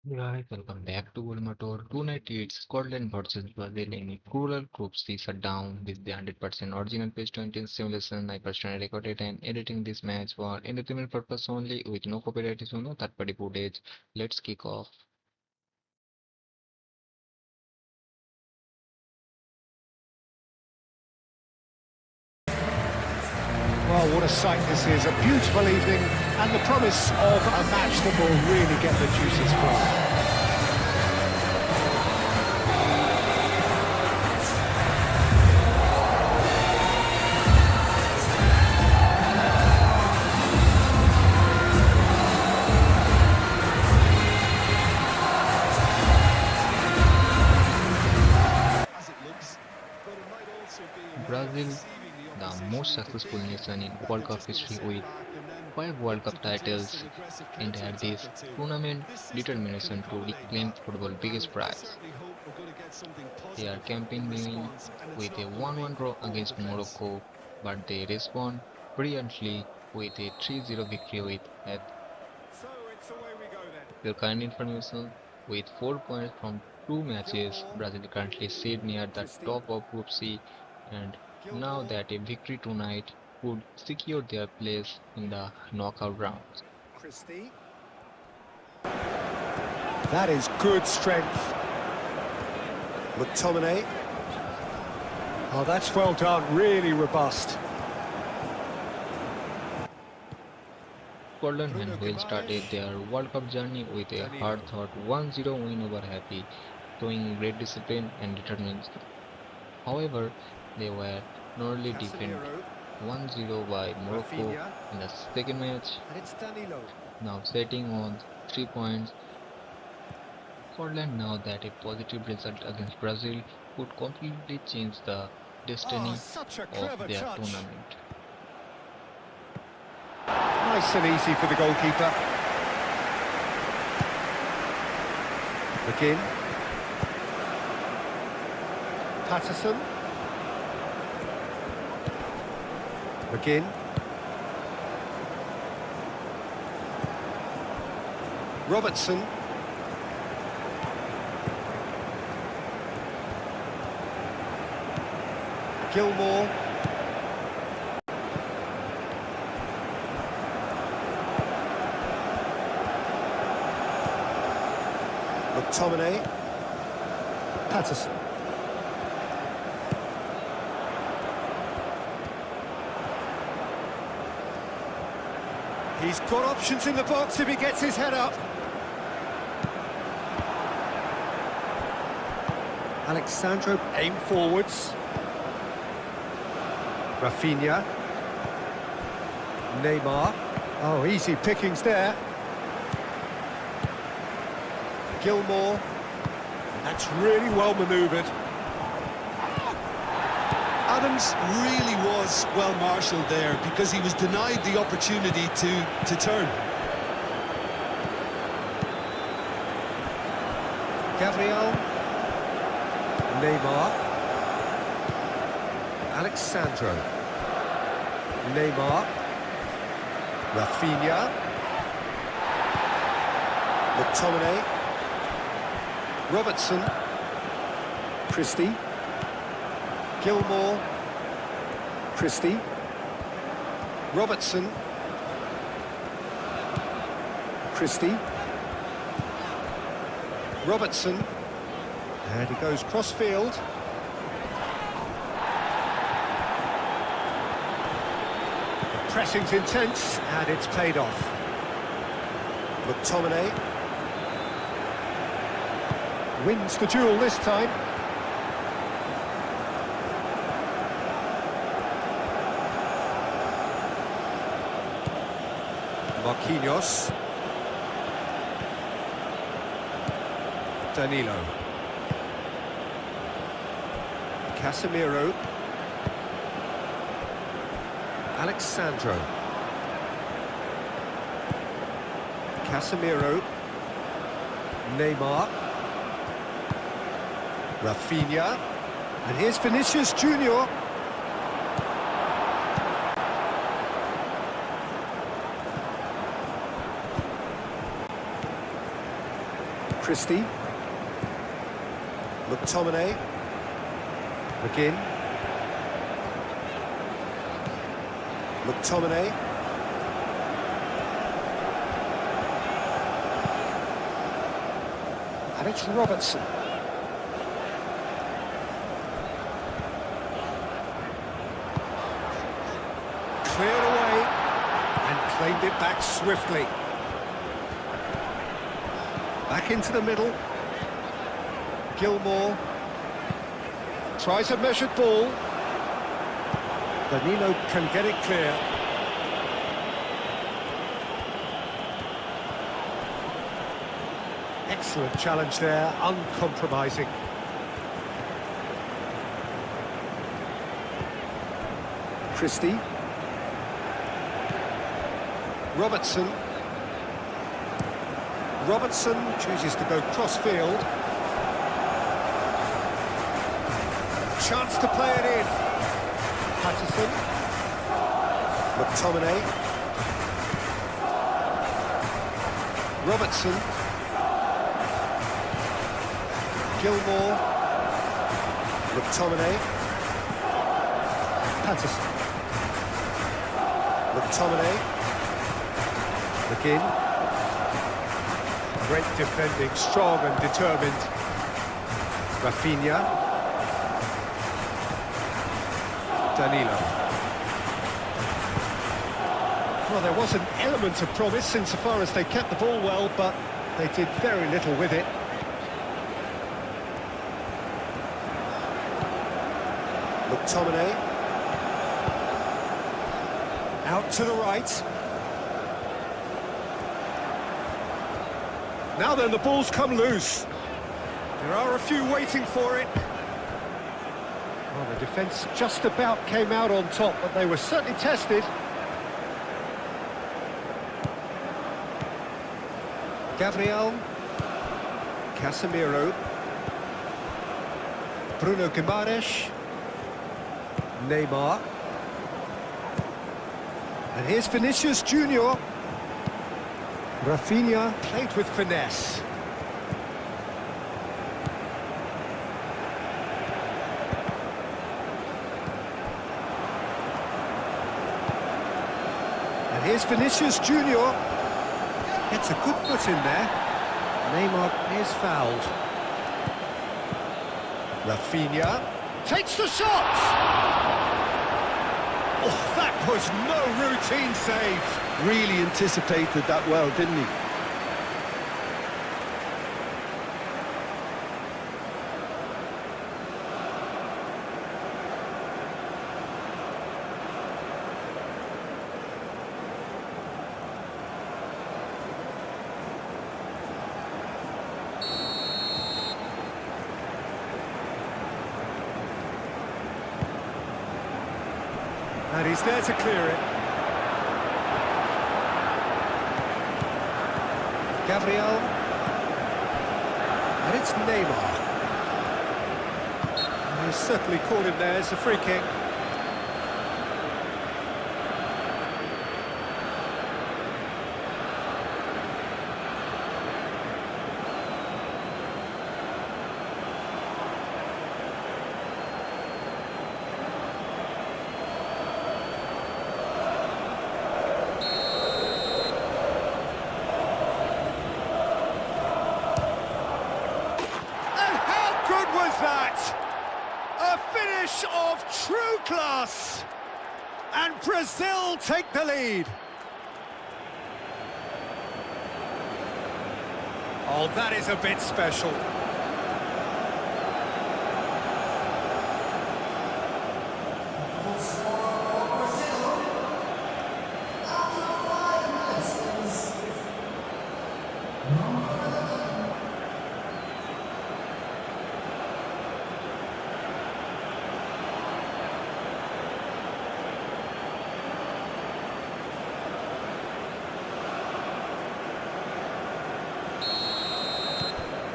Hey guys, welcome back to GoalMatol. Tonight it's Scotland versus Brazil in a cruel Group C shutdown with the 100% original PES 20 simulation. I personally recorded and editing this match for entertainment purpose only with no copyright issue, no third-party footage. Let's kick off. Well, what a sight this is. A beautiful evening and the promise of a match that will really get the juices flowing. Brazil, the most successful nation in World Cup history with 5 World Cup titles, and had this tournament determination to reclaim football's biggest prize. They are campaigning with a 1-1 draw against Morocco, but they respond brilliantly with a 3-0 victory with at So it's away we go then. your current information. With 4 points from 2 matches, Gilmore, Brazil currently sit near the Christie, top of Group C, and now Gilmore, that a victory tonight would secure their place in the knockout rounds. Christie. That is good strength. McTominay. Oh, that's well done. Really robust. Scotland Bruno and Wales started Guimaraes. their World Cup journey with a Danilo. hard-fought 1-0 win over Happy, showing great discipline and determination. However, they were narrowly defeated Casemiro. 1-0 by Morocco Rafinha. in the second match, And it's Danilo. now setting on 3 points. Scotland now that a positive result against Brazil could completely change the Oh, destiny such a of clever their touch. tournament. Nice and easy for the goalkeeper. McGinn. Patterson. McGinn. Robertson. Gilmore. McTominay. Patterson. He's got options in the box if he gets his head up. Alexandro aim forwards. Rafinha. Neymar. Oh, easy pickings there. Gilmore. And that's really well manoeuvred. Adams really was well marshalled there because he was denied the opportunity to turn. Gabriel. Neymar. Alexandro. Neymar. Rafinha. McTominay. Robertson. Christie. Gilmore. Christie. Robertson. Christie. Robertson. And he goes cross-field. The pressing's intense, and it's paid off. McTominay. Wins the duel this time. Marquinhos. Danilo. Casemiro. Alexandro. Casemiro. Neymar. Rafinha. And here's Vinicius Junior. Christie. McTominay. McGinn. McTominay. And it's Robertson. Cleared away and claimed it back swiftly. Back into the middle. Gilmore tries a measured ball. Danilo can get it clear. Excellent challenge there, uncompromising. Christie. Robertson. Robertson chooses to go cross-field. Chance to play it in. Patterson. McTominay. Robertson. Gilmore. McTominay. Patterson. McTominay. McGinn. Great defending, strong and determined. Rafinha. Danilo. Well, there was an element of promise insofar as they kept the ball well, but they did very little with it. McTominay. Out to the right. Now then, the ball's come loose. There are a few waiting for it. Well, the defence just about came out on top, but they were certainly tested. Gabriel. Casemiro. Bruno Guimaraes. Neymar. And here's Vinicius Junior. Rafinha played with finesse. And here's Vinicius Junior. Gets a good foot in there. Neymar is fouled. Rafinha takes the shot! Oh, that was no routine save. Really anticipated that well, didn't he? And he's there to clear it. Gabriel. And it's Neymar. And he's certainly caught him there. It's a free kick. A finish of true class, and Brazil take the lead. Oh, that is a bit special.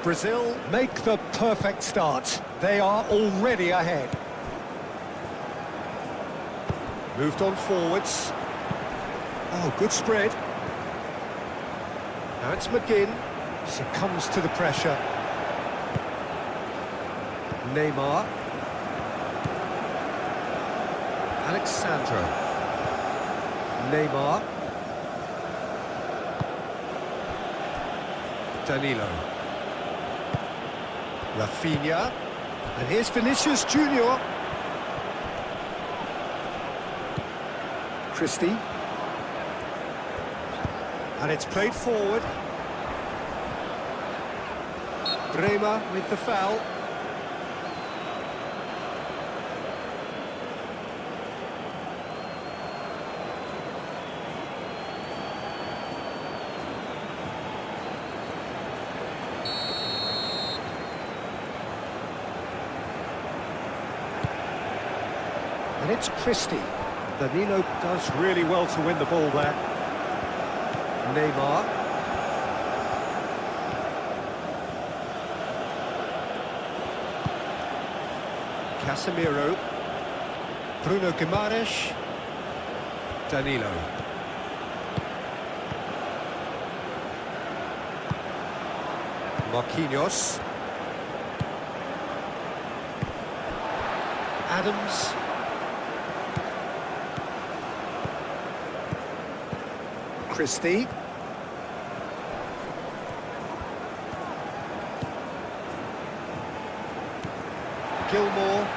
Brazil make the perfect start. They are already ahead. Moved on forwards. Oh, good spread. Now it's McGinn. Succumbs to the pressure. Neymar. Alexandro. Neymar. Danilo. Rafinha. And here's Vinicius Junior. Christie. And it's played forward. Bremer with the foul. And it's Christie. Danilo does really well to win the ball there. Neymar. Casemiro. Bruno Guimaraes. Danilo. Marquinhos. Adams. Christie. Gilmore.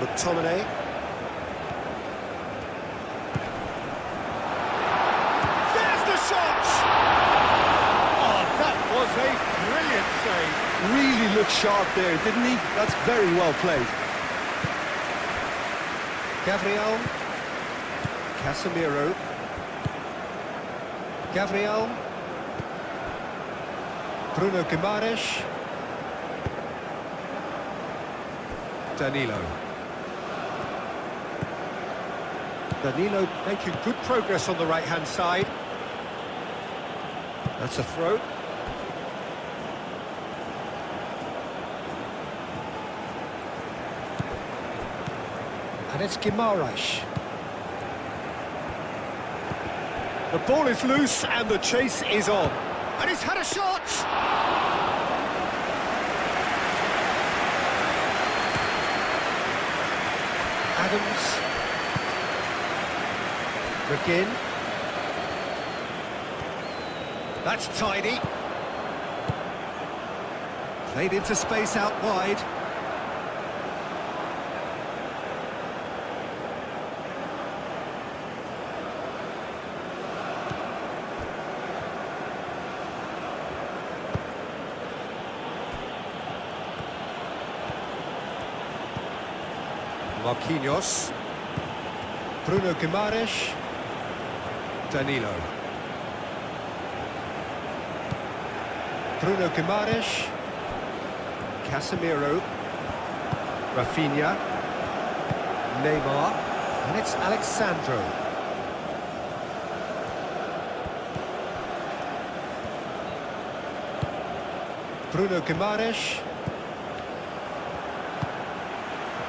McTominay. There's the shot! Oh, that was a brilliant save. Really looked sharp there, didn't he? That's very well played. Gabriel. Casemiro. Gabriel. Bruno Guimaraes. Danilo. Danilo making good progress on the right-hand side. That's a throw. And it's Guimaraes. The ball is loose and the chase is on. And he's had a shot! Adams. McGinn. That's tidy. Played into space out wide. Marquinhos. Bruno Guimaraes. Danilo. Bruno Guimaraes. Casemiro. Rafinha. Neymar. And it's Alexandro. Bruno Guimaraes.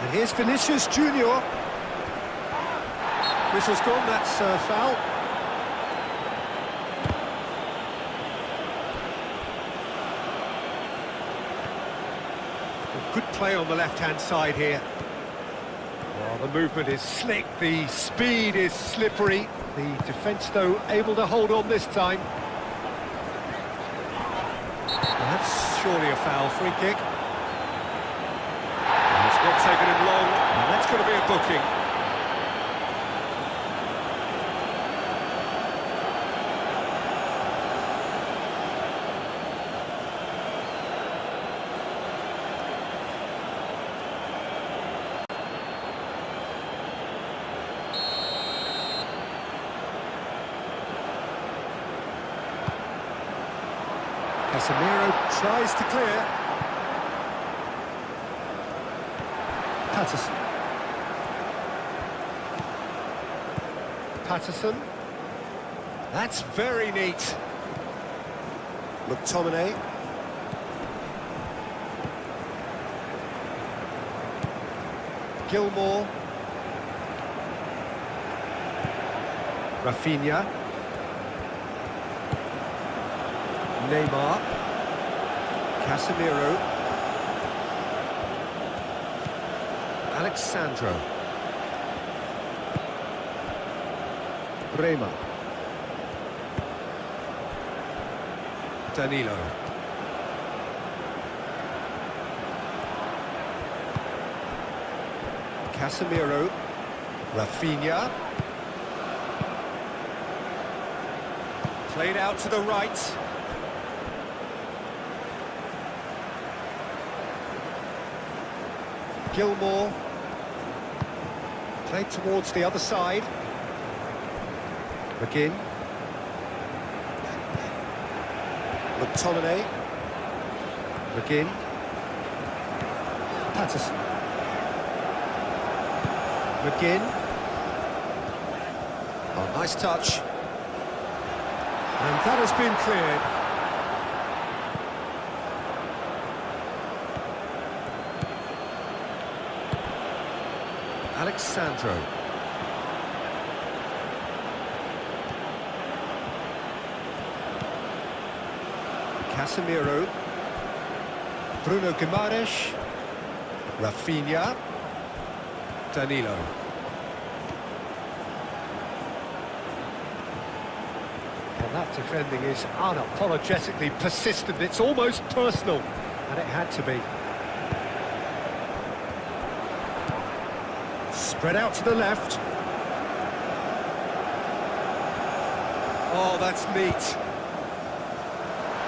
And here's Vinicius Junior. Whistle's gone, that's a foul. Good play on the left-hand side here. Well, the movement is slick, the speed is slippery. The defence, though, able to hold on this time. And that's surely a foul, free kick. It's not taken him long, and that's going to be a booking. Casemiro tries to clear. Patterson. That's very neat. McTominay. Gilmore. Rafinha. Neymar. Casemiro. Alexandro. Bremer. Danilo. Casemiro. Rafinha. Played out to the right. Gilmour. Played towards the other side. McGinn. McTominay. McGinn. Patterson. McGinn. Oh, nice touch. And that has been cleared. Alexandro. Casemiro. Bruno Guimaraes. Rafinha. Danilo. Well, that defending is unapologetically persistent. It's almost personal, and it had to be. Spread out to the left. Oh, that's neat.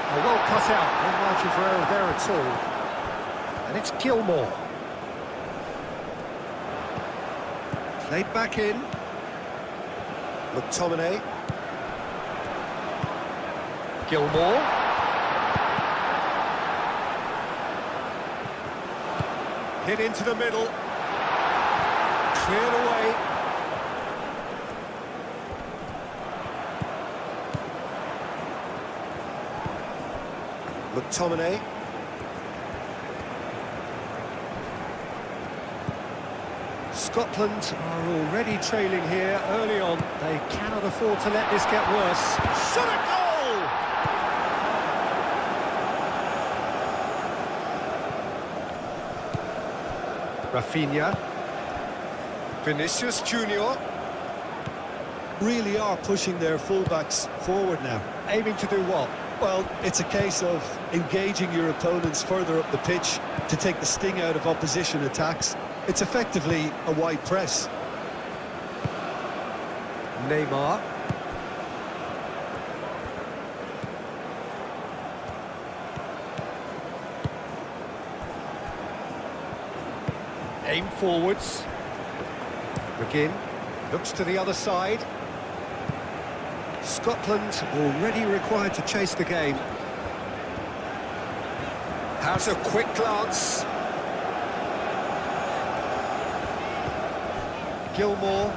Oh, well cut out. No margin for error there at all. And it's Gilmour. Played back in. McTominay. Gilmour. Hit into the middle. Cleared away. McTominay. Scotland are already trailing here early on. They cannot afford to let this get worse. Shot a goal! Rafinha. Vinicius Junior. Really are pushing their fullbacks forward now. Aiming to do what? Well, it's a case of engaging your opponents further up the pitch to take the sting out of opposition attacks. It's effectively a wide press. Neymar. Aim forwards. McGinn looks to the other side. Scotland already required to chase the game. Has a quick glance. Gilmour.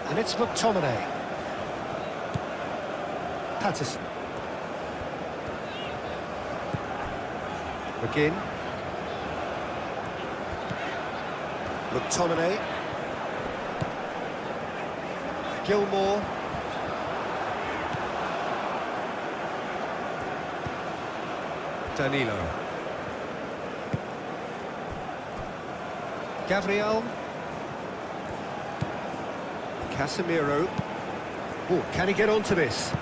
And it's McTominay. Patterson. McGinn. McTominay. Gilmour. Danilo. Gabriel. Casemiro. Oh, can he get onto this?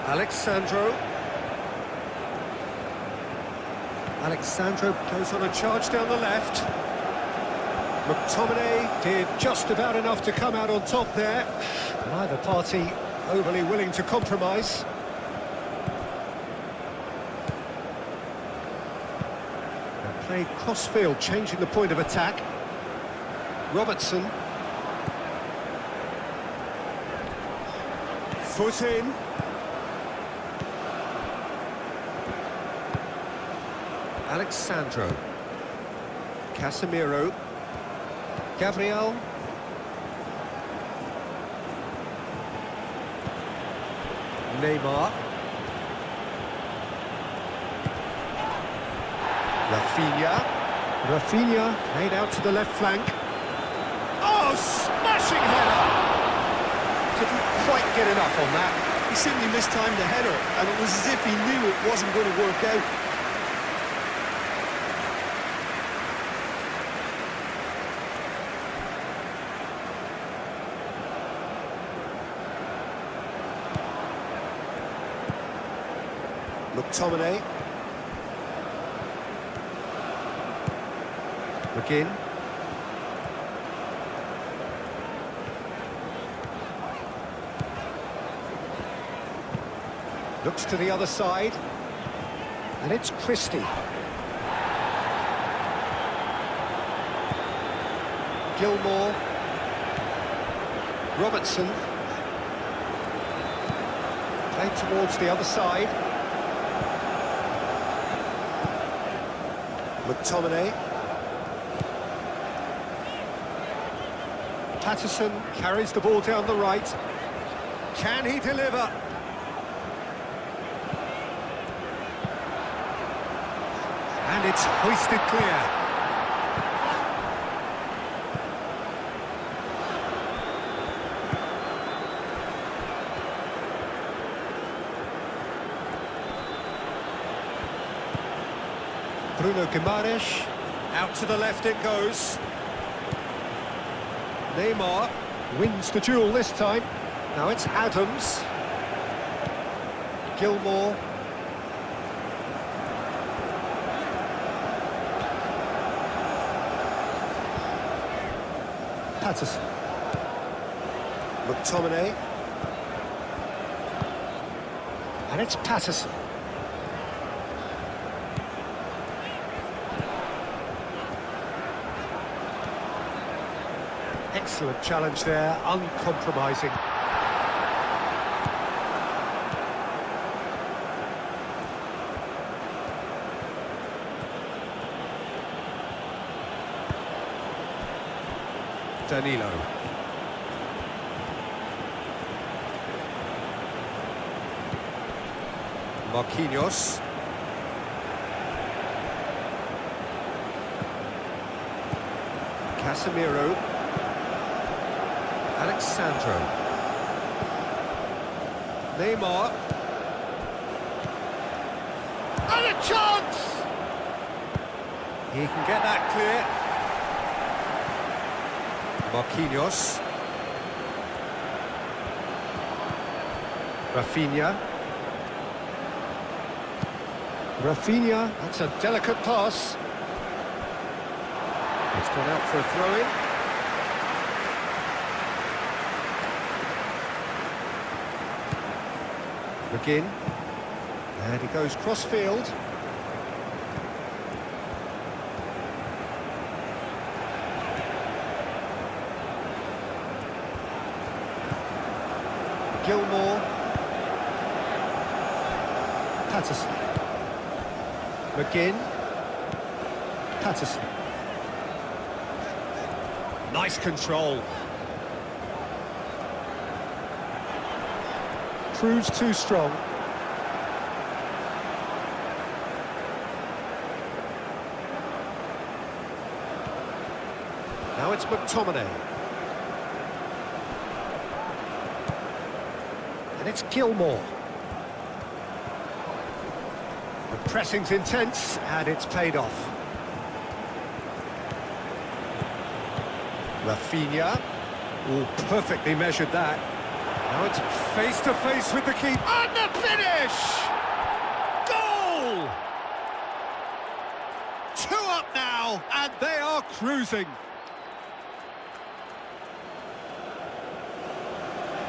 Alexandro. Alexandro goes on a charge down the left. McTominay did just about enough to come out on top there. Neither party overly willing to compromise. And played cross-field, changing the point of attack. Robertson. Foot in. Alexandro. Casemiro. Gabriel. Neymar. Rafinha. Rafinha played out to the left flank. Oh, smashing header! To be quite get enough on that. He simply mistimed the header, and it was as if he knew it wasn't going to work out. McTominay. McGinn. Looks to the other side. And it's Christie. Gilmore. Robertson. Played towards the other side. McTominay. Patterson carries the ball down the right. Can he deliver? And it's hoisted clear. Bruno Guimaraes, out to the left it goes. Naymar wins the duel this time. Now it's Adams. Gilmore. Patterson. McTominay. And it's Patterson. Excellent challenge there, uncompromising. Danilo. Marquinhos. Casemiro. Alexandro. Neymar. And a chance! He can get that clear. Marquinhos. Rafinha. Rafinha, that's a delicate pass. It's gone out for a throw-in. McGinn. And he goes cross-field. Gilmore. Patterson. McGinn. Patterson. Nice control. Proves too strong. Now it's McTominay. And it's Gilmore. The pressing's intense, and it's paid off. Rafinha. Oh, perfectly measured that. Now it's face-to-face with the keeper. And the finish! Goal! 2 up now, and they are cruising.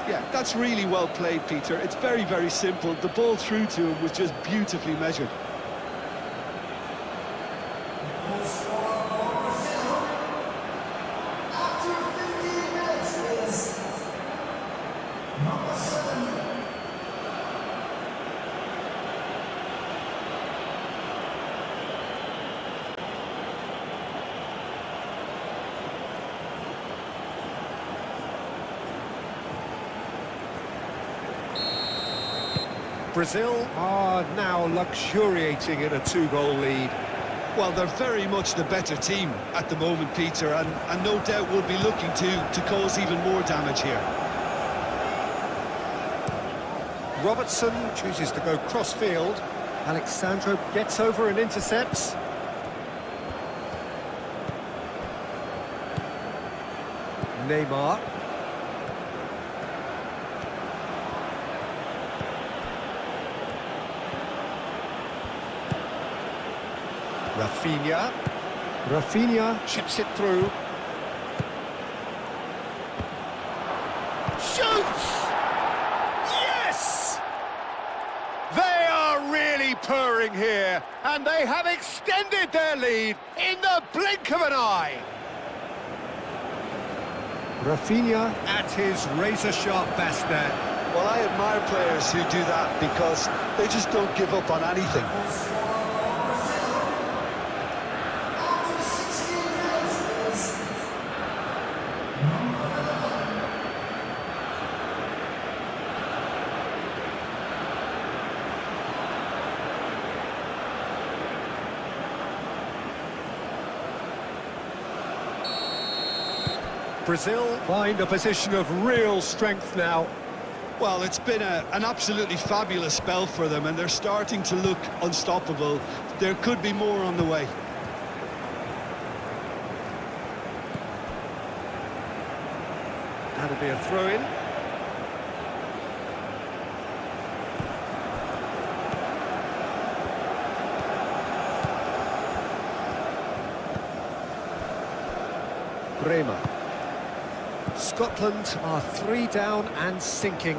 Yeah, that's really well played, Peter. It's very, very simple. The ball through to him was just beautifully measured. Brazil are now luxuriating in a 2-goal lead. Well, they're very much the better team at the moment, Peter, and no doubt will be looking to cause even more damage here. Robertson chooses to go cross-field. Alexandro gets over and intercepts. Neymar. Rafinha. Rafinha chips it through. Shoots! Yes! They are really purring here, and they have extended their lead in the blink of an eye. Rafinha at his razor-sharp best there. Well, I admire players who do that because they just don't give up on anything. Brazil find a position of real strength now. Well, it's been an absolutely fabulous spell for them, and they're starting to look unstoppable. There could be more on the way. That'll be a throw-in. Bremer. Scotland are 3 down and sinking.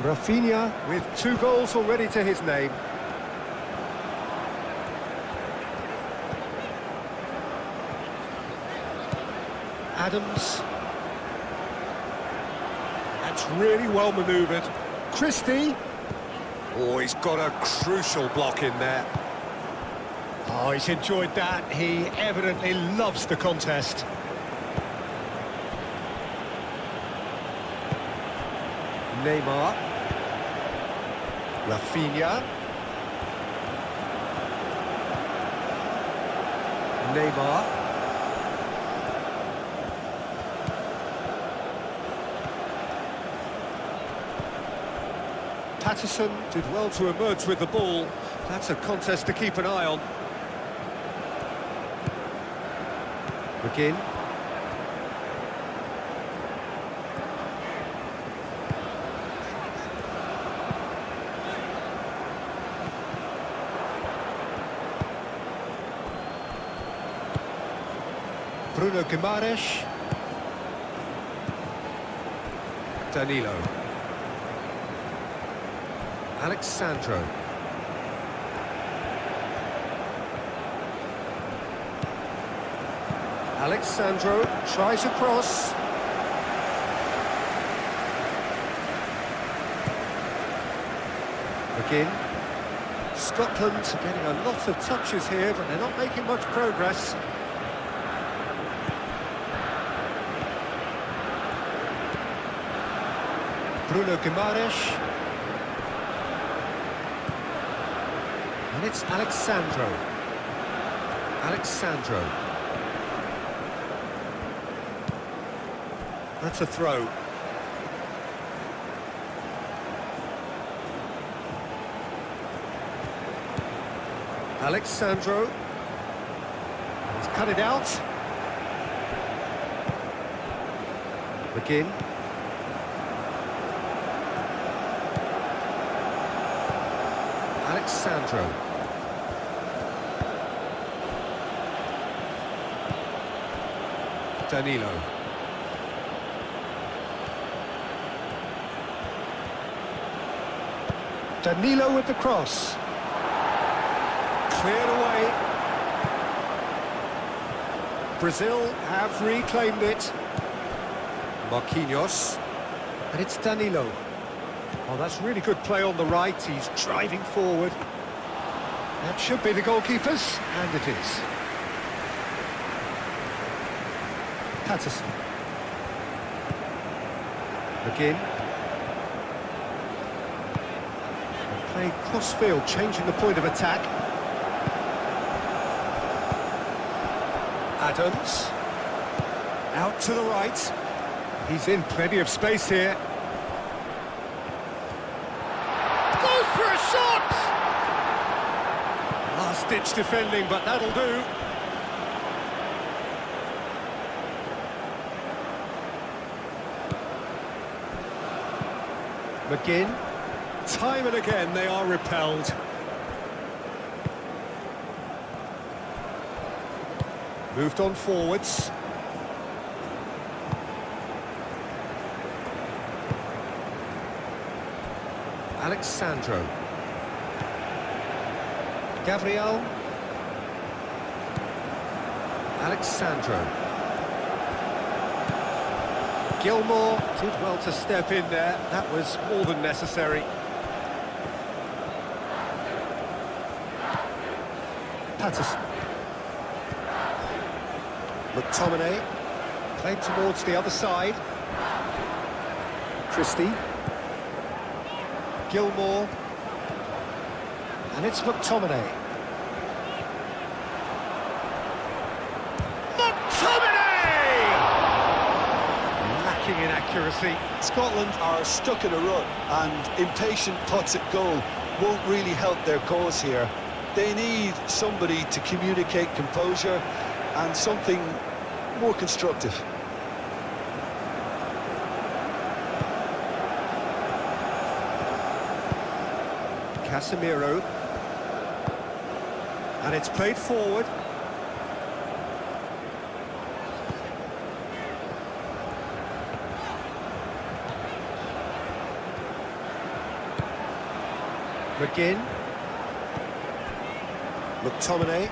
Rafinha with 2 goals already to his name. Adams. That's really well manoeuvred. Christie. Oh, he's got a crucial block in there. Oh, he's enjoyed that. He evidently loves the contest. Neymar. Rafinha. Neymar. Patterson did well to emerge with the ball. That's a contest to keep an eye on. McGinn. Bruno Guimaraes. Danilo. Alexandro. Alexandro tries a cross. McGinn. Scotland getting a lot of touches here, but they're not making much progress. Bruno Guimaraes. And it's Alexandro. Alexandro. That's a throw. Alexandro. He's cut it out. McGinn. Alexandro. Danilo. Danilo with the cross. Cleared away. Brazil have reclaimed it. Marquinhos. And it's Danilo. Oh, that's really good play on the right. He's driving forward. That should be the goalkeepers, and it is. Patterson. McGinn. Playing cross-field, changing the point of attack. Adams. Out to the right. He's in plenty of space here. Goes for a shot! Last-ditch defending, but that'll do. McGinn. Time and again they are repelled. Moved on forwards. Alexandro. Gabriel. Alexandro. Gilmore did well to step in there. That was more than necessary. Patterson. McTominay. Played towards the other side. Christie. Gilmore. And it's McTominay. Lacking in accuracy. Scotland are stuck in a rut, and impatient putts at goal won't really help their cause here. They need somebody to communicate composure and something more constructive. Casemiro. And it's played forward. McGinn. McTominay.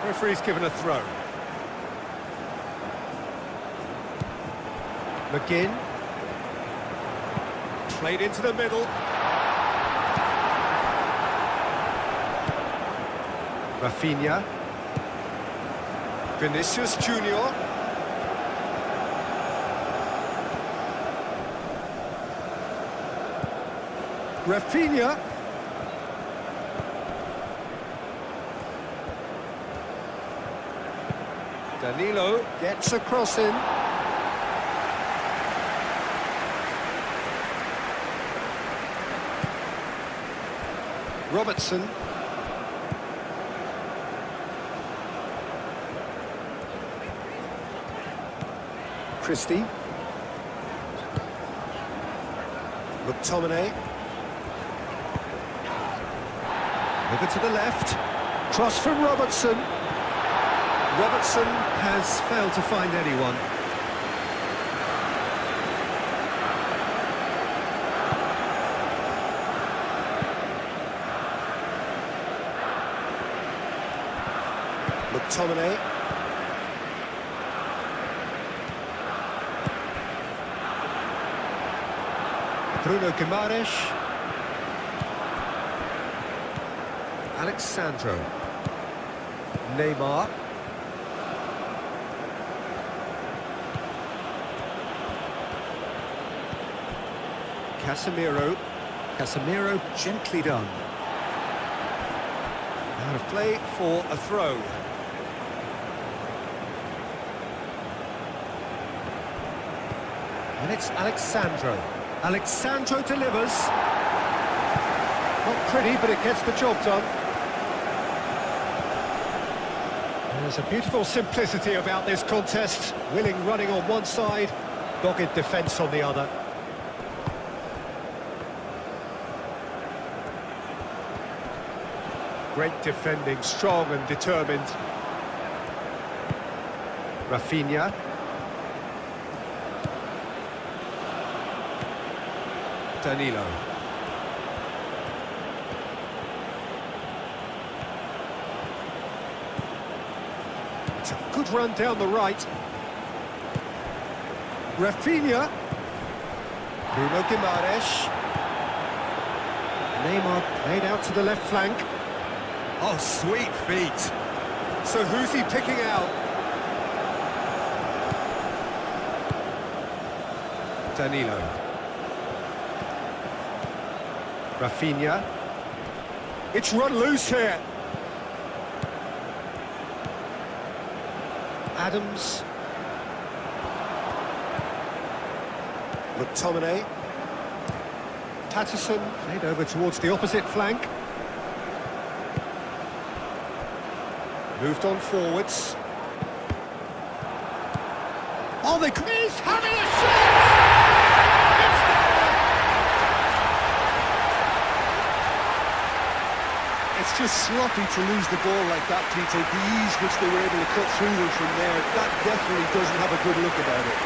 Referee's given a throw. McGinn. Played into the middle. Rafinha. Vinicius Junior. Rafinha. Danilo gets a cross in. Robertson. Christie. McTominay. Over to the left. Cross from Robertson. Robertson has failed to find anyone. McTominay. Bruno Guimaraes. Alexandro. Naymar. Casemiro. Casemiro gently done. Out of play for a throw. And it's Alexandro. Alexandro delivers. Not pretty, but it gets the job done. There's a beautiful simplicity about this contest. Willing running on one side, dogged defence on the other. Great defending, strong and determined. Rafinha. Danilo. It's a good run down the right. Rafinha. Bruno Guimaraes. Neymar played out to the left flank. Oh, sweet feet. So who's he picking out? Danilo. Rafinha. It's run loose here. Adams. McTominay. Patterson, played over towards the opposite flank. Moved on forwards. Oh, he's having a shot! It's there! It's just sloppy to lose the ball like that, Peter. The ease which they were able to cut through them from there, that definitely doesn't have a good look about it.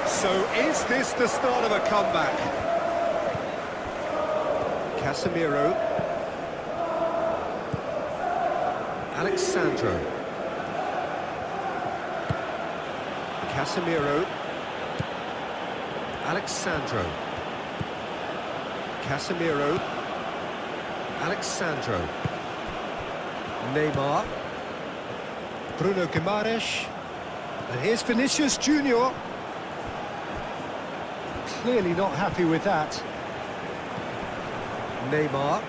So is this the start of a comeback? Casemiro. Alexandro. Casemiro. Alexandro. Casemiro. Alexandro. Neymar. Bruno Guimaraes. And here's Vinicius Junior. Clearly not happy with that. Naymar.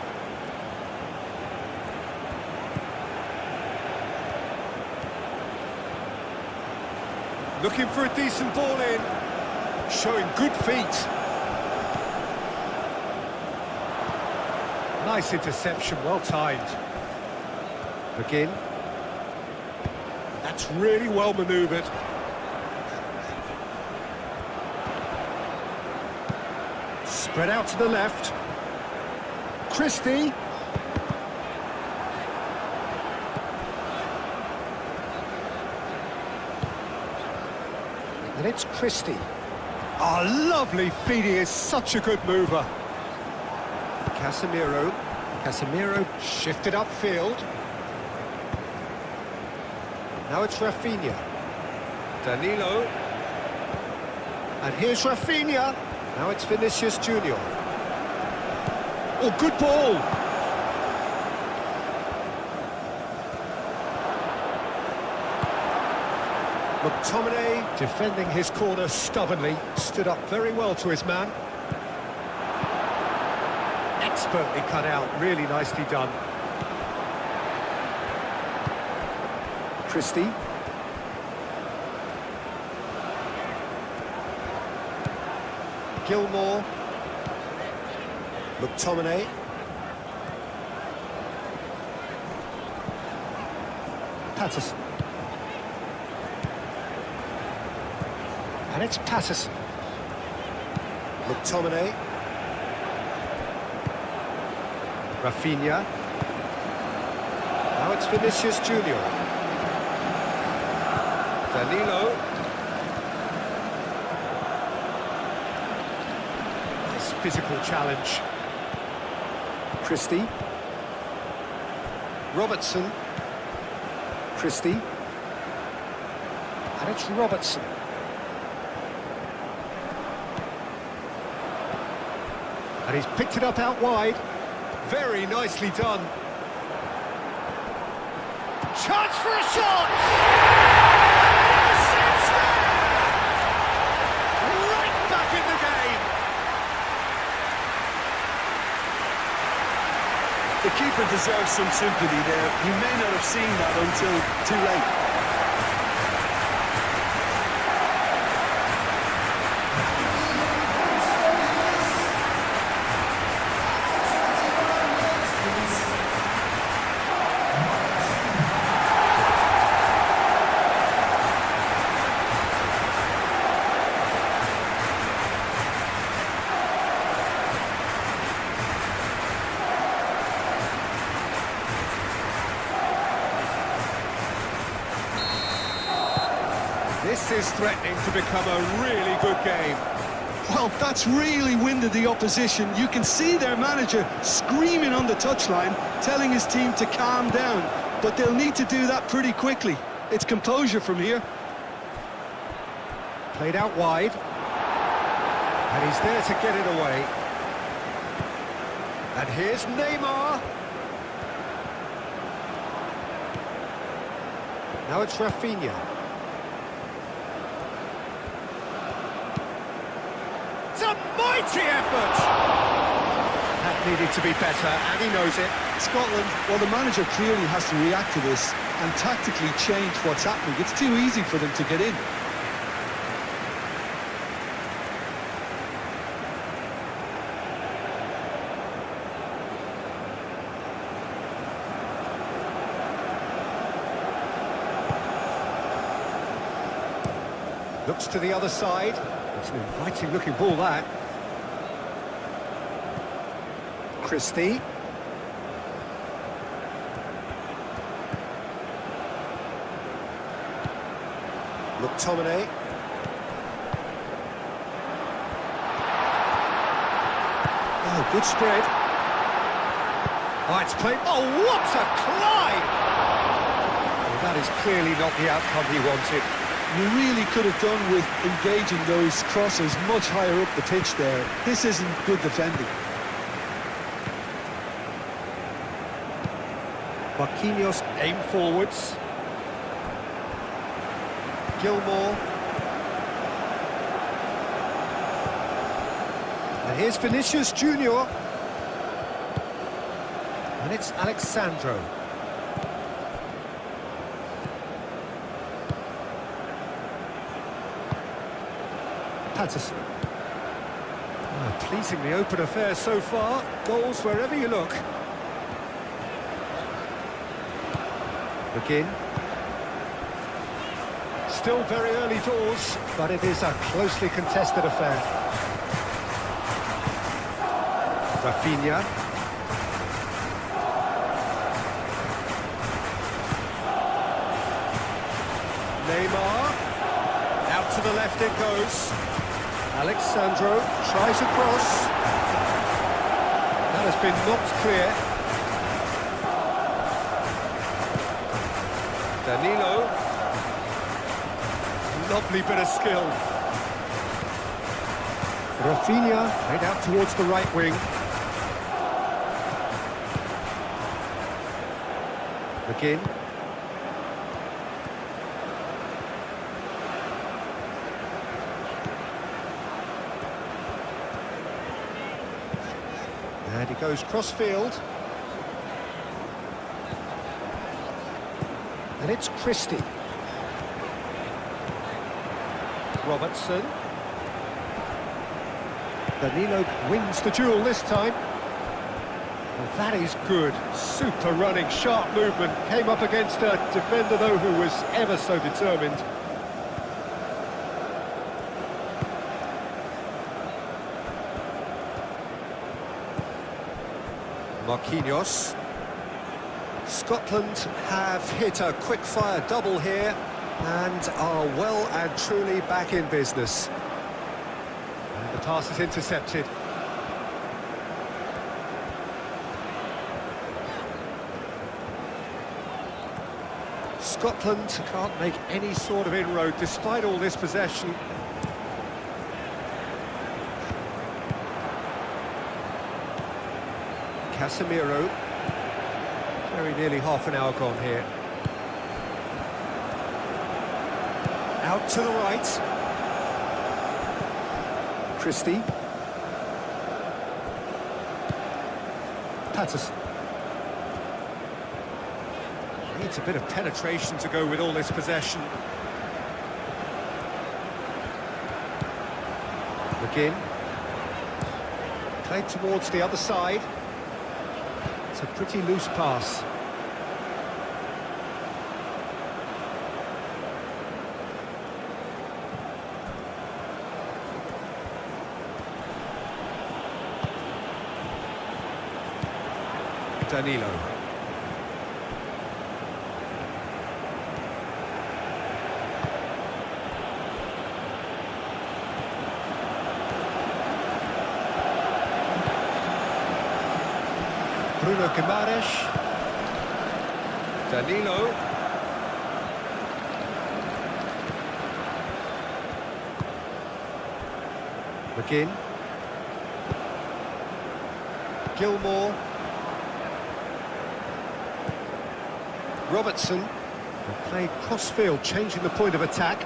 Looking for a decent ball in. Showing good feet. Nice interception, well timed. Begin. That's really well manoeuvred. Spread out to the left. Christie. And it's Christie. Oh, lovely feet. He is such a good mover. Casemiro. Casemiro shifted upfield. Now it's Rafinha. Danilo. And here's Rafinha. Now it's Vinicius Junior. Oh, good ball! McTominay defending his corner stubbornly, stood up very well to his man. Expertly cut out, really nicely done. Christie. Gilmore. McTominay. Patterson. And it's Patterson. McTominay. Rafinha. Now it's Vinicius Junior. Danilo. Nice physical challenge. Christie. Robertson. Christie. And it's Robertson. And he's picked it up out wide. Very nicely done. Chance for a shot! It's there! Right back in the game. The keeper deserves some sympathy there. You may not have seen that until too late. This is threatening to become a really good game. Well, that's really winded the opposition. You can see their manager screaming on the touchline, telling his team to calm down. But they'll need to do that pretty quickly. It's composure from here. Played out wide. And he's there to get it away. And here's Neymar. Now it's Rafinha. It's a mighty effort! That needed to be better, and he knows it. Scotland, well, the manager clearly has to react to this and tactically change what's happening. It's too easy for them to get in. Looks to the other side. It's an inviting looking ball, that. Christie. McTominay. Oh, good spread. Oh, it's played. Oh, what a climb! Well, that is clearly not the outcome he wanted. You really could have done with engaging those crosses much higher up the pitch there. This isn't good defending. Marquinhos aim forwards. Gilmore. And here's Vinicius Junior. And it's Alexandro. Patterson. Oh, pleasingly open affair so far. Goals wherever you look. McGinn. Still very early doors, but it is a closely contested affair. Rafinha. Neymar. Out to the left it goes. Alexandro tries a cross. That has been knocked clear. Danilo. Lovely bit of skill. Rafinha played out towards the right wing. McGinn. And he goes cross-field. And it's Christie. Robertson. Danilo wins the duel this time. Well, that is good. Super running, sharp movement. Came up against a defender, though, who was ever so determined. Marquinhos. Scotland have hit a quick-fire double here and are well and truly back in business. And the pass is intercepted. Scotland can't make any sort of inroad despite all this possession. Casemiro. Very nearly half an hour gone here. Out to the right. Christie. Patterson. Needs a bit of penetration to go with all this possession. McGinn. Played towards the other side. It's a pretty loose pass. Danilo. Bruno Guimaraes. Danilo. McGinn. Gilmore. Robertson. And played cross-field, changing the point of attack.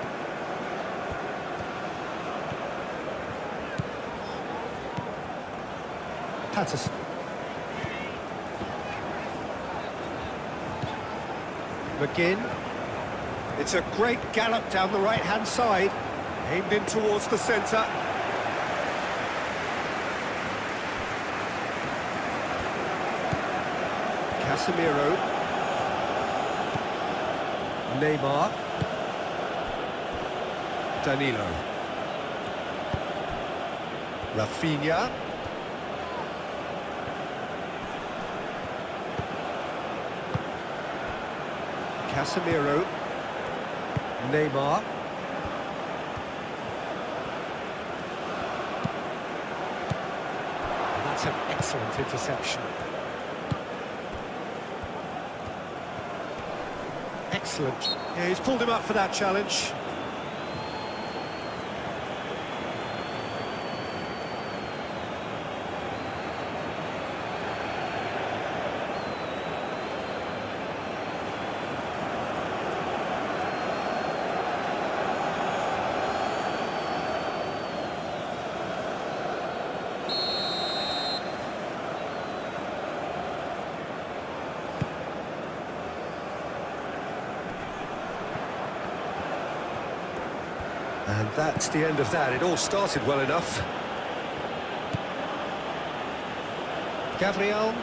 Patterson. McGinn. It's a great gallop down the right-hand side. Aimed in towards the centre. Casemiro. Naymar. Danilo. Rafinha. Casemiro. Naymar. And that's an excellent interception. Excellent. Yeah, he's pulled him up for that challenge. And that's the end of that. It all started well enough. Gabriel.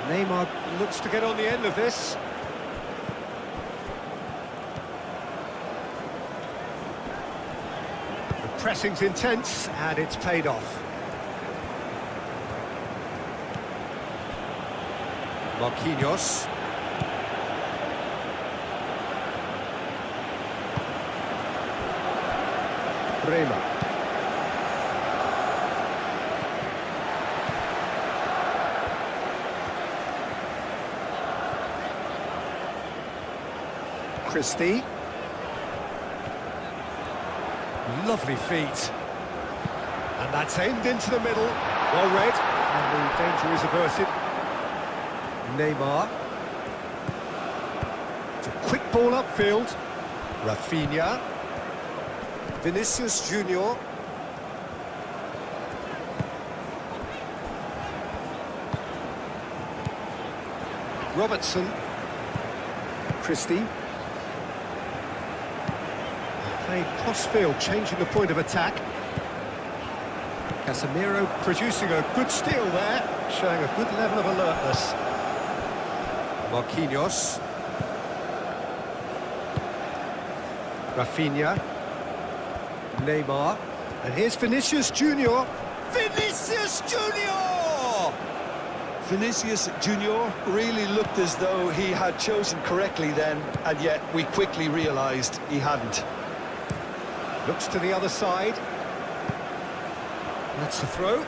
Neymar looks to get on the end of this. The pressing's intense, and it's paid off. Marquinhos. Rema. Christie. Lovely feet. And that's aimed into the middle. Well read. And the danger is averted. Neymar. It's a quick ball upfield. Rafinha. Vinicius Junior. Robertson. Christie. Played cross-field, changing the point of attack. Casemiro producing a good steal there, showing a good level of alertness. Marquinhos. Rafinha. Neymar. And here's Vinicius Junior. Vinicius Junior! Vinicius Junior really looked as though he had chosen correctly then, and yet we quickly realised he hadn't. Looks to the other side. That's the throw.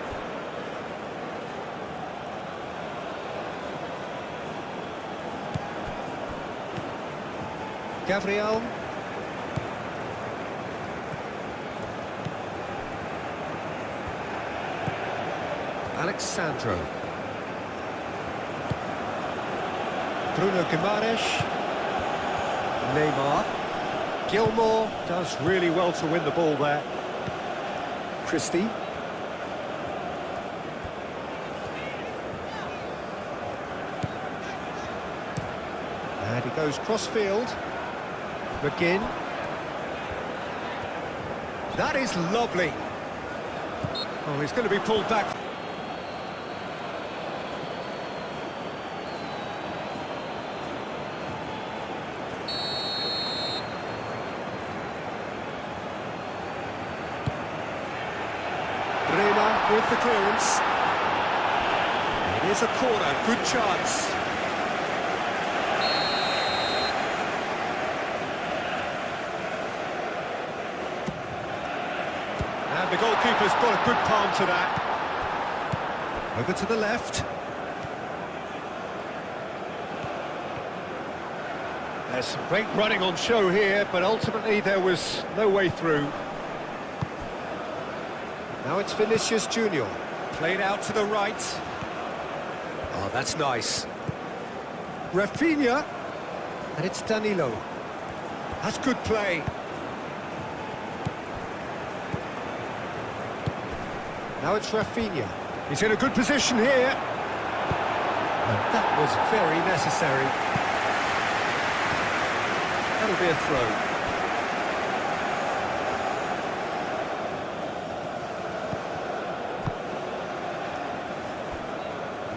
Gabriel. Alexandro. Bruno Guimaraes. Neymar. Gilmore does really well to win the ball there. Christie. And he goes cross-field. McGinn. That is lovely. Oh, he's going to be pulled back. With the clearance. It is a corner, good chance. And the goalkeeper's got a good palm to that. Over to the left. There's some great running on show here, but ultimately there was no way through. Now it's Vinicius Junior. Played out to the right. Oh, that's nice. Rafinha. And it's Danilo. That's good play. Now it's Rafinha. He's in a good position here. And that was very necessary. That'll be a throw.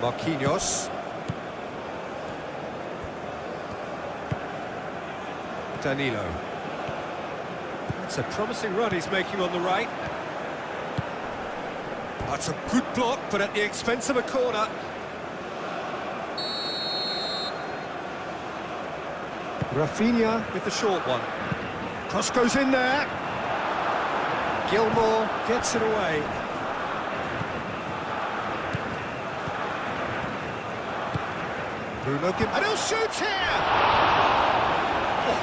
Marquinhos. Danilo. That's a promising run he's making on the right. That's a good block, but at the expense of a corner. Rafinha with the short one. Cross goes in there. Gilmour gets it away. Bruno and he'll shoot here! Oh,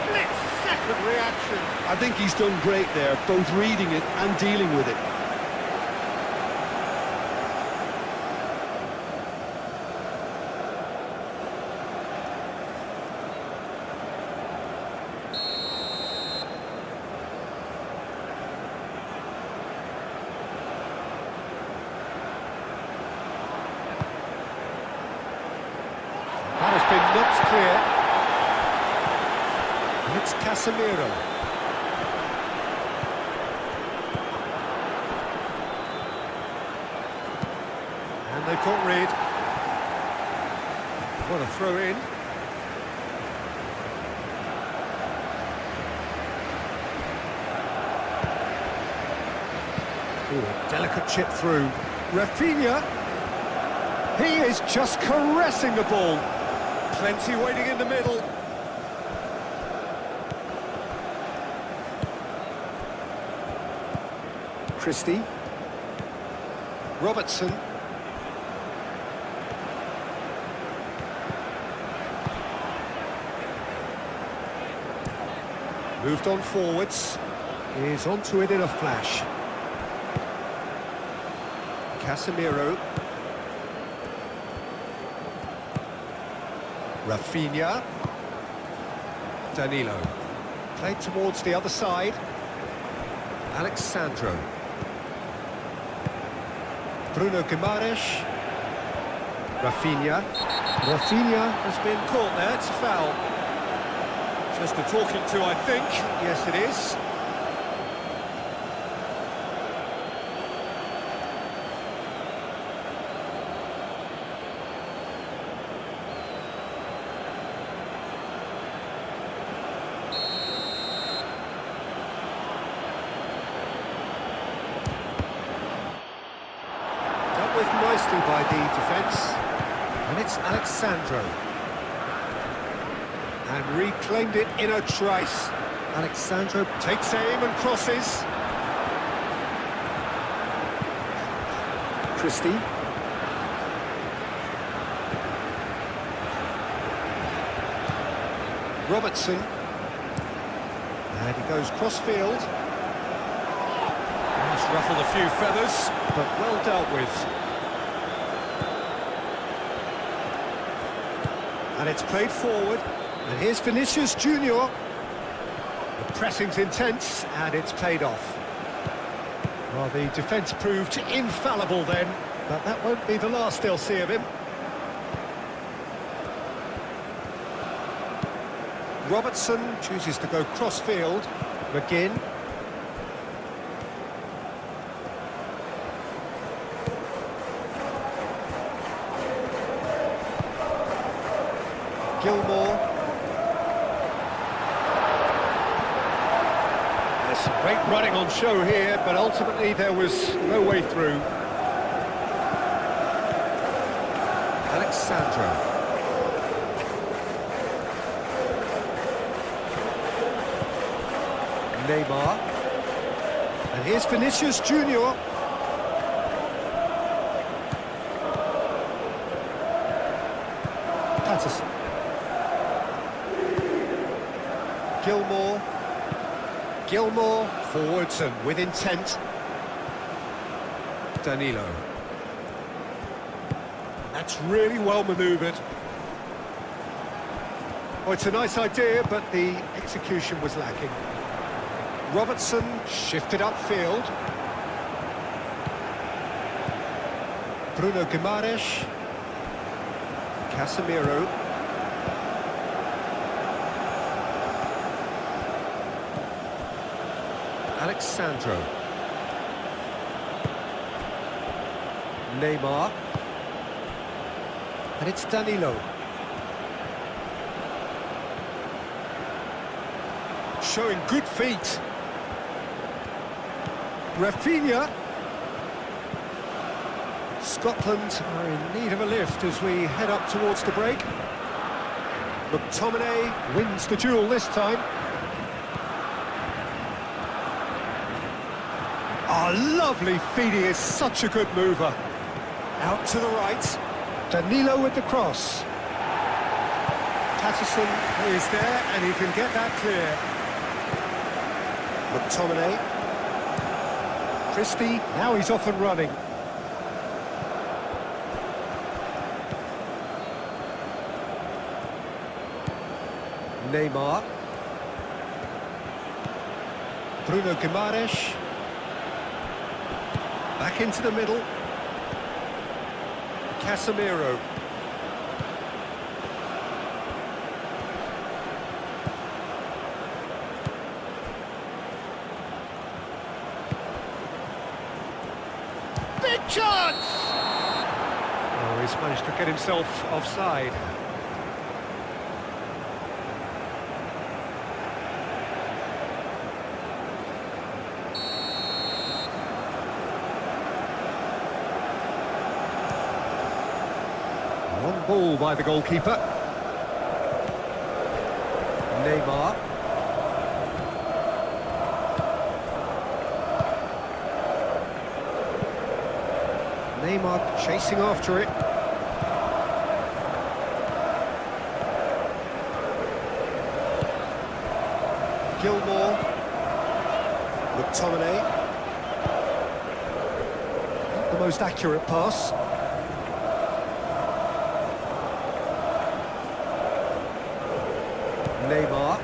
split-second reaction. I think he's done great there, both reading it and dealing with it. That has been knocked clear. And it's Casemiro. And they've got rid. What a throw in. Ooh, delicate chip through. Rafinha. He is just caressing the ball. Plenty waiting in the middle. Christie. Robertson. Moved on forwards. Is onto it in a flash. Casemiro. Rafinha. Danilo. Played towards the other side. Alexandro. Bruno Guimaraes. Rafinha. Rafinha has been caught there, it's a foul. Just a talking to, I think. Yes, it is. Dealt with nicely by the defence. And it's Alexandro. And reclaimed it in a trice. Alexandro takes aim and crosses. Christie. Robertson. And he goes cross-field. That's ruffled a few feathers, but well dealt with. And it's played forward. And here's Vinicius Junior. The pressing's intense, and it's paid off. Well, the defence proved infallible then, but that won't be the last they'll see of him. Robertson chooses to go cross-field. McGinn. Gilmour. There's some great running on show here, but ultimately there was no way through. Alexandro. Naymar. And here's Vinicius Junior. Patterson. Gilmour. Gilmour forwards and with intent. Danilo. That's really well manoeuvred. Oh, it's a nice idea, but the execution was lacking. Robertson shifted upfield. Bruno Guimaraes. Casemiro. Alexandro. Neymar. And it's Danilo. Showing good feet. Rafinha. Scotland are in need of a lift as we head up towards the break. McTominay wins the duel this time. Oh, lovely feet, he is such a good mover. Out to the right. Danilo with the cross. Patterson is there and he can get that clear. McTominay. Christie, now he's off and running. Neymar. Bruno Guimaraes. Back into the middle. Casemiro. Big chance! Oh, he's managed to get himself offside. One ball by the goalkeeper. Neymar. Neymar chasing after it. Gilmore. McTominay. Not the most accurate pass. Neymar.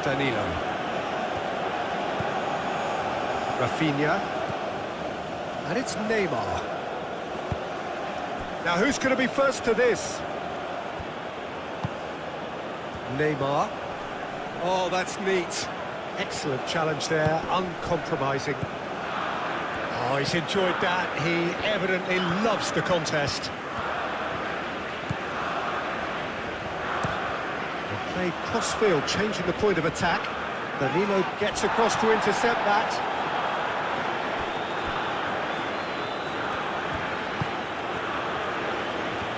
Danilo. Rafinha. And it's Neymar. Now who's going to be first to this? Neymar. Oh, that's neat. Excellent challenge there, uncompromising. Oh, he's enjoyed that. He evidently loves the contest. They play cross-field, changing the point of attack. Danilo gets across to intercept that.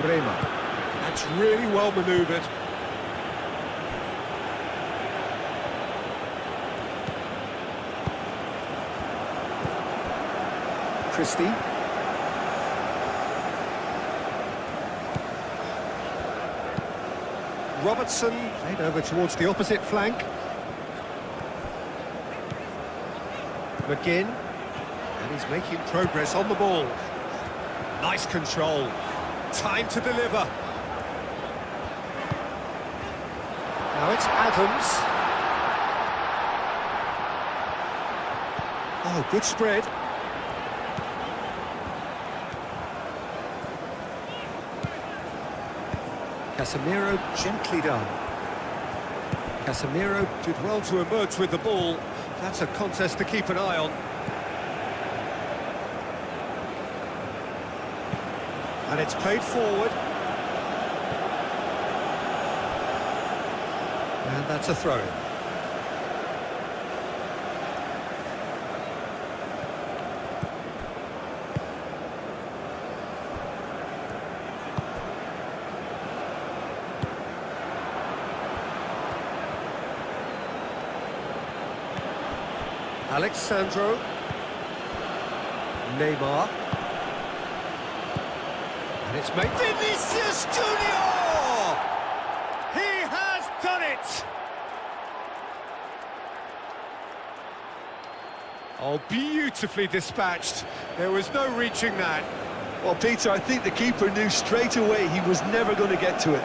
Bremer. That's really well manoeuvred. Christie. Robertson played over towards the opposite flank. McGinn. And he's making progress on the ball. Nice control. Time to deliver. Now it's Adams. Oh, good spread. Casemiro gently done. Casemiro did well to emerge with the ball. That's a contest to keep an eye on. And it's played forward. And that's a throw-in. Alexandro. Neymar. And it's made Vinicius Junior! Oh, beautifully dispatched. There was no reaching that. Well, Peter, I think the keeper knew straight away he was never going to get to it.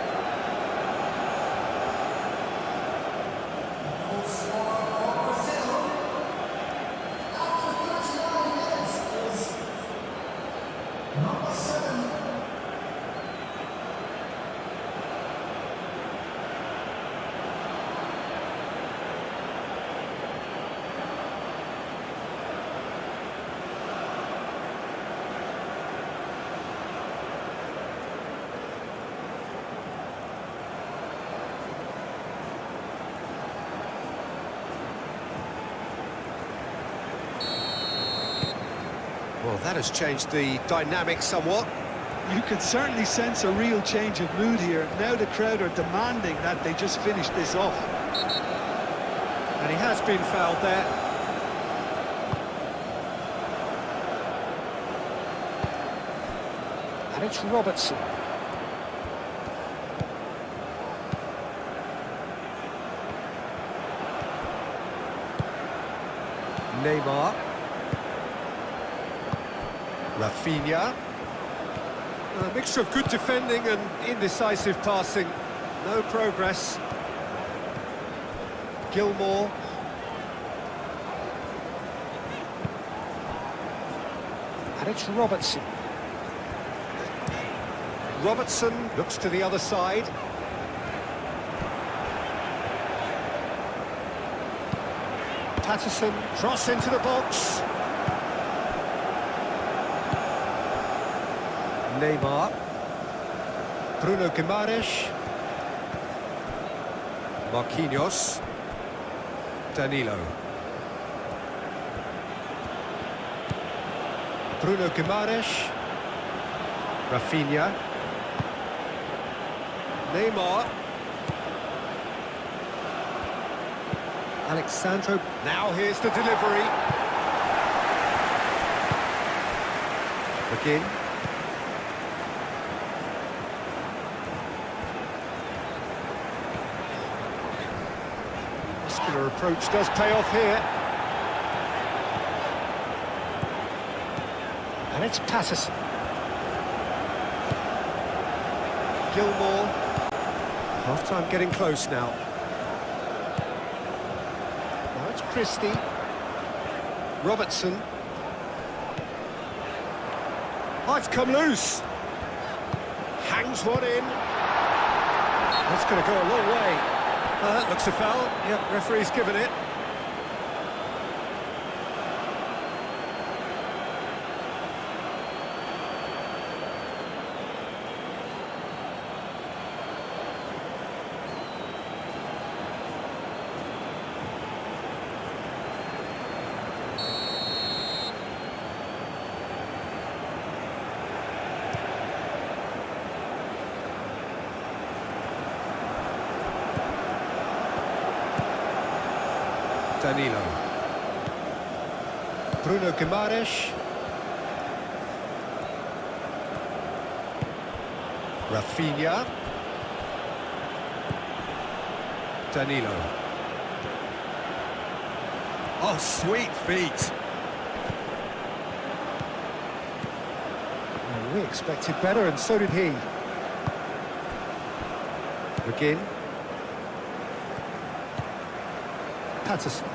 Well, that has changed the dynamic somewhat. You can certainly sense a real change of mood here. Now the crowd are demanding that they just finish this off. And he has been fouled there. And it's Robertson. Neymar. Rafinha. A mixture of good defending and indecisive passing. No progress. Gilmore. And it's Robertson. Robertson looks to the other side. Patterson, cross into the box. Neymar. Bruno Guimaraes. Marquinhos. Danilo. Bruno Guimaraes. Rafinha. Neymar. Alexandro. Now here's the delivery. Again. Muscular approach does pay off here. And it's Patterson. Gilmore. Half-time getting close now. Now it's Christie. Robertson. Oh, it's come loose. Hangs one in. That's going to go a long way. That looks a foul. Yep, referee's given it. Danilo. Bruno Guimaraes. Rafinha. Danilo. Oh, sweet feet. Well, we expected better, and so did he. Again. Patterson.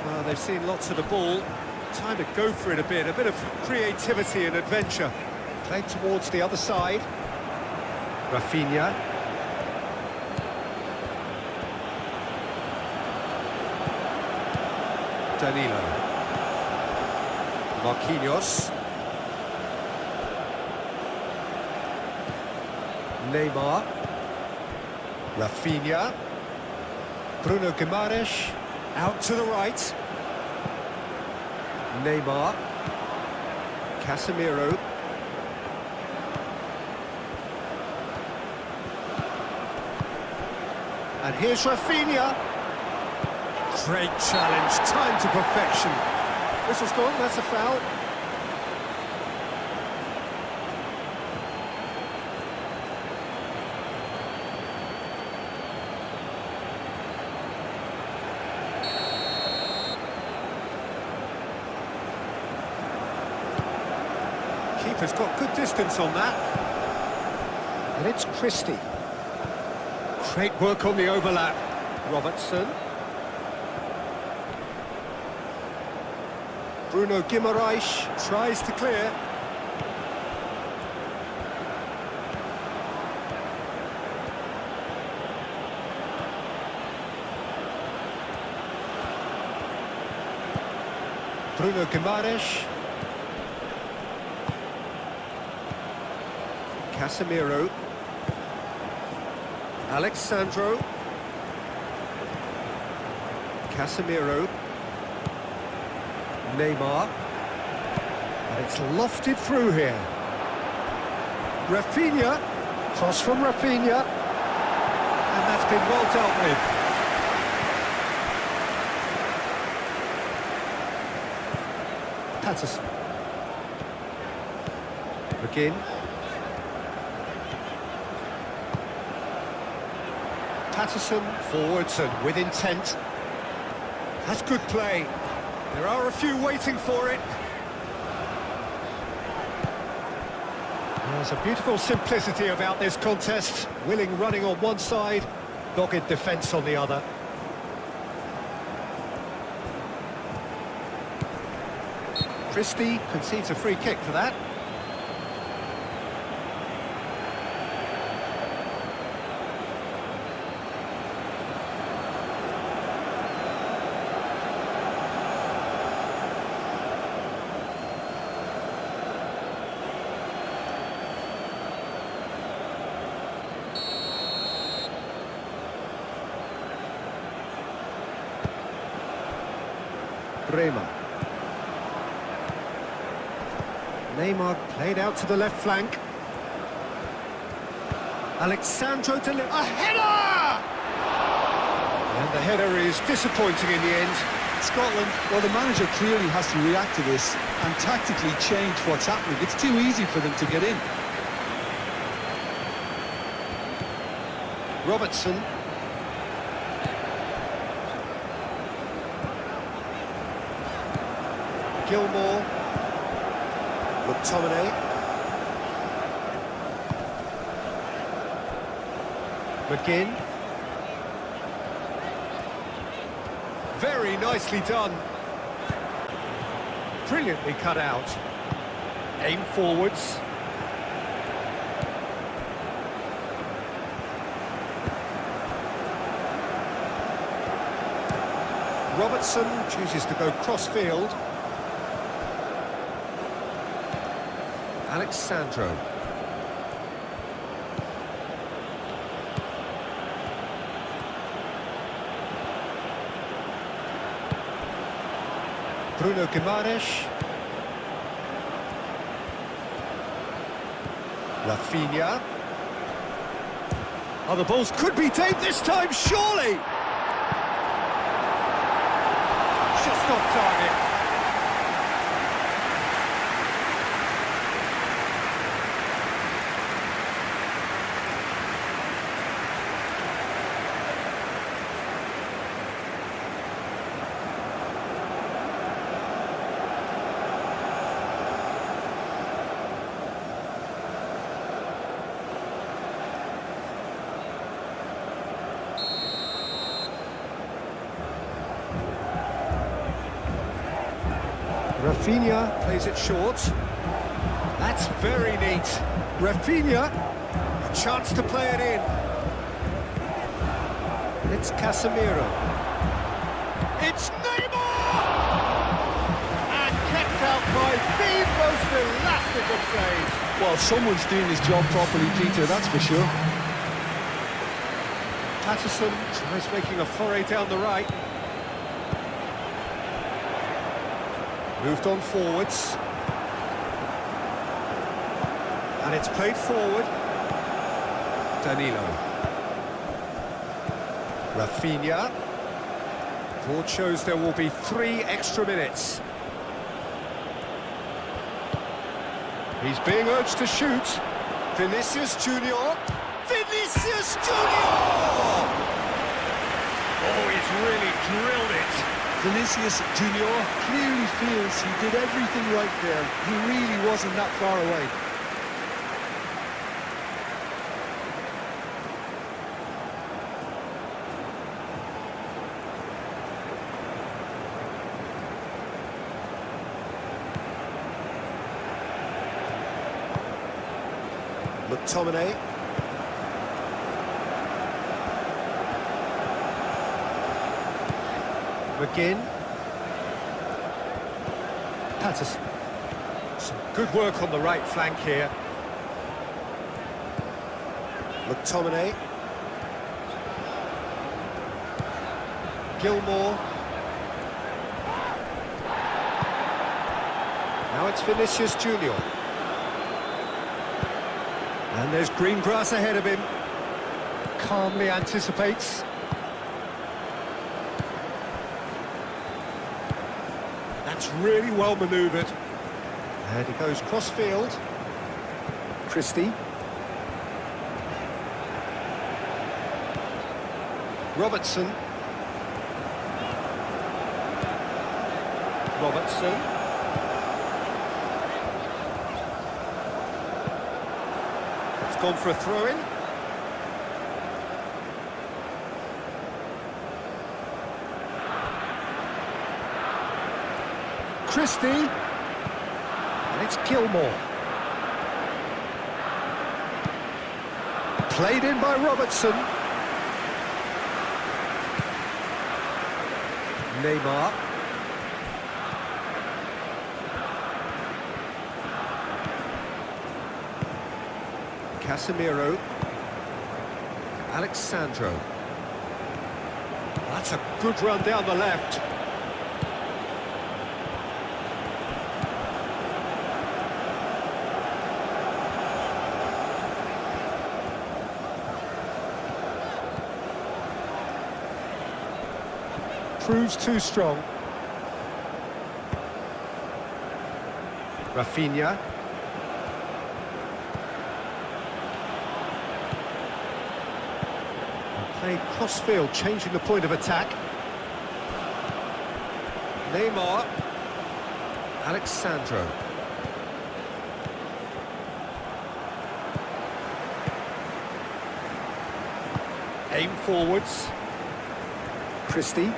Well, they've seen lots of the ball. Time to go for it a bit of creativity and adventure. Played towards the other side. Rafinha. Danilo. Marquinhos. Neymar. Rafinha. Bruno Guimaraes, out to the right. Neymar. Casemiro. And here's Rafinha. Great challenge, time to perfection. Whistle's gone, that's a foul. Keeper's got good distance on that. And it's Christie. Great work on the overlap. Robertson. Bruno Guimaraes tries to clear. Bruno Guimaraes. Casemiro. Alexandro. Casemiro. Naymar. And it's lofted through here. Rafinha. Cross from Rafinha. And that's been well dealt with. Patterson. McGinn. Patterson forwards and with intent. That's good play. There are a few waiting for it. There's a beautiful simplicity about this contest. Willing running on one side, dogged defence on the other. Christie concedes a free kick for that. Bremer. Neymar played out to the left flank. Alexandro to a header! And the header is disappointing in the end. Scotland, well, the manager clearly has to react to this and tactically change what's happening. It's too easy for them to get in. Robertson. Gilmore. McTominay. McGinn. Very nicely done. Brilliantly cut out. Aim forwards. Robertson chooses to go cross-field. Alexandro. Bruno Guimaraes. Rafinha. Oh, the balls could be taken this time, surely! Just off target. Rafinha plays it short. That's very neat. Rafinha, a chance to play it in. And it's Casemiro. It's Naymar! And kept out by the most elastic of plays. Well, someone's doing his job properly, Peter, that's for sure. Patterson tries making a foray down the right. Moved on forwards. And it's played forward. Danilo. Rafinha. Board shows there will be 3 extra minutes. He's being urged to shoot. Vinicius Junior. Vinicius Junior! Oh, he's really drilled it. Vinicius Junior clearly feels he did everything right there. He really wasn't that far away. McTominay. McGinn. Patterson. Some good work on the right flank here. McTominay. Gilmore. Now it's Vinicius Junior. And there's green grass ahead of him. Calmly anticipates. That's really well manoeuvred. And he goes cross-field. Christie. Robertson. Robertson. It's gone for a throw-in. Christie, and it's Gilmore. Played in by Robertson. Naymar. Casemiro. Alexandro. That's a good run down the left. Proves too strong. Rafinha. Played cross-field, changing the point of attack. Neymar. Alexandro. Aim forwards. Christie.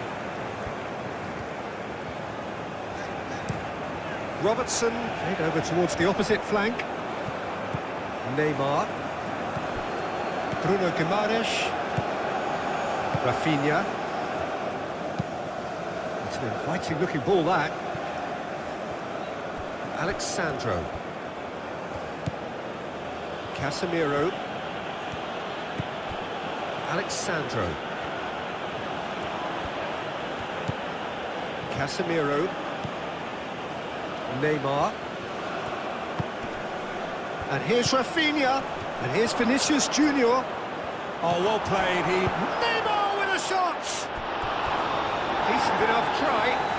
Robertson, played over towards the opposite flank. Neymar. Bruno Guimaraes. Rafinha. It's an inviting looking ball, that. Alexandro. Casemiro. Alexandro. Casemiro. Neymar. And here's Rafinha. And here's Vinicius Junior. Oh, well played. Neymar with a shot. Decent enough try.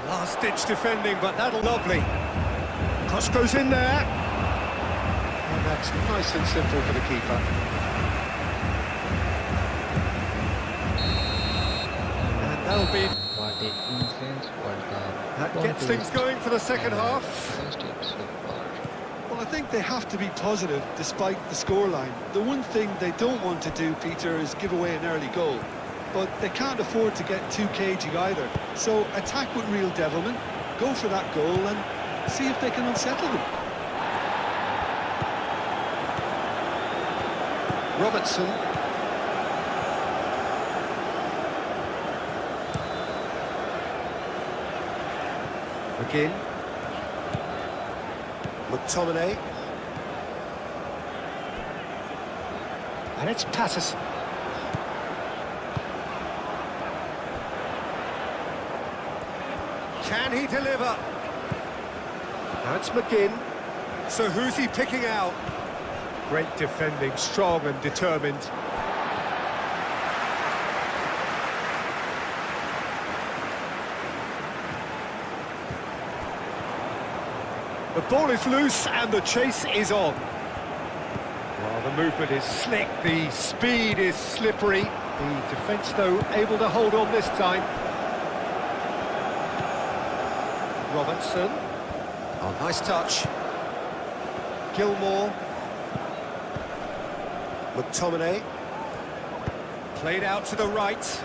Last-ditch defending, but that'll lovely. Cross goes in there. And that's nice and simple for the keeper. And that'll be... What a intense World Cup. That gets things going for the second half. First step so far. Well, I think they have to be positive despite the scoreline. The one thing they don't want to do, Peter, is give away an early goal. But they can't afford to get too cagey either. So attack with real devilment, go for that goal and see if they can unsettle them. Robertson. McGinn. McTominay. And it's Patterson. Can he deliver? Now it's McGinn. So who's he picking out? Great defending, strong and determined. The ball is loose and the chase is on. Well, the movement is slick, the speed is slippery. The defence, though, able to hold on this time. Robertson. Oh, nice touch. Gilmore. McTominay. Played out to the right.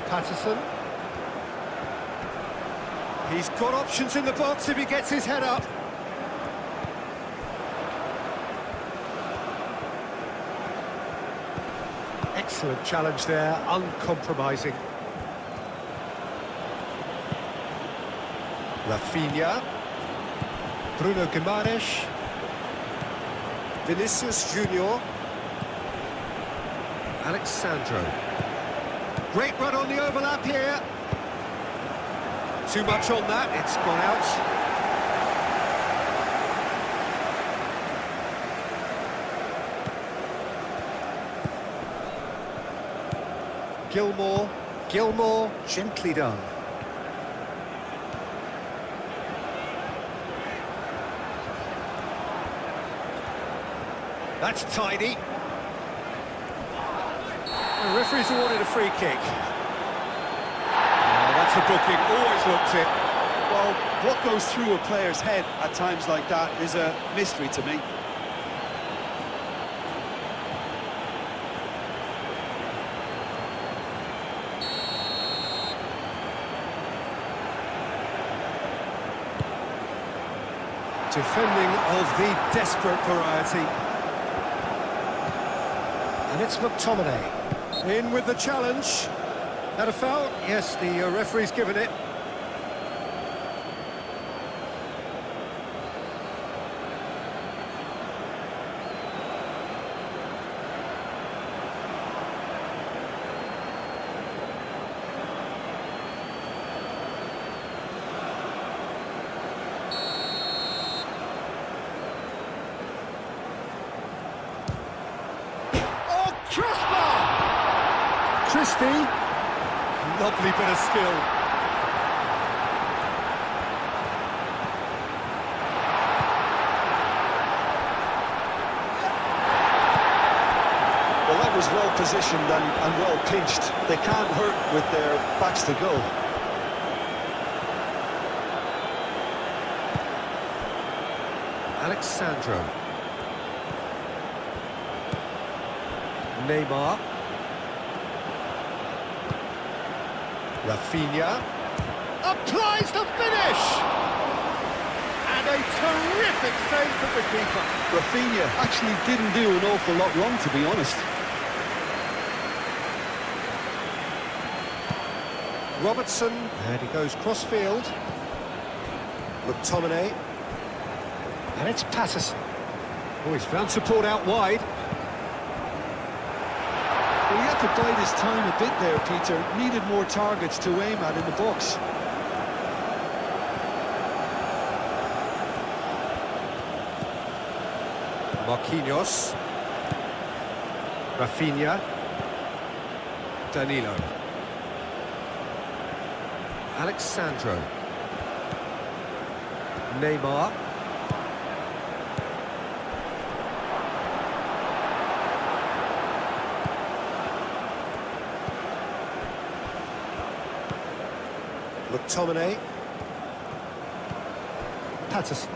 Patterson. He's got options in the box if he gets his head up. Excellent challenge there, uncompromising. Rafinha. Bruno Guimaraes. Vinicius Junior. Alexandro. Great run on the overlap here. Too much on that, it's gone out. Gilmore, gently done. That's tidy. The referee's awarded a free kick. That's a booking, always looked it. Well, what goes through a player's head at times like that is a mystery to me. Defending of the desperate variety. And it's McTominay. In with the challenge. That a foul? Yes, the referee's given it. Oh, crossbar! Christie. Lovely bit of skill. Well, that was well positioned and well pinched. They can't hurt with their backs to goal. Alexandro. Neymar. Rafinha applies the finish! And a terrific save from the keeper. Rafinha actually didn't do an awful lot wrong, to be honest. Robertson, and he goes cross-field. McTominay. And it's Patterson. Oh, he's found support out wide. Well, he had to bide his time a bit there, Peter. Needed more targets to aim at in the box. Marquinhos. Rafinha. Danilo. Alexandro. Neymar. McTominay. Patterson.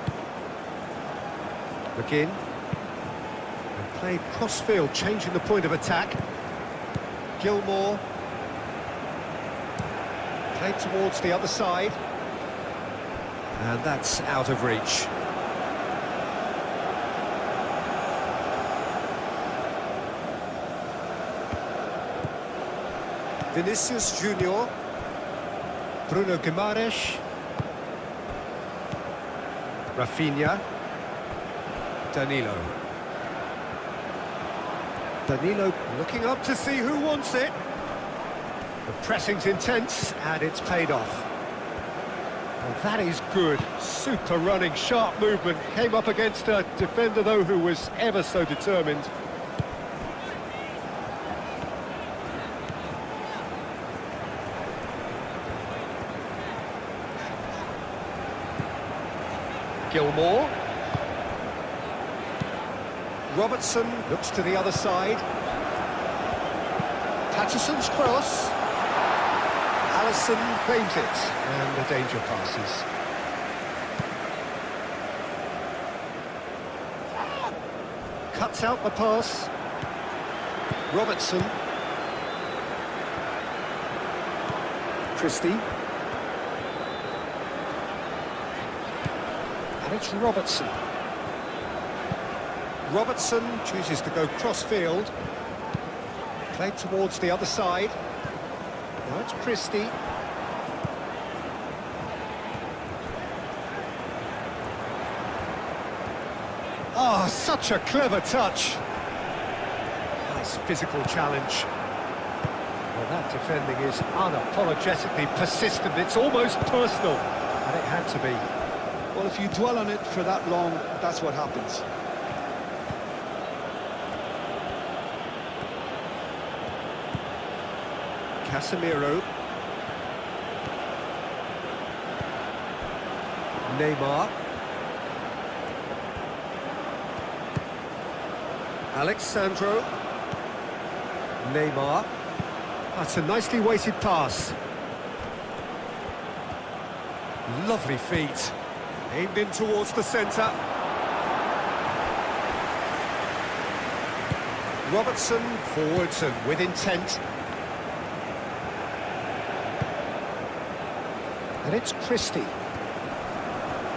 McGinn. And played cross-field, changing the point of attack. Gilmore. Played towards the other side. And that's out of reach. Vinicius Junior. Bruno Guimaraes. Rafinha. Danilo. Danilo looking up to see who wants it. The pressing's intense, and it's paid off. Well, that is good. Super running, sharp movement. Came up against a defender, though, who was ever so determined. Gilmore. Robertson looks to the other side. Patterson's cross. Allison claims it, and the danger passes. Cuts out the pass. Robertson. Christie. And it's Robertson. Robertson chooses to go cross-field. Played towards the other side. Now it's Christie. Oh, such a clever touch. Nice physical challenge. Well, that defending is unapologetically persistent. It's almost personal, and it had to be. Well, if you dwell on it for that long, that's what happens. Casemiro. Neymar. Alexandro. Neymar. That's a nicely weighted pass. Lovely feet. Aimed in towards the centre. Robertson forwards and with intent. And it's Christie.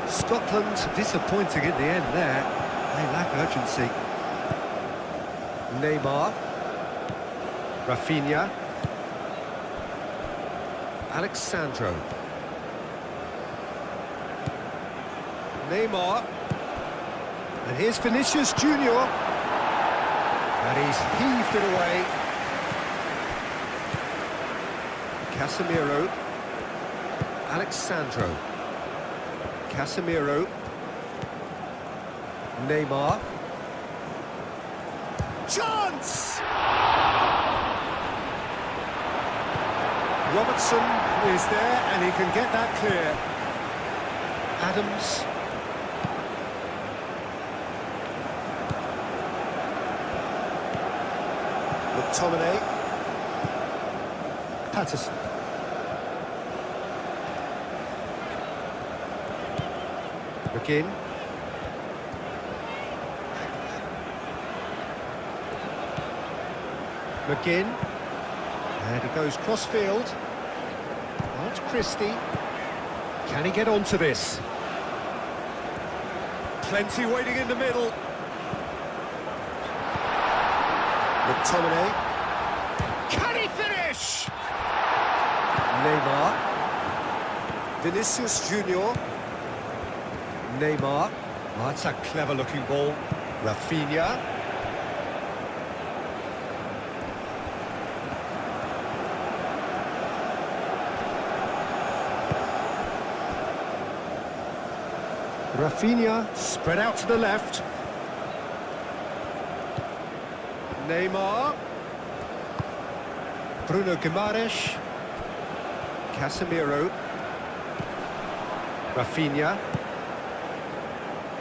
Scotland disappointing in the end there. They lack urgency. Neymar. Rafinha. Alexandro. Neymar. And here's Vinicius Junior. And he's heaved it away. Casemiro. Alexandro. Casemiro. Neymar. Chance! Robertson is there and he can get that clear. Adams. McTominay. Patterson. McGinn. McGinn. And he goes cross-field. That's Christie. Can he get onto this? Plenty waiting in the middle. McTominay. Can he finish? Neymar. Vinicius Junior. Neymar. Oh, that's a clever-looking ball. Rafinha. Rafinha spread out to the left. Neymar. Bruno Guimaraes. Casemiro. Rafinha.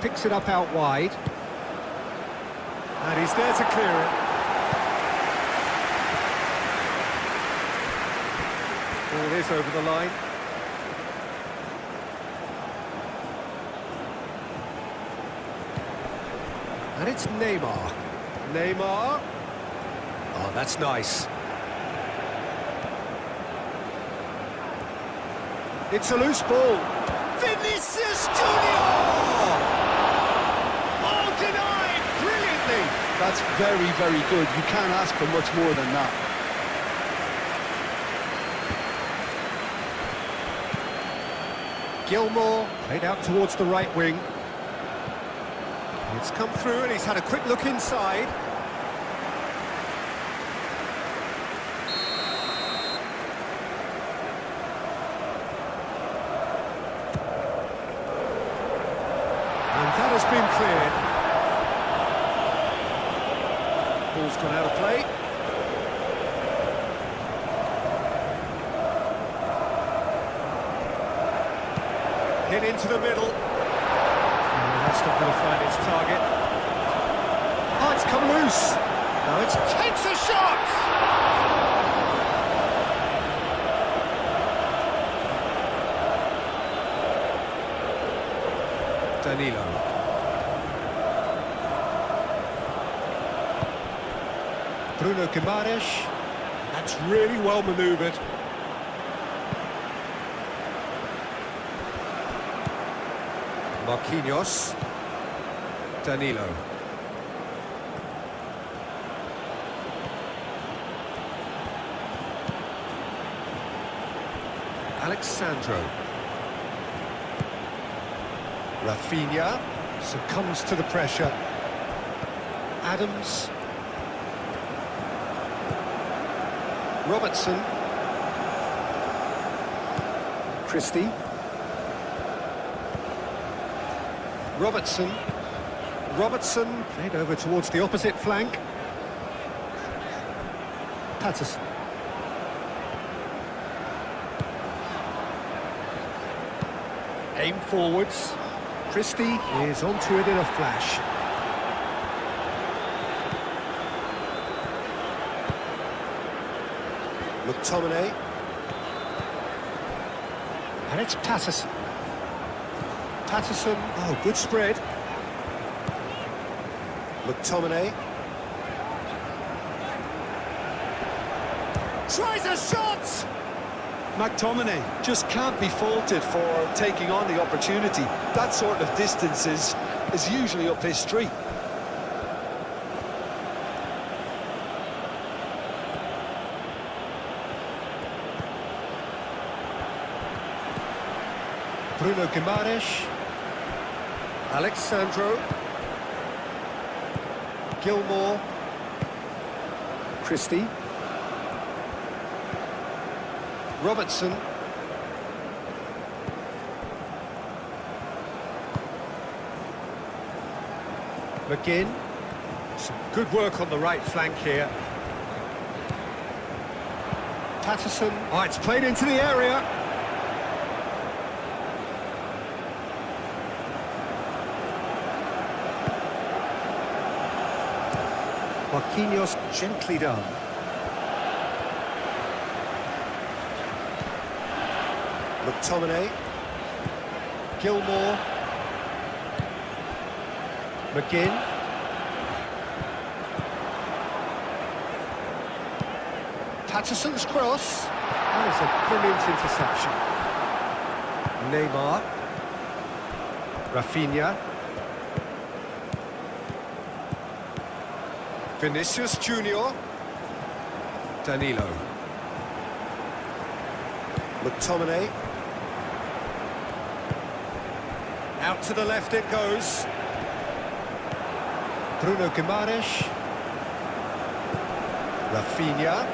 Picks it up out wide. And he's there to clear it. Ball is over the line. And it's Neymar. Neymar. Oh, that's nice. It's a loose ball. Vinicius Junior! Oh, denied! Brilliantly! That's very, very good. You can't ask for much more than that. Gilmore played out towards the right wing. It's come through and he's had a quick look inside. It's gone out of play. Hit into the middle. Oh, that's not going to find its target. Oh, it's come loose. Now it takes a shot! Danilo. Bruno Guimaraes. That's really well manoeuvred. Marquinhos. Danilo. Alexandro. Rafinha succumbs to the pressure. Adams. Robertson. Christie. Robertson. Robertson played over towards the opposite flank. Patterson. Aim forwards. Christie is onto it in a flash. McTominay. And it's Patterson. Patterson, oh, good spread. McTominay. Tries a shot! McTominay just can't be faulted for taking on the opportunity. That sort of distance is usually up his street. Bruno Guimaraes. Alexandro. Gilmore. Christie. Robertson. McGinn. Some good work on the right flank here. Patterson. Oh, it's played into the area. Marquinhos gently done. McTominay. Gilmore. McGinn. Patterson's cross. That is a brilliant interception. Naymar. Rafinha. Vinicius Junior. Danilo. McTominay. Out to the left it goes. Bruno Guimaraes. Rafinha.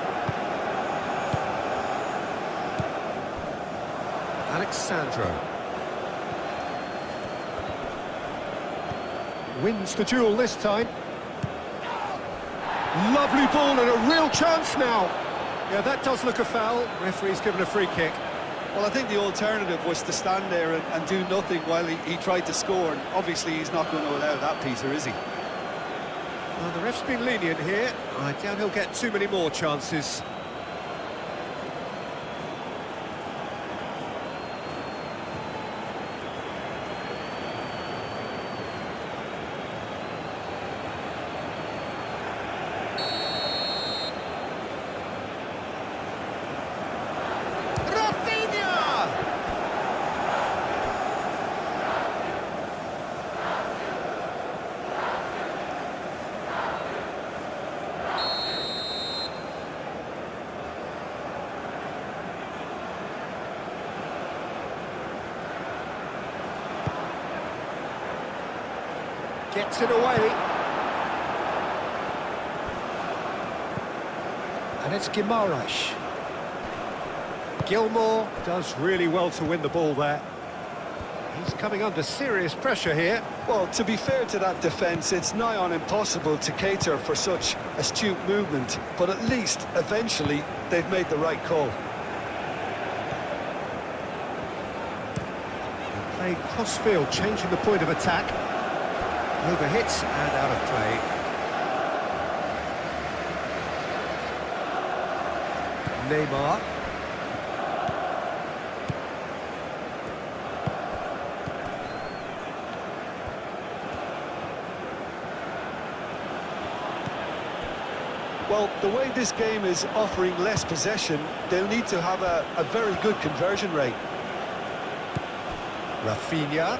Alexandro. Wins the duel this time. Lovely ball and a real chance now. Yeah, that does look a foul. Referee's given a free kick. Well, I think the alternative was to stand there and do nothing while he tried to score. And obviously, he's not going to allow that, Peter, is he? Well, the ref's been lenient here. I doubt he'll get too many more chances. Gets it away. And it's Guimaraes. Gilmore does really well to win the ball there. He's coming under serious pressure here. Well, to be fair to that defence, it's nigh on impossible to cater for such astute movement, but at least, eventually, they've made the right call. Played cross-field, changing the point of attack. Overhits and out of play. Naymar. Well, the way this game is offering less possession, they'll need to have a very good conversion rate. Rafinha.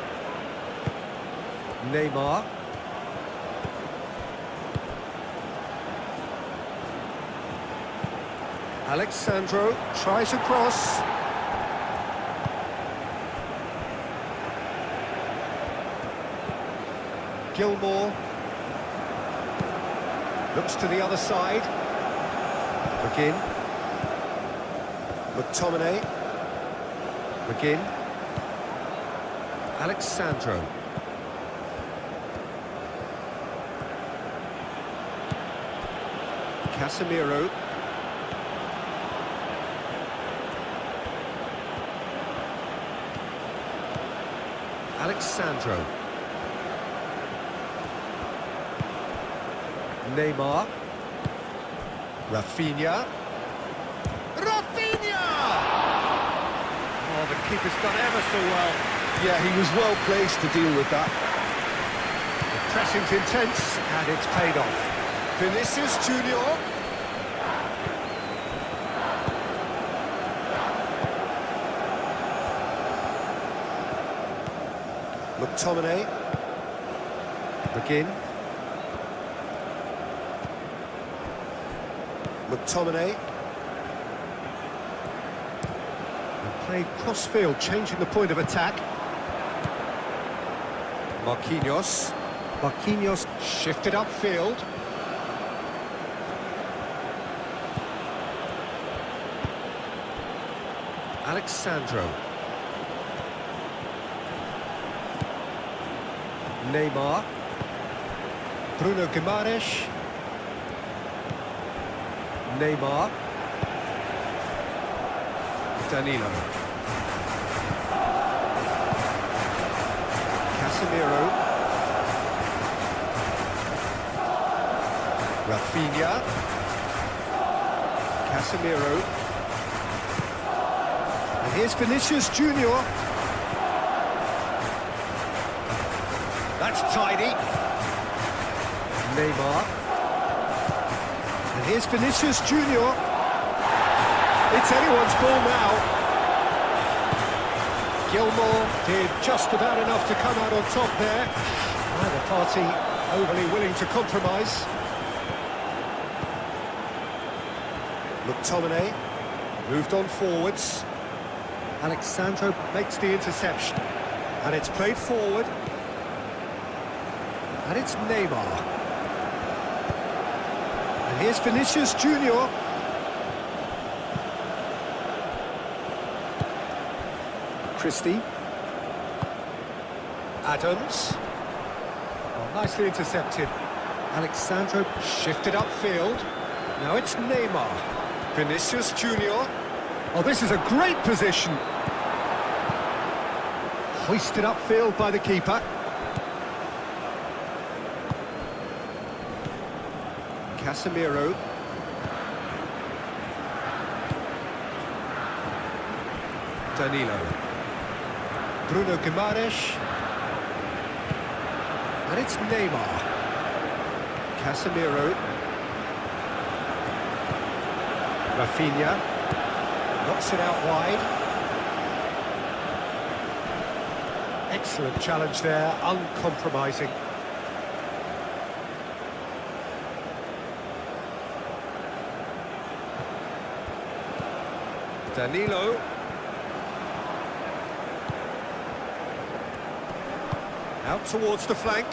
Naymar. Alexandro tries a cross. Gilmore. Looks to the other side. McGinn. McTominay. McGinn. Alexandro. Casemiro. Alexandro. Neymar. Rafinha. Rafinha! Oh, the keeper's done ever so well. Yeah, he was well placed to deal with that. The pressing's intense, and it's paid off. Vinicius Junior. McTominay. McGinn. McTominay. And played cross-field, changing the point of attack. Marquinhos. Marquinhos shifted upfield. Alexandro. Neymar. Bruno Guimaraes. Neymar. Danilo. Casemiro. Rafinha. Casemiro. And here's Vinicius Junior. That's tidy. Neymar. And here's Vinicius Junior. It's anyone's ball now. Gilmore did just about enough to come out on top there. Neither party overly willing to compromise. McTominay moved on forwards. Alexandro makes the interception. And it's played forward. And it's Neymar. And here's Vinicius Junior. Christie. Adams. Well, nicely intercepted. Alexandro shifted upfield. Now it's Neymar. Vinicius Junior. Oh, this is a great position. Hoisted upfield by the keeper. Casemiro. Danilo. Bruno Guimaraes. And it's Neymar. Casemiro. Rafinha. Knocks it out wide. Excellent challenge there, uncompromising. Danilo. Out towards the flank.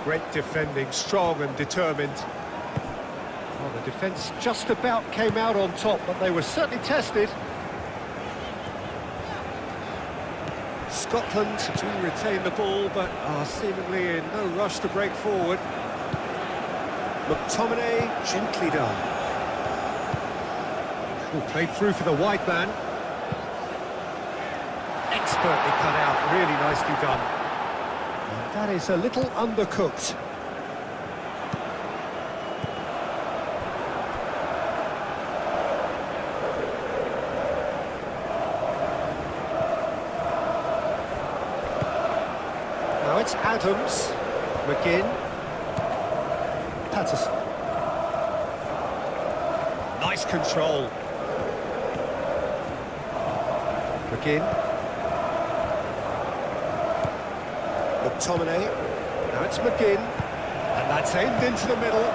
Great defending, strong and determined. Defence just about came out on top, but they were certainly tested. Scotland do retain the ball, but are seemingly in no rush to break forward. McTominay, gently done. Played through for the wide man. Expertly cut out, really nicely done. And that is a little undercooked. Now it's Adams, McGinn, Patterson. Nice control. McGinn. McTominay. Now it's McGinn. And that's aimed into the middle.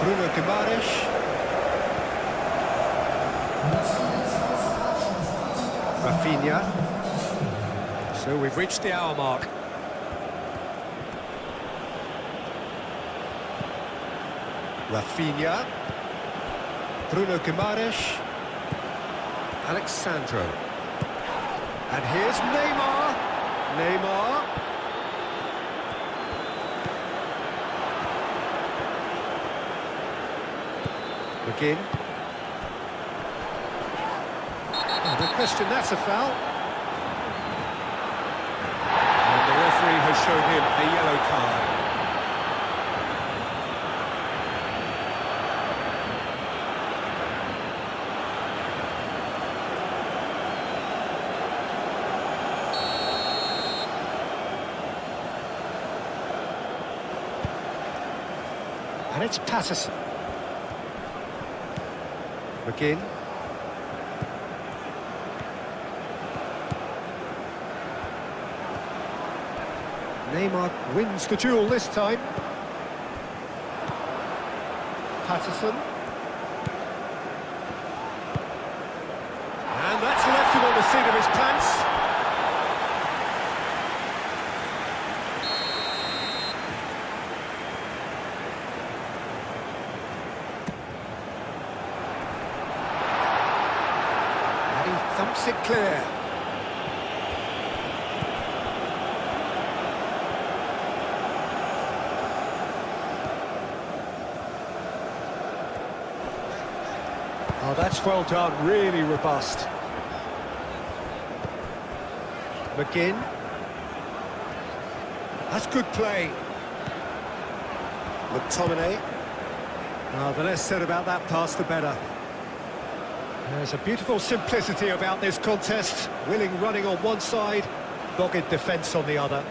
Bruno Guimaraes. Rafinha. So we've reached the hour mark. Rafinha. Bruno Guimaraes. Alexandro. And here's Neymar. Neymar. McGinn. Oh, no question, that's a foul. And the referee has shown him a yellow card. And it's Patterson. McGinn. Neymar wins the duel this time. Patterson. And that's left him on the seat of his pants. Thumps it clear. Oh, that's well done, really robust. McGinn. That's good play. McTominay. Oh, the less said about that pass, the better. There's a beautiful simplicity about this contest. Willing running on one side, dogged defence on the other.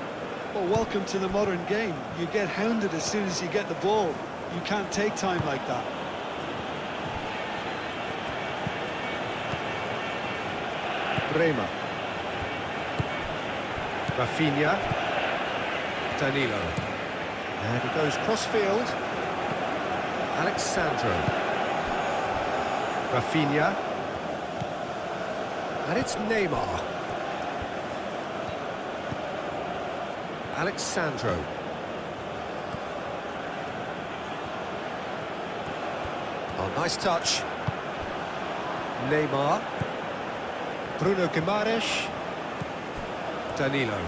Well, welcome to the modern game. You get hounded as soon as you get the ball. You can't take time like that. Bremer. Rafinha. Danilo. And he goes cross-field. Alexandro. Rafinha. And it's Neymar. Alexandro. Oh, nice touch. Neymar. Bruno Guimaraes. Danilo.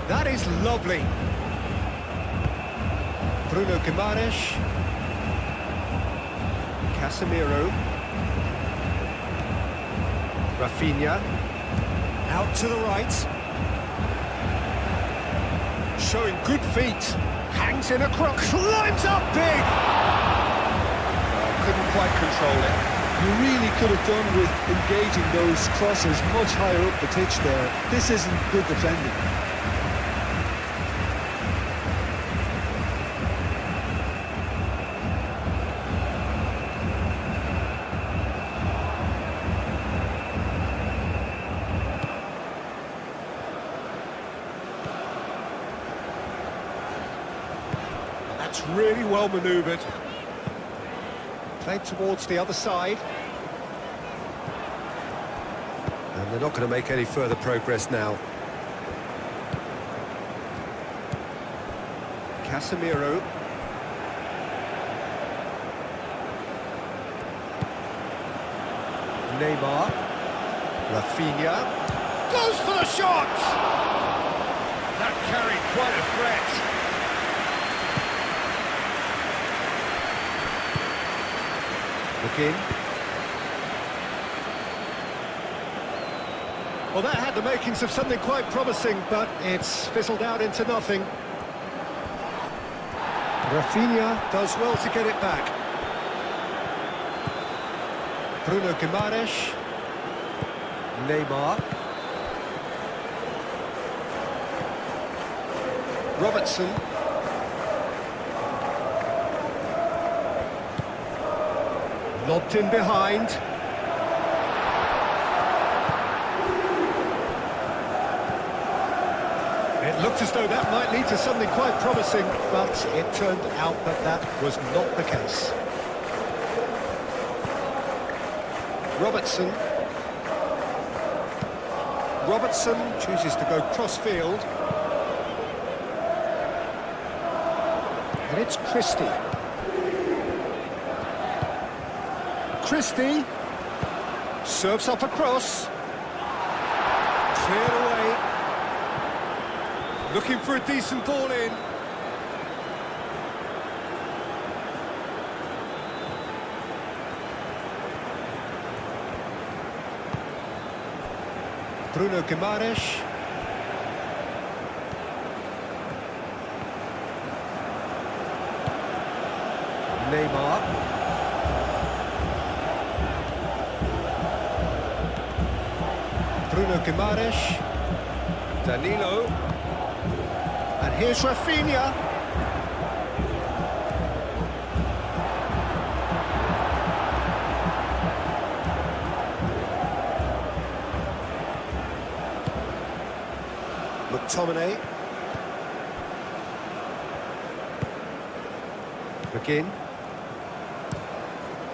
That is lovely. Bruno Guimaraes. Casemiro. Rafinha. Out to the right. Showing good feet. Hangs in a crook. Climbs up big. Couldn't quite control it. You really could have done with engaging those crosses much higher up the pitch there. This isn't good defending. That's really well manoeuvred. Played towards the other side. And they're not going to make any further progress now. Casemiro. Neymar. Rafinha. Goes for the shot! That carried quite a threat. Look in. Well, that had the makings of something quite promising, but it's fizzled out into nothing. Rafinha does well to get it back. Bruno Guimaraes. Neymar. Robertson. Lobbed in behind. It looked as though that might lead to something quite promising, but it turned out that that was not the case. Robertson. Robertson chooses to go cross-field. And it's Christie. Christie serves up across. Cleared away. Looking for a decent ball in. Bruno Guimaraes. Neymar. Bruno Guimaraes. Danilo. And here's Rafinha. McTominay. McGinn.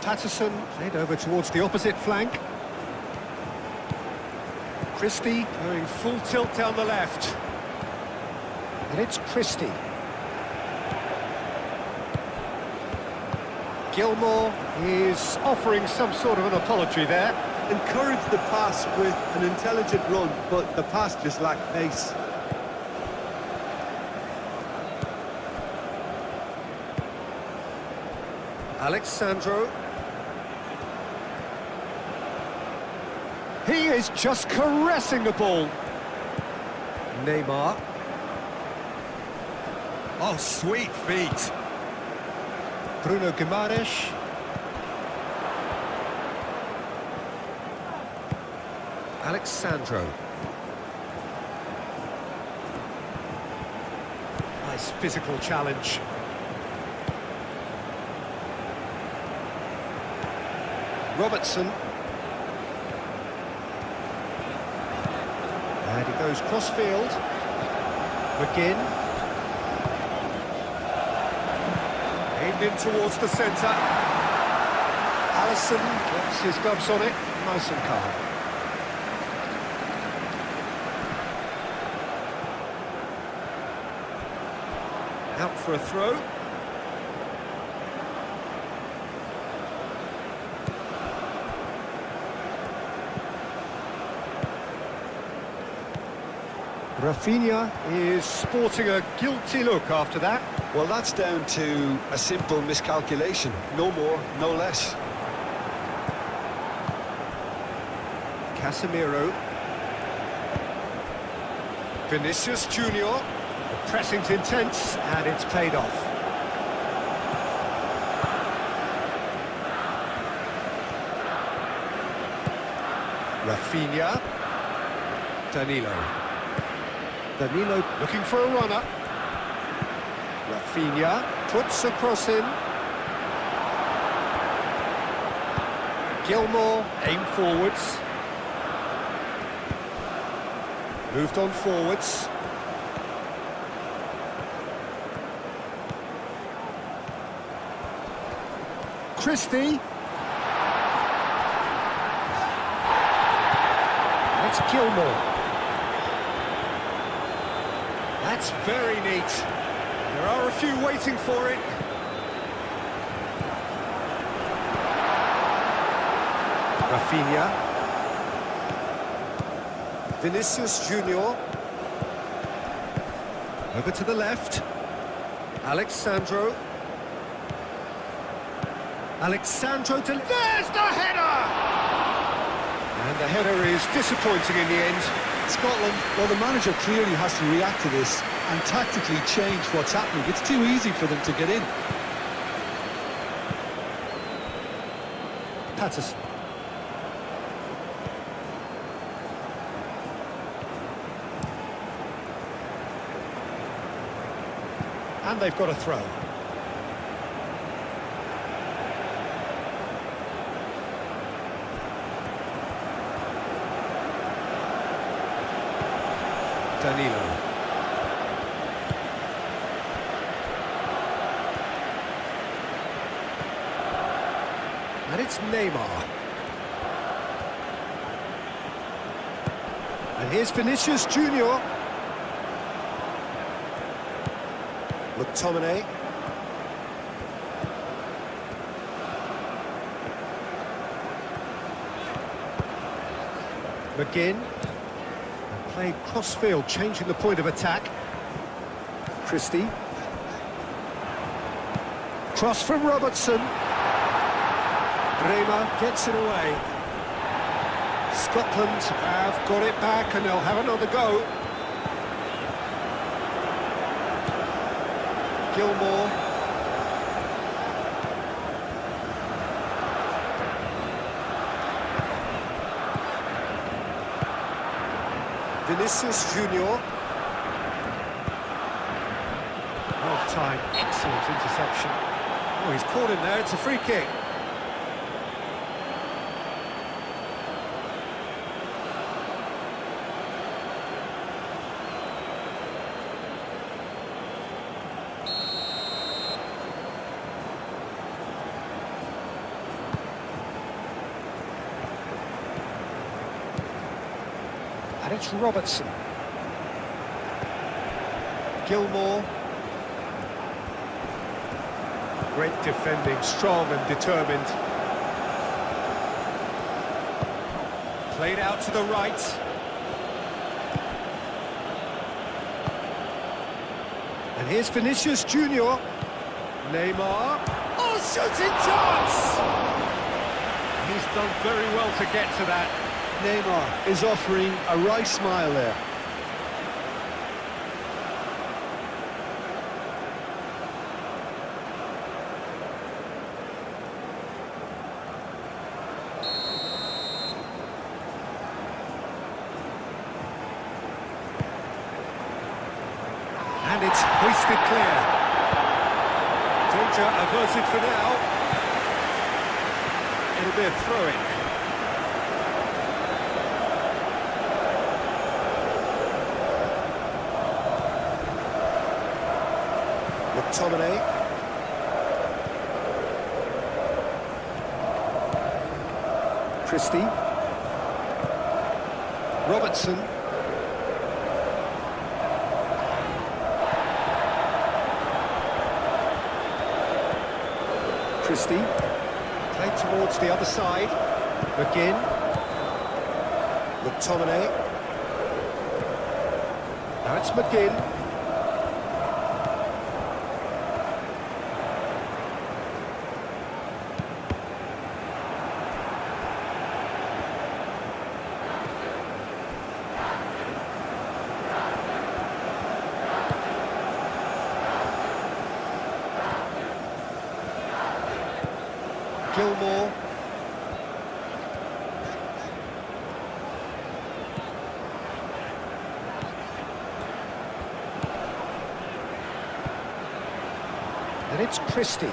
Patterson played over towards the opposite flank. Christie going full tilt down the left. And it's Christie. Gilmour is offering some sort of an apology there. Encouraged the pass with an intelligent run, but the pass just lacked pace. Alexandro. He is just caressing the ball. Neymar. Oh, sweet feet. Bruno Guimaraes. Alexandro. Nice physical challenge. Robertson. And he goes cross-field. McGinn. Aimed in towards the centre. Alisson gets his gloves on it, nice and calm. Out for a throw. Rafinha is sporting a guilty look after that. Well, that's down to a simple miscalculation. No more, no less. Casemiro. Vinicius Junior. The pressing's intense and it's paid off. Rafinha. Danilo. Danilo looking for a runner. Rafinha puts a cross in. Gilmour aimed forwards. Moved on forwards. Christie. That's Gilmour. That's very neat. There are a few waiting for it. Rafinha. Vinicius Junior. Over to the left. Alexandro. Alexandro to... There's the header! And the header is disappointing in the end. Scotland, well, the manager clearly has to react to this and tactically change what's happening. It's too easy for them to get in. Patterson. And they've got a throw. Danilo. And it's Neymar. And here's Vinicius Junior. McTominay. McGinn. And playing cross-field, changing the point of attack. Christie. Cross from Robertson. Bremer gets it away. Scotland have got it back and they'll have another go. Gilmore. Vinicius Junior. Well timed, excellent interception. Oh, he's caught him there, it's a free kick. And it's Robertson. Gilmore. Great defending, strong and determined. Played out to the right. And here's Vinicius Junior. Neymar. Oh, shooting chance! He's done very well to get to that. Neymar is offering a right smile there. And it's hoisted clear. Danger averted for now. It'll be a throw-in. McTominay. Christie. Robertson. Christie. Played towards the other side. McGinn. McTominay. Now it's McGinn. Gilmore. And it's Christie.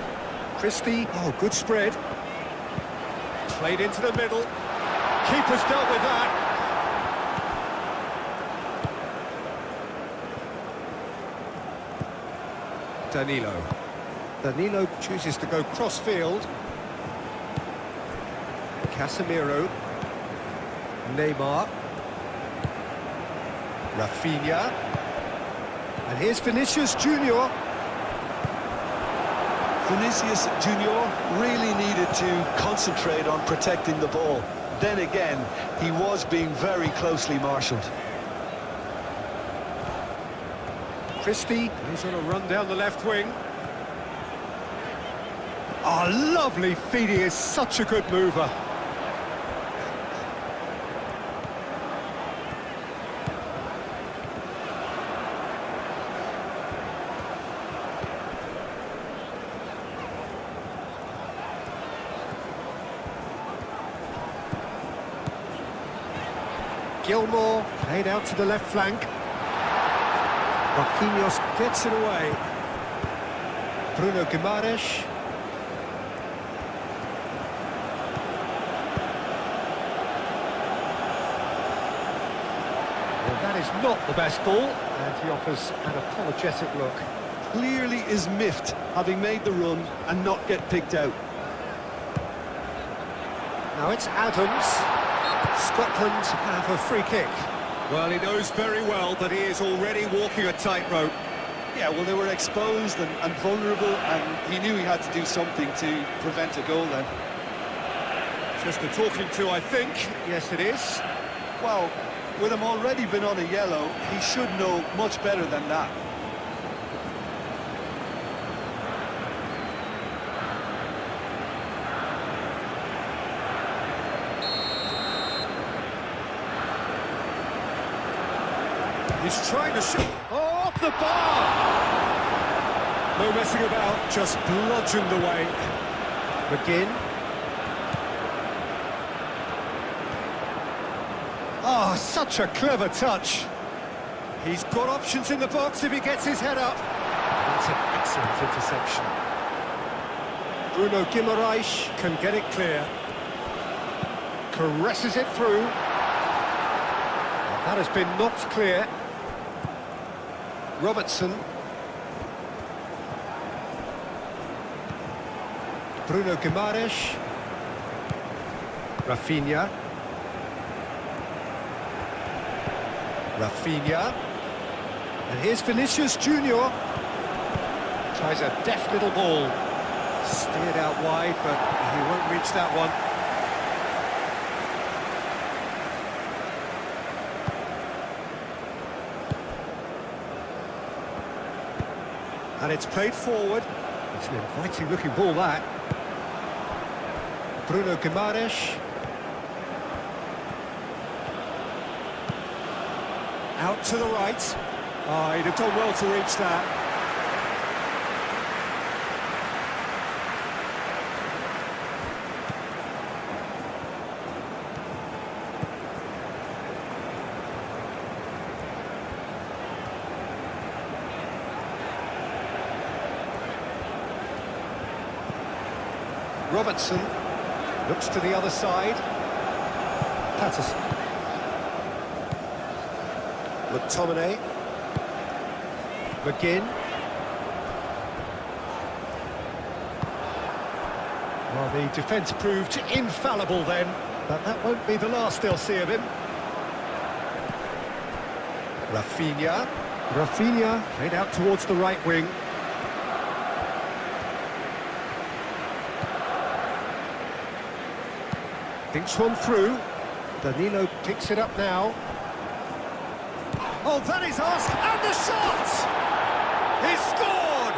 Christie, oh, good spread. Played into the middle. Keeper's dealt with that. Danilo. Danilo chooses to go cross-field. Casemiro. Neymar. Rafinha. And here's Vinicius Junior. Vinicius Junior really needed to concentrate on protecting the ball. Then again, he was being very closely marshalled. Christie, he's on a run down the left wing. Oh, lovely feed, he is such a good mover. Gilmore, played out to the left flank. Marquinhos gets it away. Bruno Guimaraes. Well, that is not the best ball, and he offers an apologetic look. Clearly is miffed, having made the run and not get picked out. Now it's Adams. Scotland have a free kick. Well, he knows very well that he is already walking a tightrope. Yeah, well, they were exposed and vulnerable, and he knew he had to do something to prevent a goal then. Just a talking to, I think. Yes, it is. Well, with him already been on a yellow, he should know much better than that. He's trying to shoot. Oh, off the bar! No messing about, just bludgeoned away. McGinn. Oh, such a clever touch. He's got options in the box if he gets his head up. That's an excellent interception. Bruno Guimaraes can get it clear. Caresses it through. That has been knocked clear. Robertson. Bruno Guimaraes. Rafinha. Rafinha. And here's Vinicius Junior. Tries a deft little ball. Steered out wide, but he won't reach that one. And it's played forward. It's an inviting looking ball, that. Bruno Guimaraes. Out to the right. Oh, he'd have done well to reach that. Robertson looks to the other side. Patterson. McTominay. McGinn. Well, the defence proved infallible then, but that won't be the last they'll see of him. Rafinha. Rafinha played out towards the right wing. Thinks one through. Danilo picks it up now. Oh, that is asked, and the shot! He scored!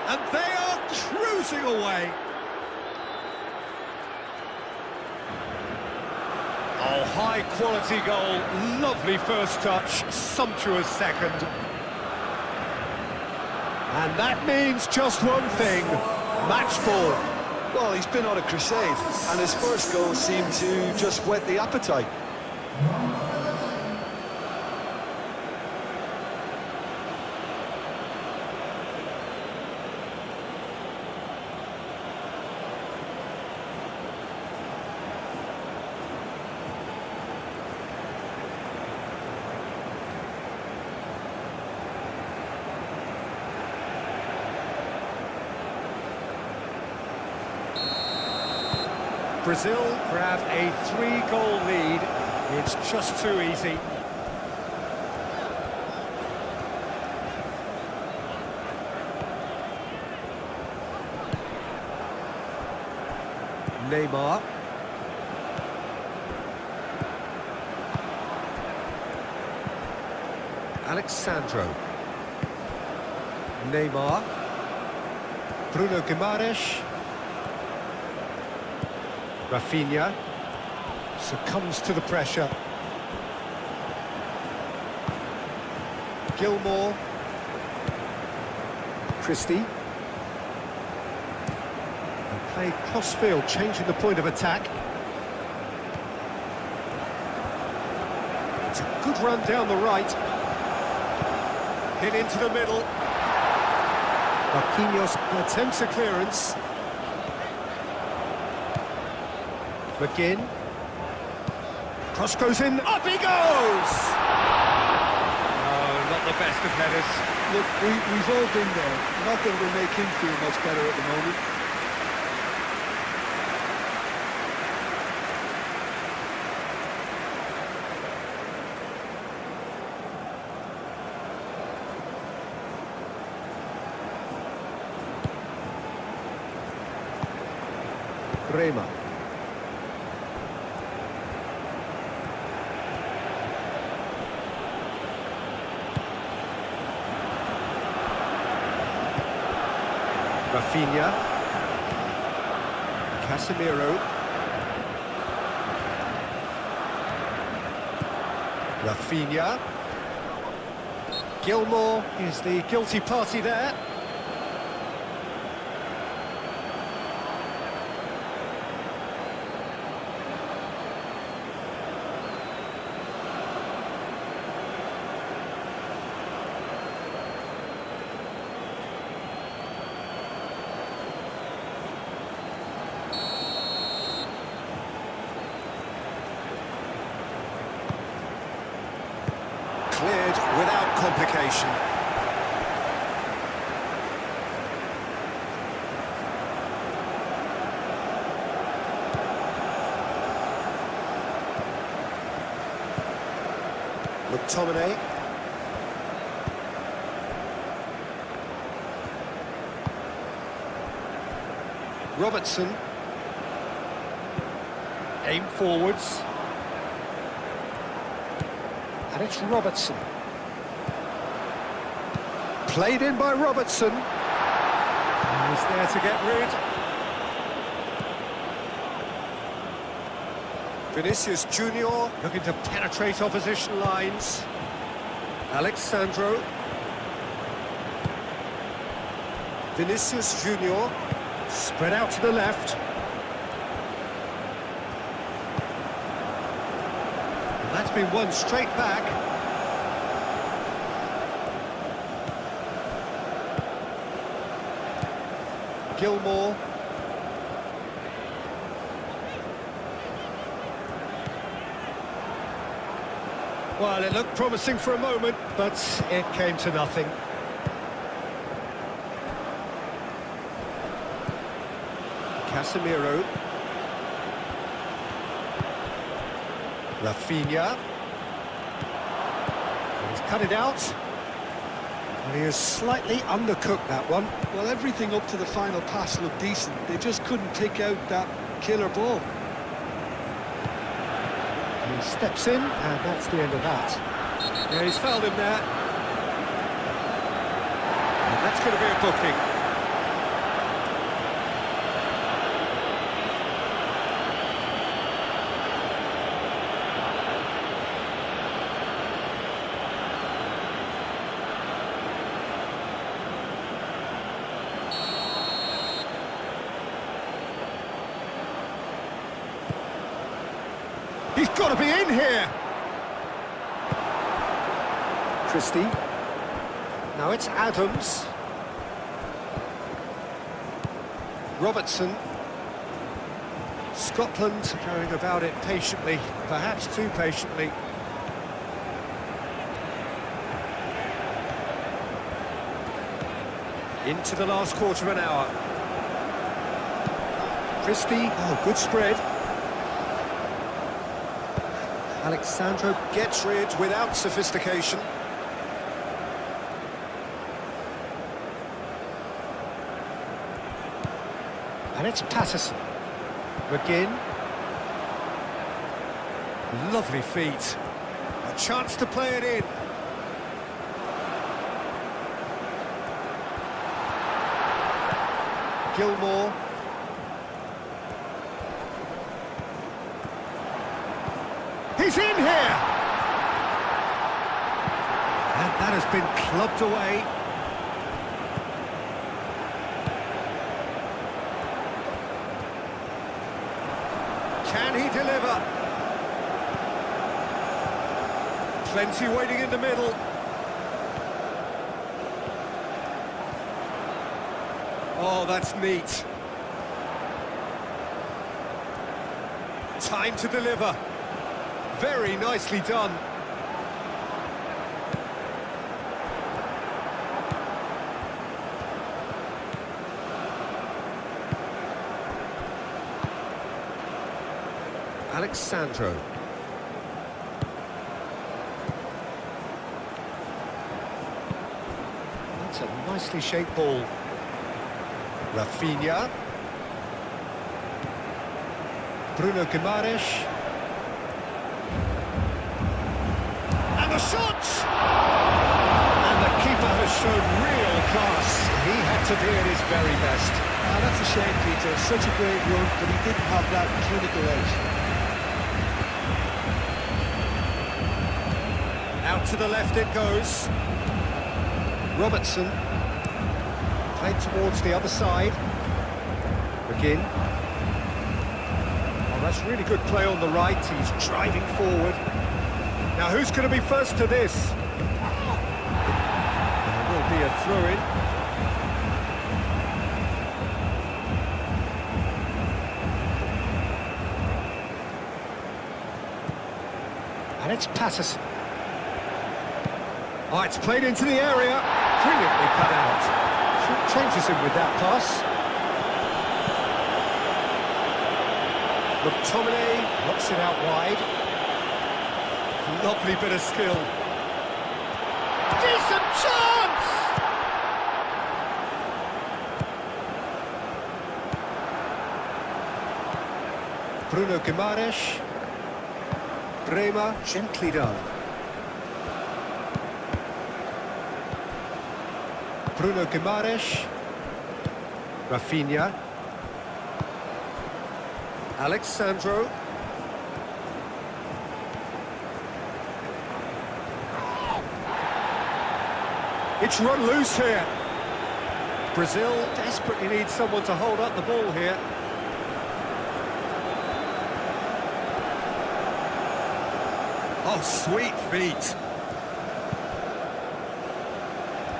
And they are cruising away. Oh, high quality goal, lovely first touch, sumptuous second. And that means just one thing, match ball. Well, he's been on a crusade, and his first goal seemed to just whet the appetite. Brazil grab a 3-goal lead. It's just too easy. Neymar. Alexandro. Neymar. Bruno Guimaraes. Rafinha succumbs to the pressure. Gilmour. Christie. And play cross-field, changing the point of attack. It's a good run down the right. Hit into the middle. Marquinhos attempts a clearance. McGinn. Cross goes in. Up he goes! Oh, not the best of headers. Look, we've all been there. Not that it will make him feel much better at the moment. Rema. Rafinha. Casemiro. Rafinha. Gilmour is the guilty party there. Cleared without complication. McTominay. Robertson. Aim forwards. And it's Robertson. Played in by Robertson. And he's there to get rid. Vinicius Junior looking to penetrate opposition lines. Alexandro. Vinicius Junior spread out to the left. And that's been won straight back. Gilmour. Well, it looked promising for a moment, but it came to nothing. Casemiro. Rafinha. And he's cut it out. And he has slightly undercooked that one. Well, everything up to the final pass looked decent. They just couldn't pick out that killer ball. He steps in, and that's the end of that. Yeah, he's fouled him there. And that's going to be a booking. He's got to be in here! Christie. Now it's Adams. Robertson. Scotland going about it patiently, perhaps too patiently. Into the last quarter of an hour. Christie, oh, good spread. Alexandro gets rid without sophistication. And it's Patterson. McGinn. Lovely feet. A chance to play it in. Gilmore. He's in here! And that has been clubbed away. Can he deliver? Plenty waiting in the middle. Oh, that's neat. Time to deliver. Very nicely done. Alexandro. That's a nicely shaped ball. Rafinha. Bruno Guimaraes. And the shot! And the keeper has shown real class. He had to be at his very best. That's a shame, Peter. Such a great run, but he didn't have that clinical edge. Out to the left it goes. Robertson. Played towards the other side. McGinn. Oh, that's really good play on the right. He's driving forward. Now, who's going to be first to this? There will be a throw-in. And it's Patterson. Oh, it's played into the area. Brilliantly cut out. Changes him with that pass. McTominay knocks it out wide. Lovely bit of skill. Decent chance! Bruno Guimaraes. Bremer, gently done. Bruno Guimaraes. Rafinha. Alexandro. It's run loose here. Brazil desperately needs someone to hold up the ball here. Oh, sweet feet.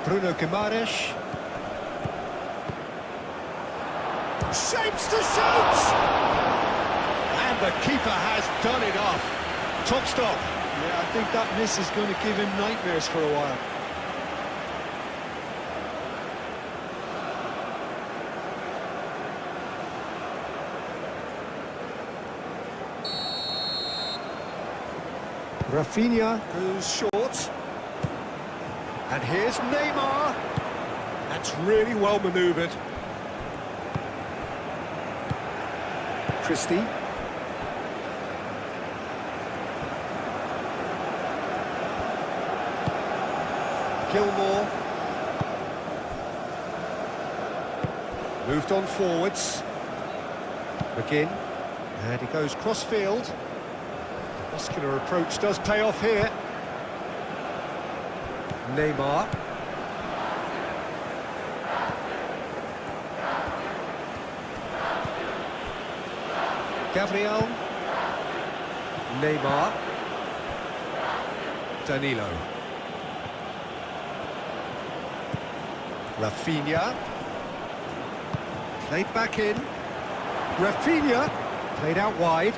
Bruno Guimaraes. Shapes to shoot! And the keeper has done it off. Top stop. Yeah, I think that miss is going to give him nightmares for a while. Rafinha goes short. And here's Naymar. That's really well manoeuvred. Christie. Gilmore. Moved on forwards. McGinn. And he goes cross-field. Muscular approach does pay off here. Naymar. Gabriel. Naymar. Danilo. Rafinha. Played back in. Rafinha. Played out wide.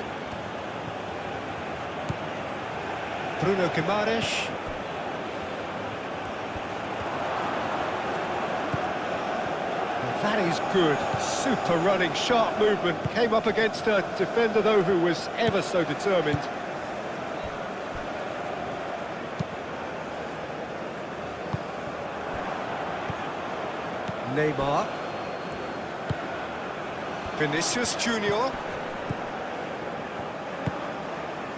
Bruno Guimaraes. That is good. Super running, sharp movement. Came up against a defender, though, who was ever so determined. Neymar. Vinicius Junior.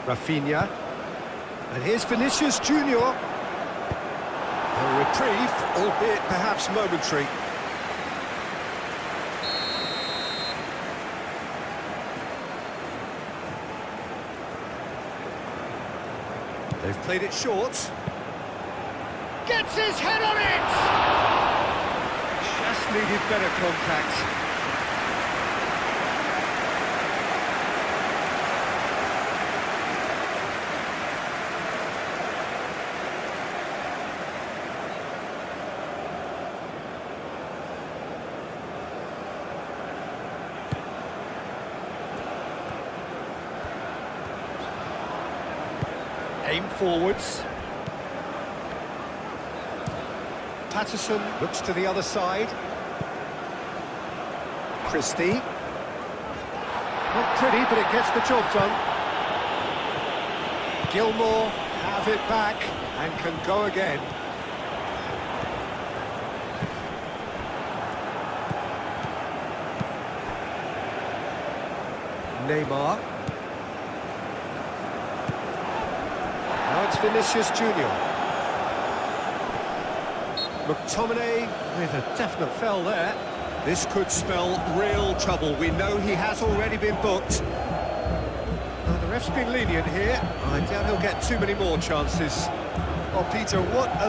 Rafinha. And here's Vinicius Junior. A reprieve, albeit perhaps momentary. They've played it short. Gets his head on it! Just needed better contact. Aim forwards. Patterson looks to the other side. Christie. Not pretty, but it gets the job done. Gilmore have it back and can go again. Naymar. Now it's Vinicius Junior. McTominay with a definite foul there. This could spell real trouble. We know he has already been booked. Now, the ref's been lenient here. I doubt he'll get too many more chances. Oh, Peter, what a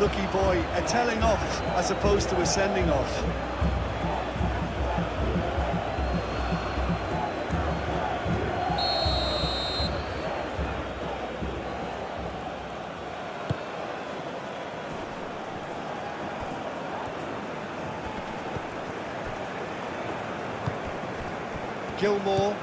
lucky boy. A telling off as opposed to a sending off. Gilmore.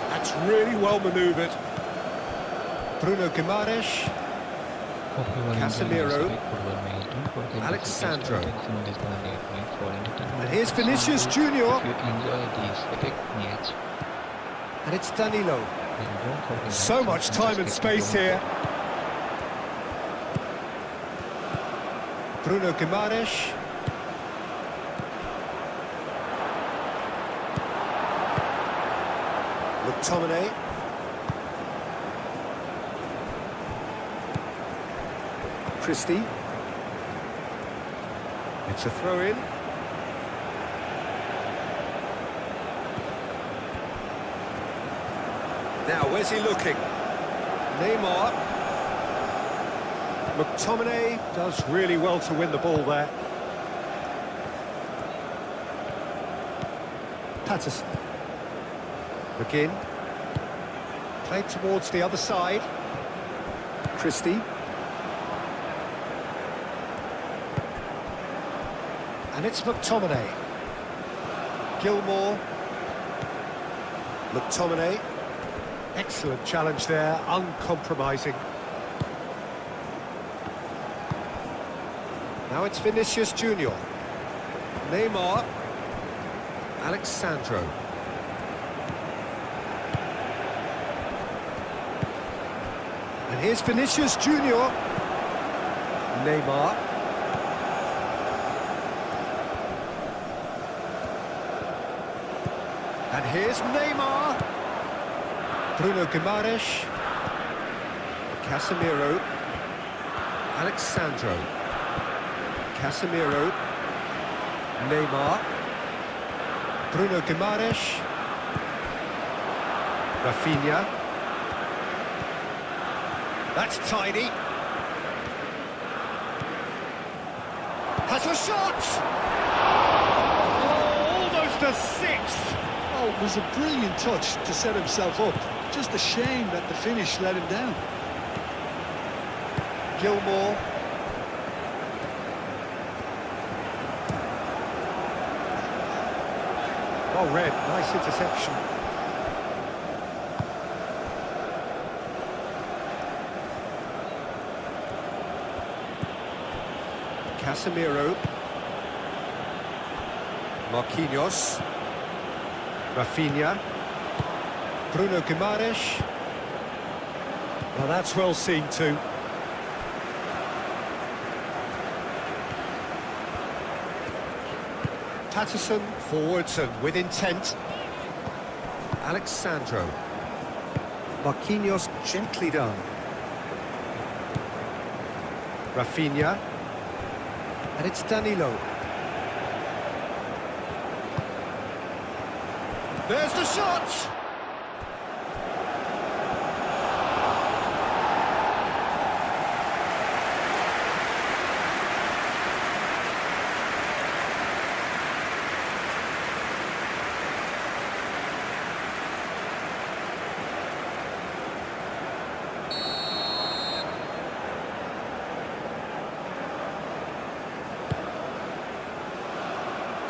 That's really well manoeuvred. Bruno Guimaraes. Casemiro. Alexandro. And here's Vinicius Junior. If you enjoy these epic match, And it's Danilo. then don't forget So much time and space here. Bruno Guimaraes. McTominay. Christie. It's a throw-in. Now, where's he looking? Naymar. McTominay does really well to win the ball there. Patterson. McGinn. Played towards the other side. Christie. And it's McTominay. Gilmore. McTominay. Excellent challenge there, uncompromising. Now it's Vinicius Junior. Naymar. Alexandro. And here's Vinicius Junior. Naymar. And here's Naymar. Bruno Guimaraes. Casemiro. Alexandro. Casemiro. Naymar. Bruno Guimaraes. Rafinha. That's tidy. Has a shot! Oh, almost a sixth! Oh, it was a brilliant touch to set himself up. Just a shame that the finish let him down. Gilmore. Well read, nice interception. Casemiro. Marquinhos. Rafinha. Bruno Guimaraes. Well, that's well seen too. Patterson forwards and with intent. Alexandro. Marquinhos gently done. Rafinha. And it's Danilo. There's the shot!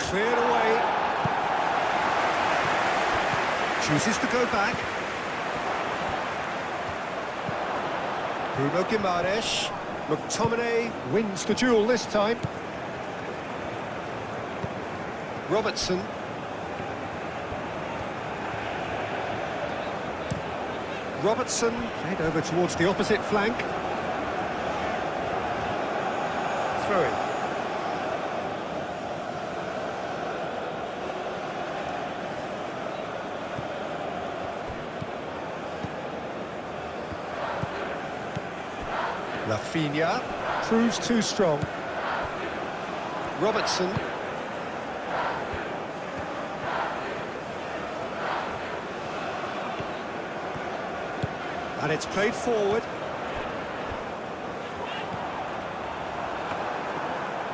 Cleared away. Chooses to go back. Bruno Guimaraes. McTominay wins the duel this time. Robertson. Robertson played over towards the opposite flank. Throw in. Rafinha proves too strong. Robertson. And it's played forward.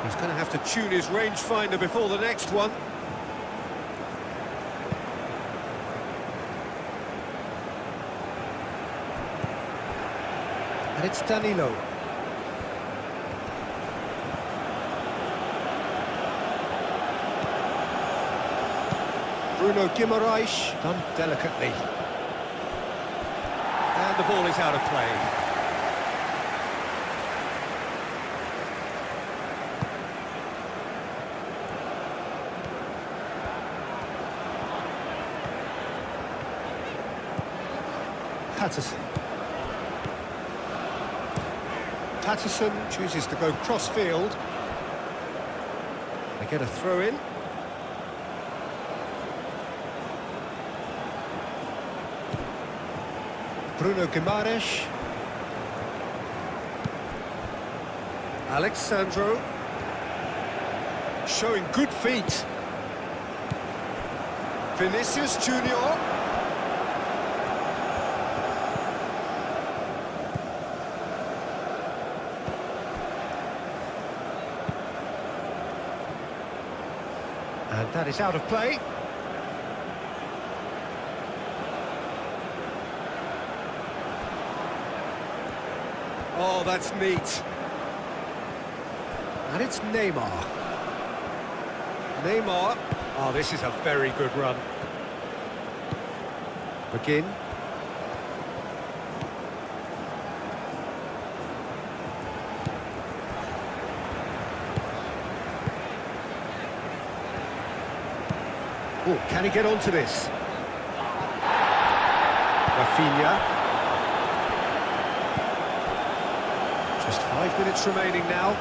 He's going to have to tune his rangefinder before the next one. And it's Danilo. Bruno Guimaraes, done delicately. And the ball is out of play. Patterson. Patterson chooses to go cross-field. They get a throw-in. Bruno Guimaraes. Alexandro. Showing good feet. Vinicius Junior. And that is out of play. Oh, that's neat. And it's Naymar. Naymar. Oh, this is a very good run. McGinn. Oh, can he get onto this? Rafinha. Just 5 minutes remaining now.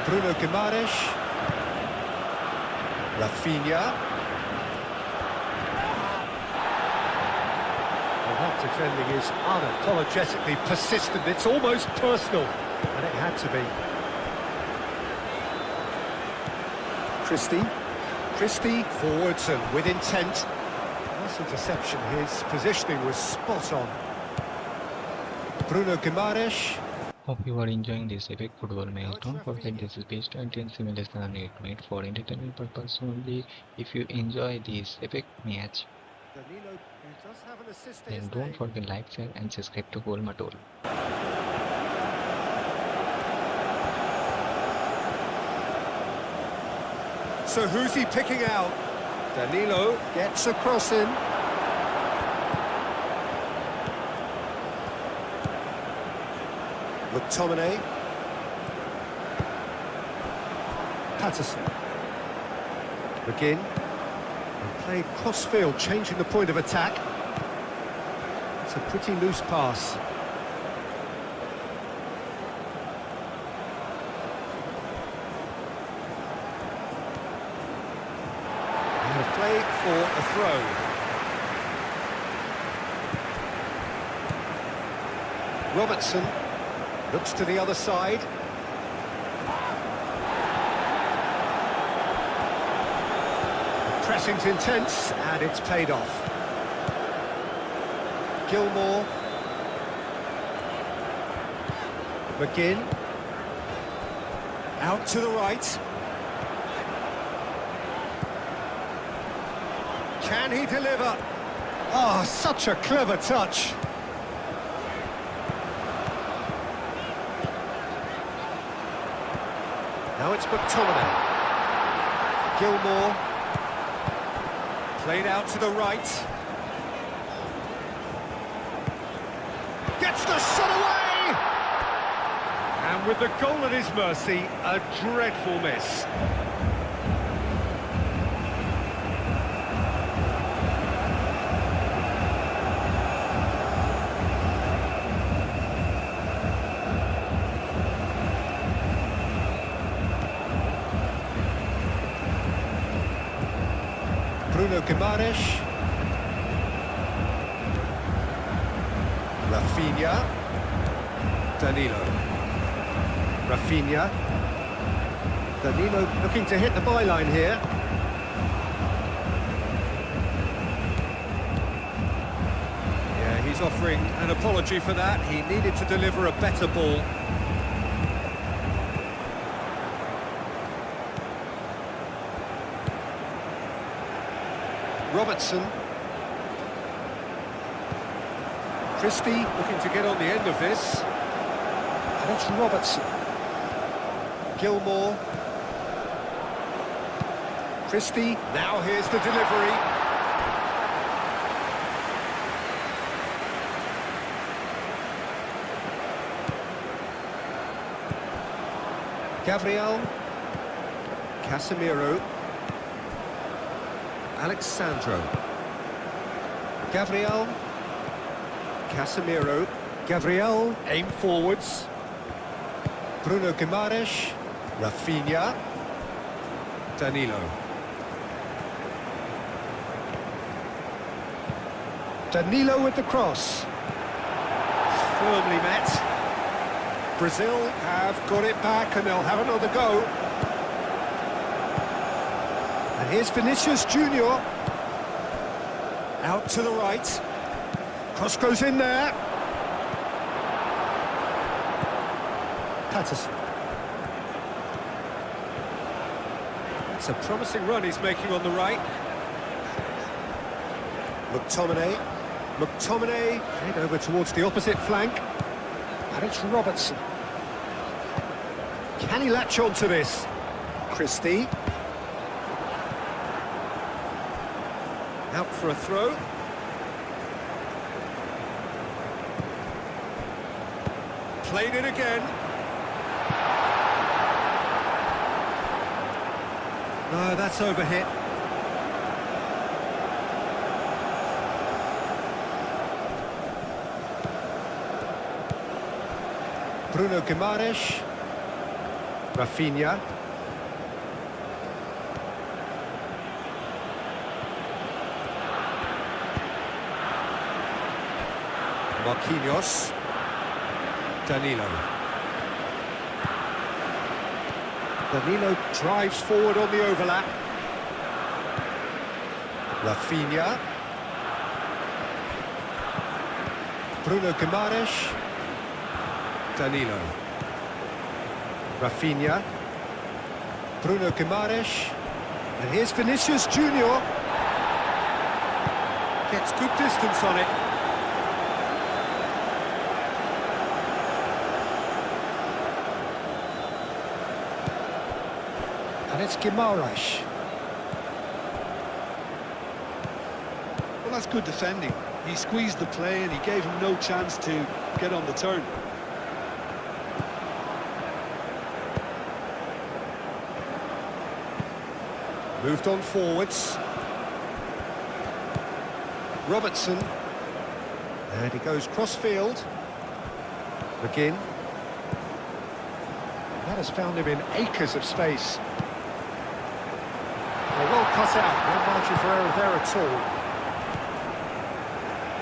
Bruno Guimaraes. Rafinha. Well, that defending is unapologetically persistent. It's almost personal, and it had to be. Christie forwards and with intent. Nice interception. His positioning was spot on. Bruno Guimaraes. Hope you are enjoying this epic football match. Don't forget this is based on 10 simulation and it made for entertainment purpose only. If you enjoy this epic match, then don't forget like, share and subscribe to GoalMatol. So who's he picking out? Danilo gets a cross in. McTominay. Patterson. McGinn. And played cross-field, changing the point of attack. It's a pretty loose pass. Play for a throw. Robertson looks to the other side. The pressing's intense, and it's paid off. Gilmore. McGinn. Out to the right. Can he deliver? Oh, such a clever touch. Now it's McTominay. Gilmore. Played out to the right. Gets the shot away! And with the goal at his mercy, a dreadful miss. Bruno Guimaraes. Rafinha. Danilo. Rafinha. Danilo looking to hit the byline here. Yeah, he's offering an apology for that. He needed to deliver a better ball. Robertson. Christie looking to get on the end of this. And it's Robertson. Gilmore. Christie. Now here's the delivery. Gabriel. Casemiro. Alexandro. Gabriel. Casemiro. Gabriel. Aim forwards. Bruno Guimaraes. Rafinha. Danilo. Danilo with the cross. Firmly met. Brazil have got it back and they'll have another go. And here's Vinicius Junior. Out to the right. Cross goes in there. Patterson. It's a promising run he's making on the right. McTominay. McTominay head over towards the opposite flank. And it's Robertson. Can he latch on to this? Christie. Out for a throw. Played it again. No, that's overhit. Bruno Guimaraes. Rafinha. Marquinhos. Danilo. Danilo drives forward on the overlap. Rafinha. Bruno Guimaraes. Danilo. Rafinha. Bruno Guimaraes. And here's Vinicius Junior. Gets good distance on it. And it's Guimaraes. Well, that's good defending. He squeezed the play and he gave him no chance to get on the turn. Moved on forwards. Robertson. And he goes cross-field. McGinn. That has found him in acres of space. Well cut out, no margin margin for error there at all.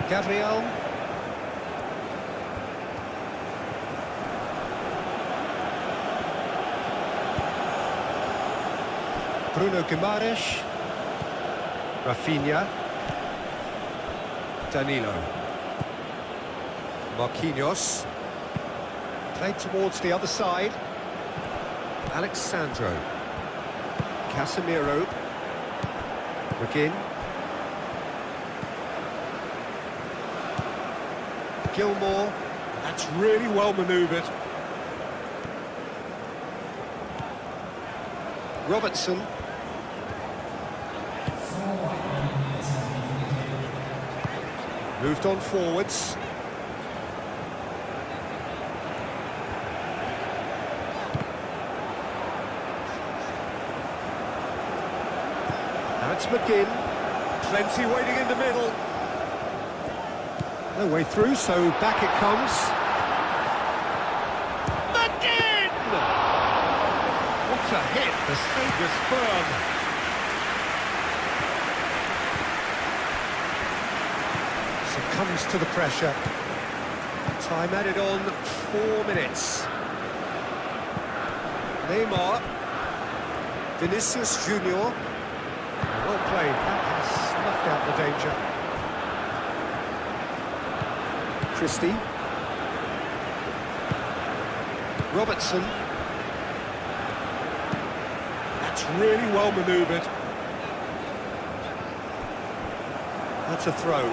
Gabriel. Bruno Guimaraes. Rafinha. Danilo. Marquinhos. Played towards the other side. Alexandro. Casemiro. McGinn. Gilmore. That's really well manoeuvred. Robertson. Moved on forwards. Now it's McGinn. Plenty waiting in the middle. No way through, so back it comes. McGinn! What a hit, the save was firm. Succumbs to the pressure. Time added on, 4 minutes. Neymar. Vinicius Junior. Well played, that has snuffed out the danger. Christie. Robertson. That's really well manoeuvred. That's a throw.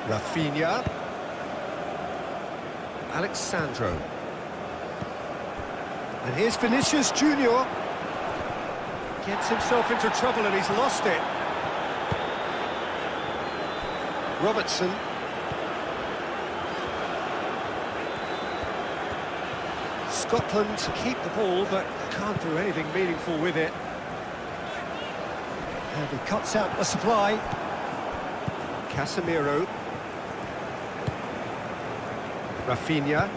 Rafinha. Alexandro. And here's Vinicius Junior. Gets himself into trouble and he's lost it. Robertson. Scotland keep the ball, but can't do anything meaningful with it. And he cuts out the supply. Casemiro. Rafinha.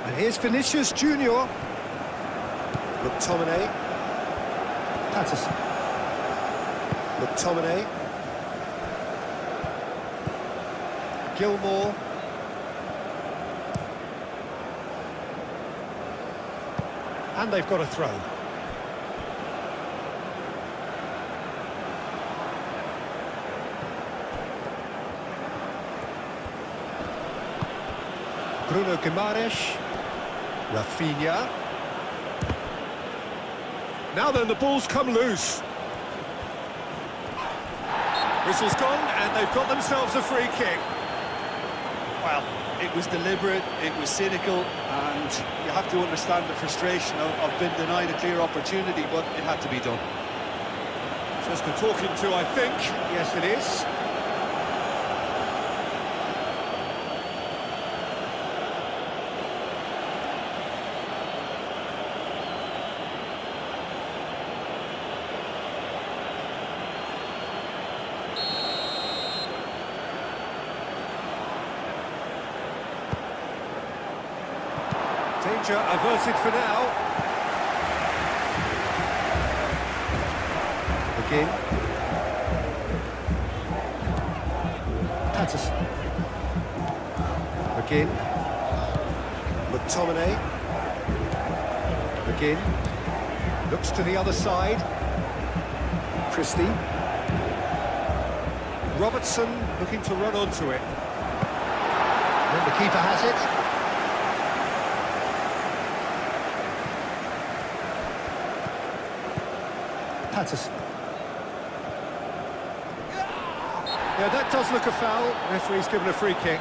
And here's Vinicius Junior. McTominay. Patterson. McTominay. Gilmore. And they've got a throw. Bruno Guimaraes. Rafinha. Now then, the ball's come loose. Whistle's gone, and they've got themselves a free kick. Well, it was deliberate, it was cynical, and you have to understand the frustration of being denied a clear opportunity, but it had to be done. Just a talking to, I think. Yes, it is. Danger averted for now. McGinn. Patterson. McGinn. McTominay. McGinn. Looks to the other side. Christie. Robertson looking to run onto it. And the keeper has it. Patterson. Yeah, that does look a foul. Referee's given a free kick.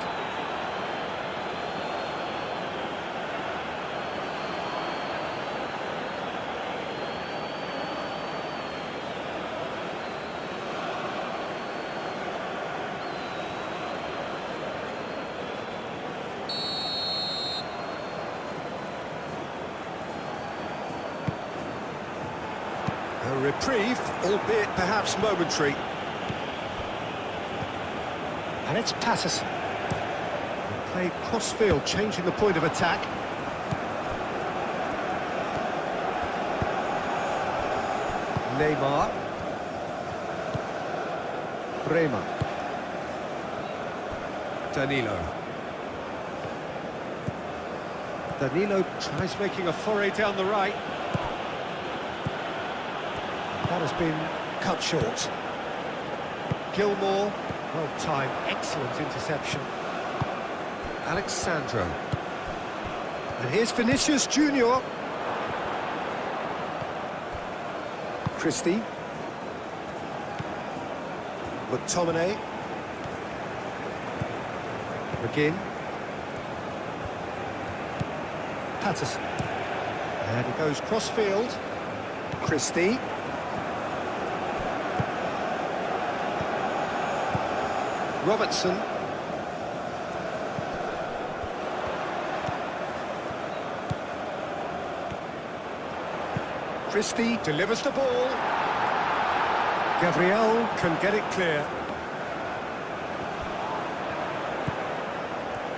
A reprieve, albeit perhaps momentary. And it's Patterson. Played cross-field, changing the point of attack. Naymar. Bremer. Danilo. Danilo tries making a foray down the right. That has been cut short. Gilmore, well timed, excellent interception. Alexandro. And here's Vinicius Junior. Christie. McTominay. McGinn. Patterson. And he goes cross-field. Christie. Robertson. Christie delivers the ball. Gabriel can get it clear.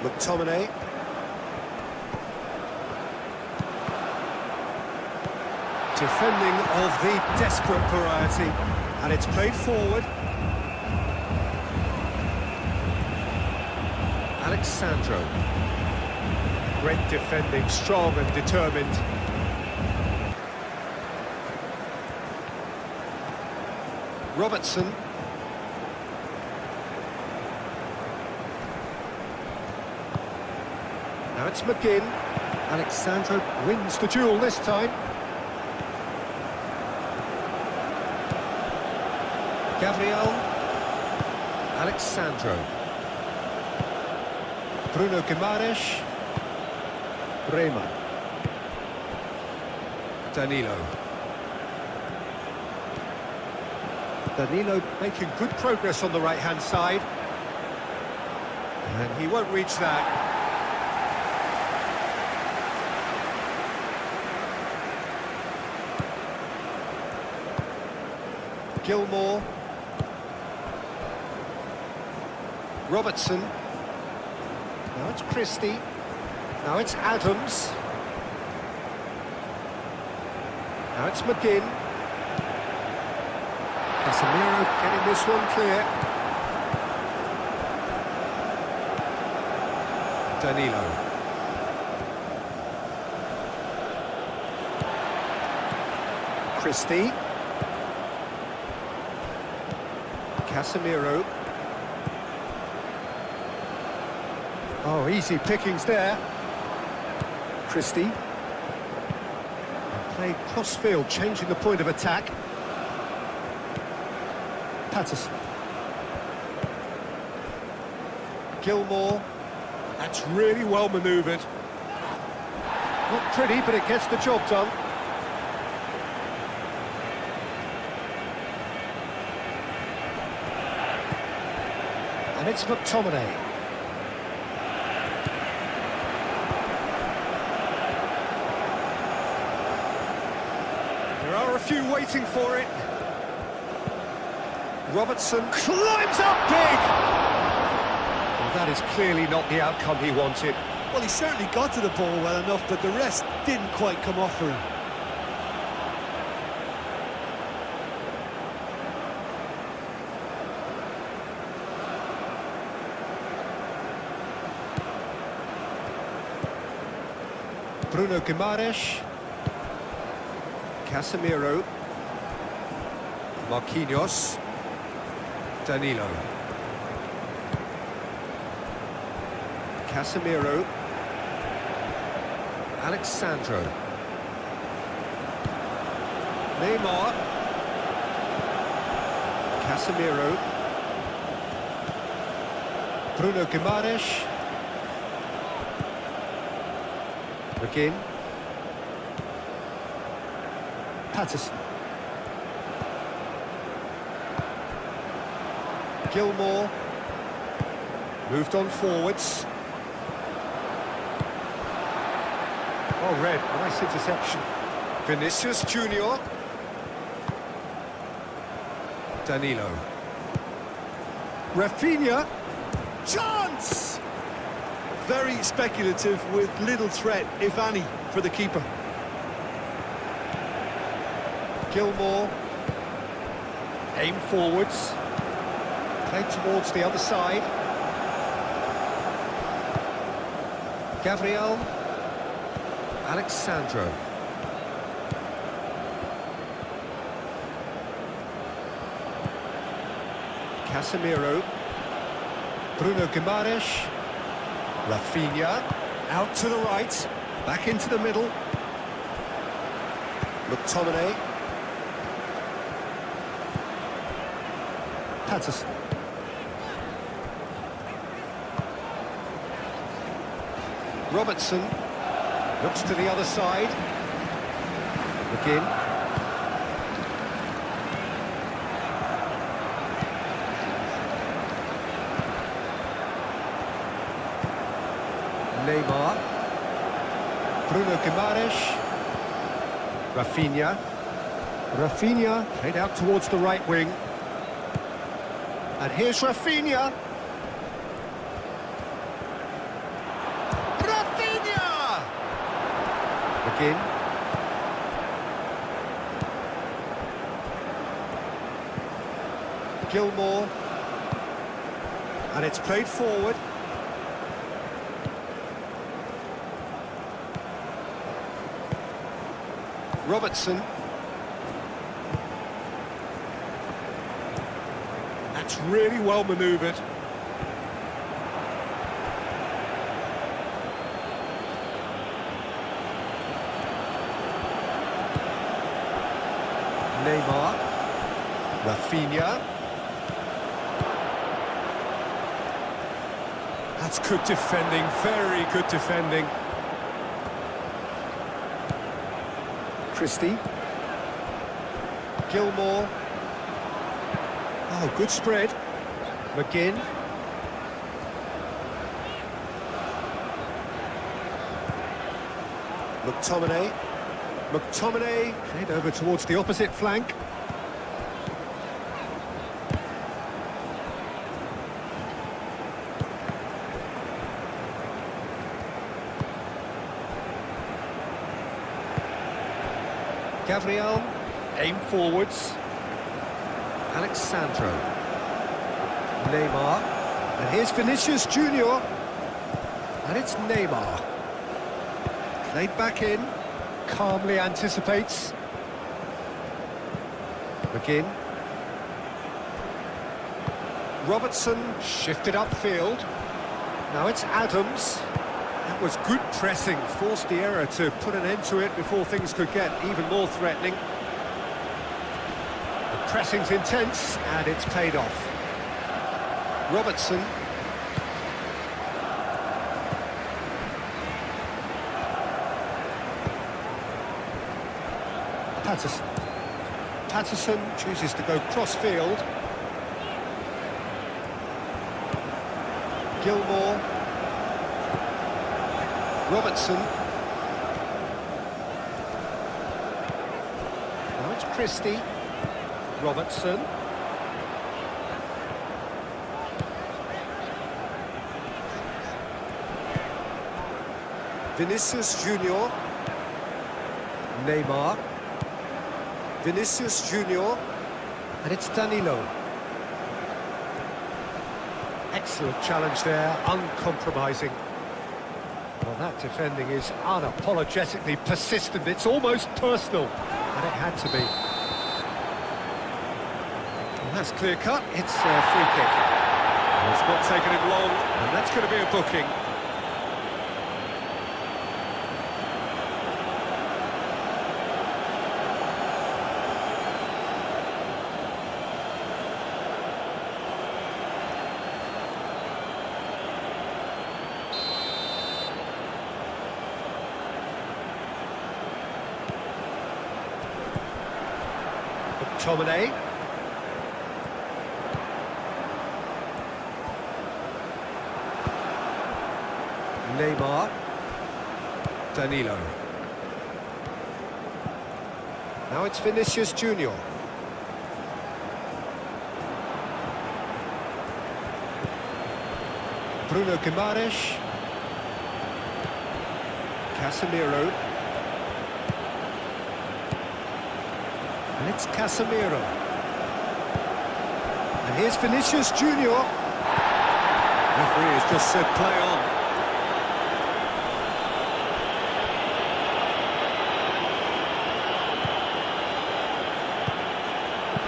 McTominay. Defending of the desperate variety. And it's played forward. Alexandro. Great defending, strong and determined. Robertson. Now it's McGinn. Alexandro wins the duel this time. Gabriel. Alexandro. Bruno Guimaraes. Bremer. Danilo. Danilo making good progress on the right-hand side. And he won't reach that. Gilmore. Robertson. Now it's Christie. Now it's Adams. Now it's McGinn. Casemiro getting this one clear. Danilo. Christie. Casemiro. Oh, easy pickings there. Christie. And played cross-field, changing the point of attack. Patterson. Gilmore. That's really well manoeuvred. Not pretty, but it gets the job done. And it's McTominay. There are a few waiting for it. Robertson climbs up big! Well, that is clearly not the outcome he wanted. Well, he certainly got to the ball well enough, but the rest didn't quite come off for him. Bruno Guimaraes. Casemiro. Marquinhos. Danilo. Casemiro. Alexandro. Neymar. Casemiro. Bruno Guimaraes. McGinn. Patterson. Gilmore. Moved on forwards. Oh, red. Nice interception. Vinicius Junior. Danilo. Rafinha. Chance! Very speculative with little threat, if any, for the keeper. Gilmore. Aim forwards. Played towards the other side. Gabriel. Alexandro. Casemiro. Bruno Guimaraes. Rafinha. Out to the right. Back into the middle. McTominay. Patterson. Robertson. Looks to the other side. McGinn. Naymar. Bruno Guimaraes. Rafinha. Rafinha played out towards the right wing. And here's Rafinha. Rafinha! Again. Gilmore. And it's played forward. Robertson. That's really well manoeuvred. Neymar. Rafinha. That's good defending, very good defending. Christie. Gilmore. Oh, good spread. McGinn. McTominay. McTominay played over towards the opposite flank. Gabriel. Aim forwards. Alexandro. Neymar. And here's Vinicius Junior. And it's Neymar. Played back in. Calmly anticipates. McGinn. Robertson shifted upfield. Now it's Adams. That was good pressing. Forced the error to put an end to it before things could get even more threatening. Pressing's intense, and it's paid off. Robertson. Patterson. Patterson chooses to go cross-field. Gilmore. Robertson. Now it's Christie. Robertson. Vinicius Junior. Neymar. Vinicius Junior. And it's Danilo. Excellent challenge there, uncompromising. Well, that defending is unapologetically persistent. It's almost personal, and it had to be. That's clear cut, it's a free kick. It's not taken it long, and that's going to be a booking. McTominay. Neymar. Danilo. Now it's Vinicius Junior. Bruno Guimaraes. Casemiro. And it's Casemiro. And here's Vinicius Junior. Referee has just said play on.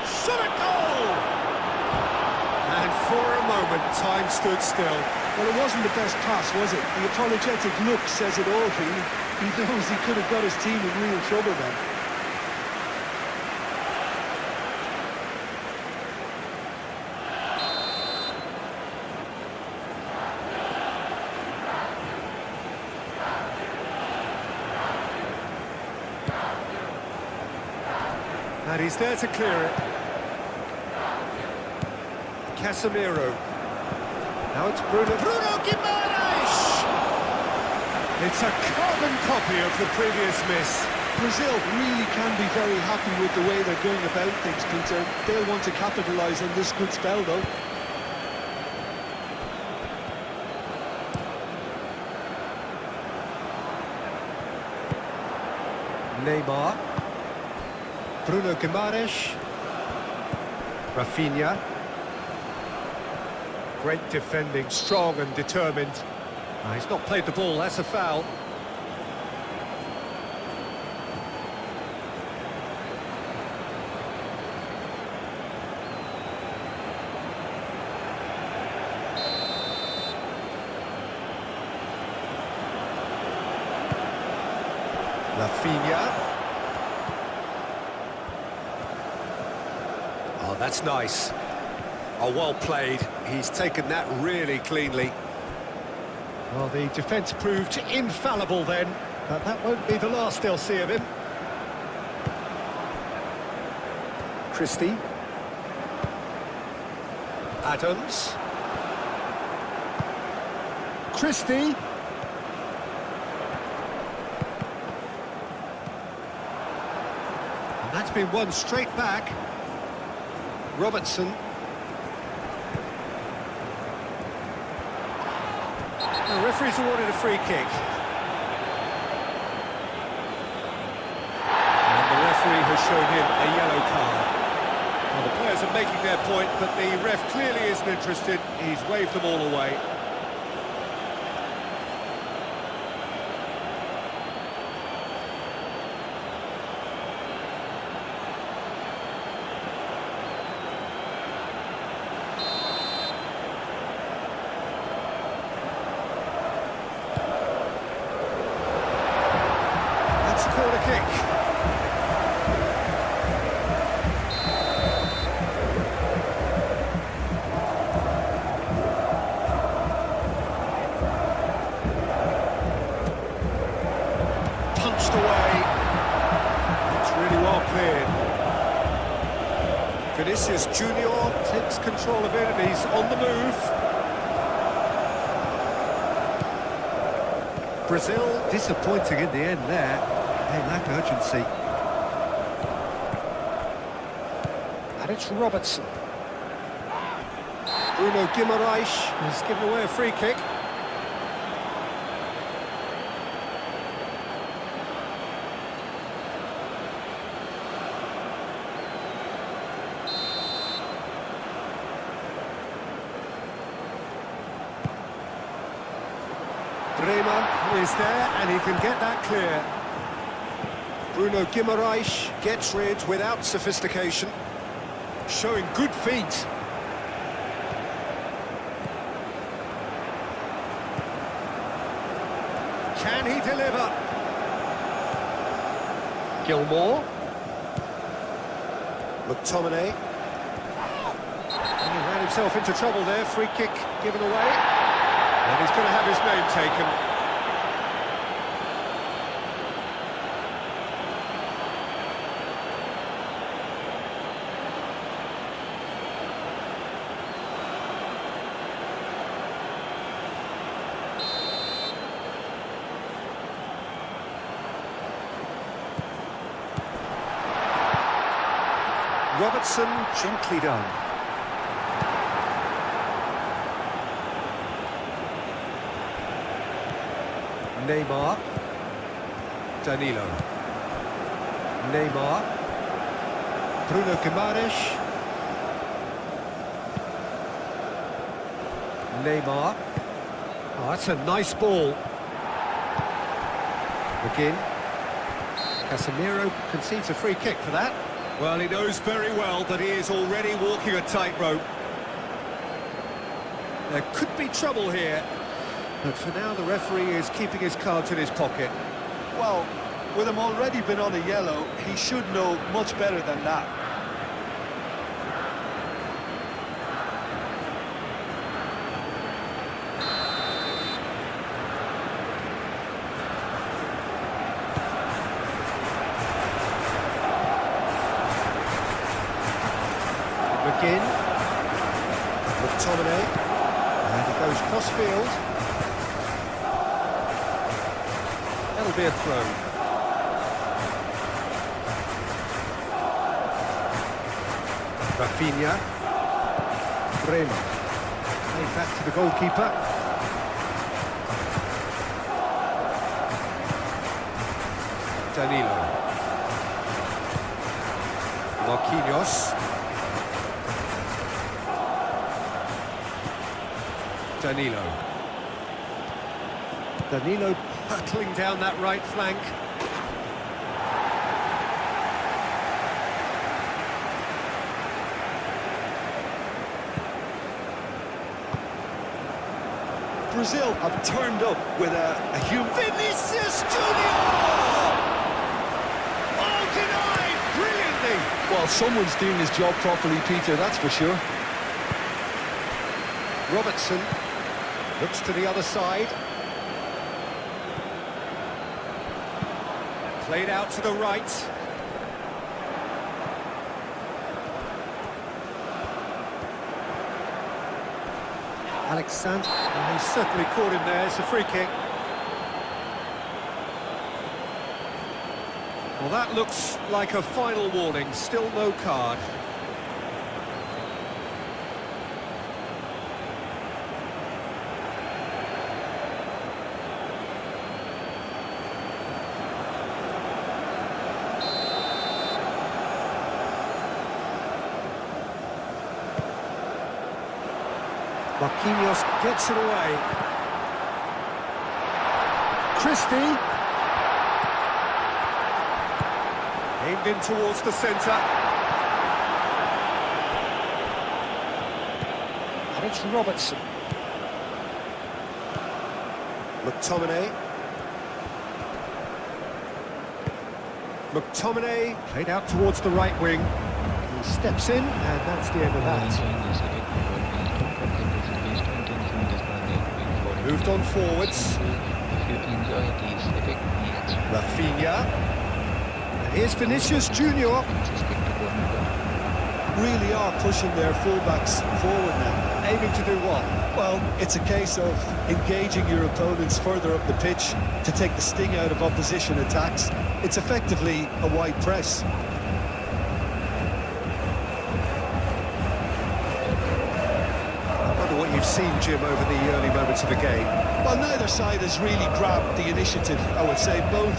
Shot at goal! And for a moment, time stood still. Well, it wasn't the best pass, was it? The apologetic look says it all, really. He knows he could have got his team in real trouble then. And he's there to clear it. Casemiro. Now it's Bruno Guimaraes! It's a carbon copy of the previous miss. Brazil really can be very happy with the way they're going about things, Peter. They'll want to capitalise on this good spell, though. Naymar. Bruno Guimaraes. Rafinha. Great defending, strong and determined. He's not played the ball, that's a foul. Rafinha. Oh, that's nice. Oh, well played. He's taken that really cleanly. Well, the defence proved infallible then, but that won't be the last they'll see of him. Christie. Adams. Christie. And that's been won straight back. Robertson. The referee's awarded a free kick. And the referee has shown him a yellow card. Well, the players are making their point, but the ref clearly isn't interested. He's waved them all away. Corner kick. Punched away. It's really well cleared. Vinicius Junior takes control of it and he's on the move. Brazil disappointing in the end there. They lack urgency. And it's Robertson. Bruno Guimaraes has given away a free kick. Naymar is there and he can get that clear. Bruno Guimaraes gets rid without sophistication, showing good feet. Can he deliver? Gilmore. McTominay. And he ran himself into trouble there, free kick given away. And he's going to have his name taken. Robertson, gently done. Neymar. Danilo. Neymar. Bruno Guimaraes. Neymar. Oh, that's a nice ball. McGinn. Casemiro concedes a free kick for that. Well, he knows very well that he is already walking a tightrope. There could be trouble here, but for now the referee is keeping his cards in his pocket. Well, with him already been on a yellow, he should know much better than that. McGinn. McTominay. And he goes cross-field. That'll be a throw. Rafinha. Bremer. Played back to the goalkeeper. Danilo. Marquinhos. Danilo. Danilo hurtling down that right flank. Brazil have turned up with a human... Vinicius Junior! Oh, denied brilliantly! Well, someone's doing his job properly, Peter, that's for sure. Robertson looks to the other side. Played out to the right. Alexander, he's certainly caught him there. It's a free kick. Well, that looks like a final warning. Still no card. Marquinhos gets it away. Christie. Aimed in towards the centre. And it's Robertson. McTominay. McTominay played out towards the right wing. He steps in, and that's the end of that. Moved on forwards. If you enjoy these epic meals, Rafinha. And here's Vinicius Junior. Really are pushing their fullbacks forward now. Aiming to do what? Well, it's a case of engaging your opponents further up the pitch to take the sting out of opposition attacks. It's effectively a wide press. What you've seen, Jim, over the early moments of the game. Well, neither side has really grabbed the initiative, I would say. Both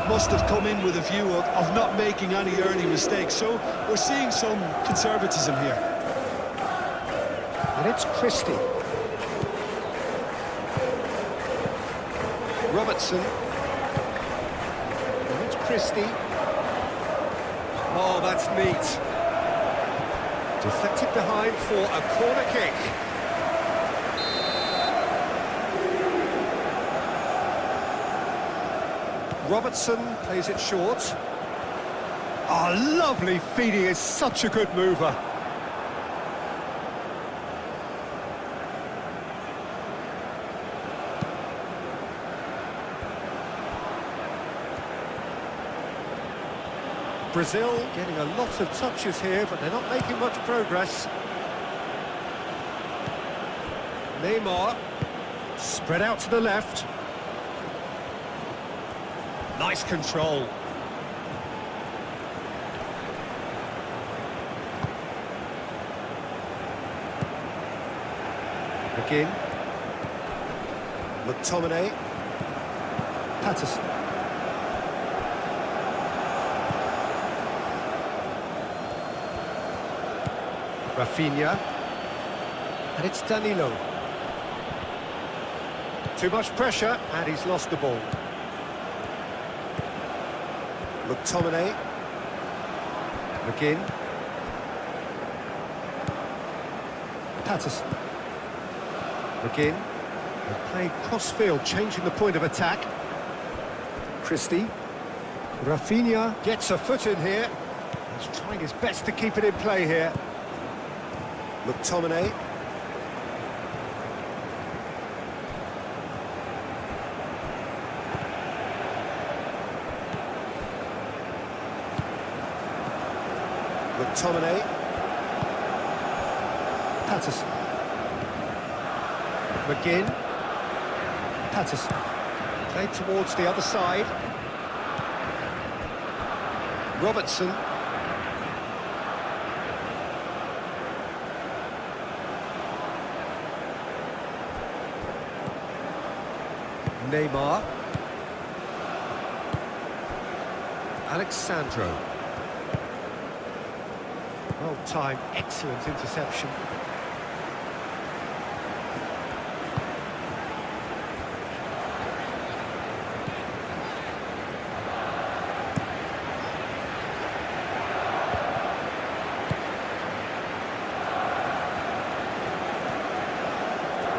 must have come in with a view of not making any early mistakes. So we're seeing some conservatism here. And it's Christie. Robertson. And it's Christie. Oh, that's neat. Deflected behind for a corner kick. Robertson plays it short. Oh, lovely feed. He is such a good mover. Brazil getting a lot of touches here, but they're not making much progress. Neymar, spread out to the left. Nice control. McGinn. McTominay. Patterson. Rafinha. And it's Danilo. Too much pressure, and he's lost the ball. McTominay. McGinn. Patterson. McGinn. They're playing cross-field, changing the point of attack. Christie. Rafinha gets a foot in here. He's trying his best to keep it in play here. McTominay. McTominay. Patterson. McGinn. Patterson. Played towards the other side. Robertson. Naymar. Alexandro. Well timed, excellent interception.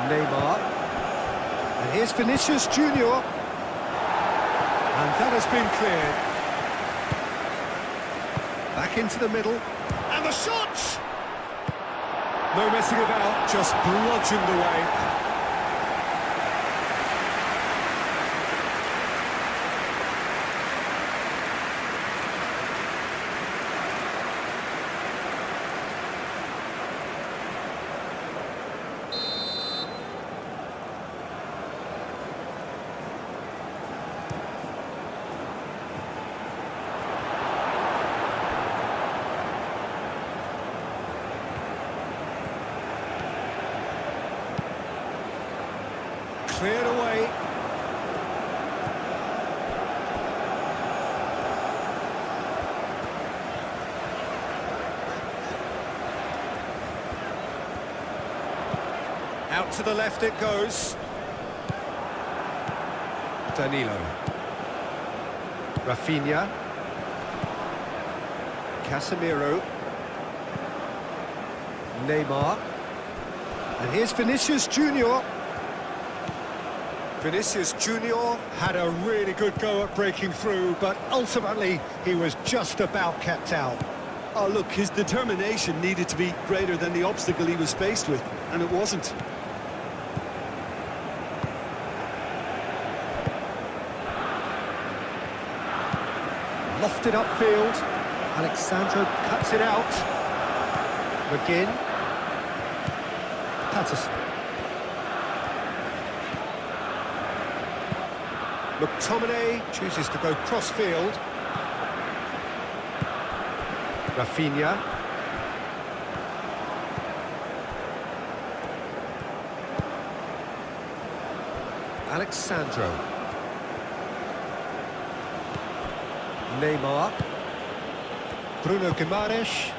Naymar. And here's Vinicius Junior. And that has been cleared. Back into the middle. And the shot! No messing about, just bludgeoned away. Cleared away. Out to the left it goes. Danilo. Rafinha. Casemiro. Neymar. And here's Vinicius Junior. Vinicius Junior had a really good go at breaking through, but ultimately he was just about kept out. Oh, look, his determination needed to be greater than the obstacle he was faced with, and it wasn't. Lofted upfield. Alexandro cuts it out. McGinn. Patterson. McTominay chooses to go cross-field. Rafinha. Alexandro. Neymar. Bruno Guimaraes.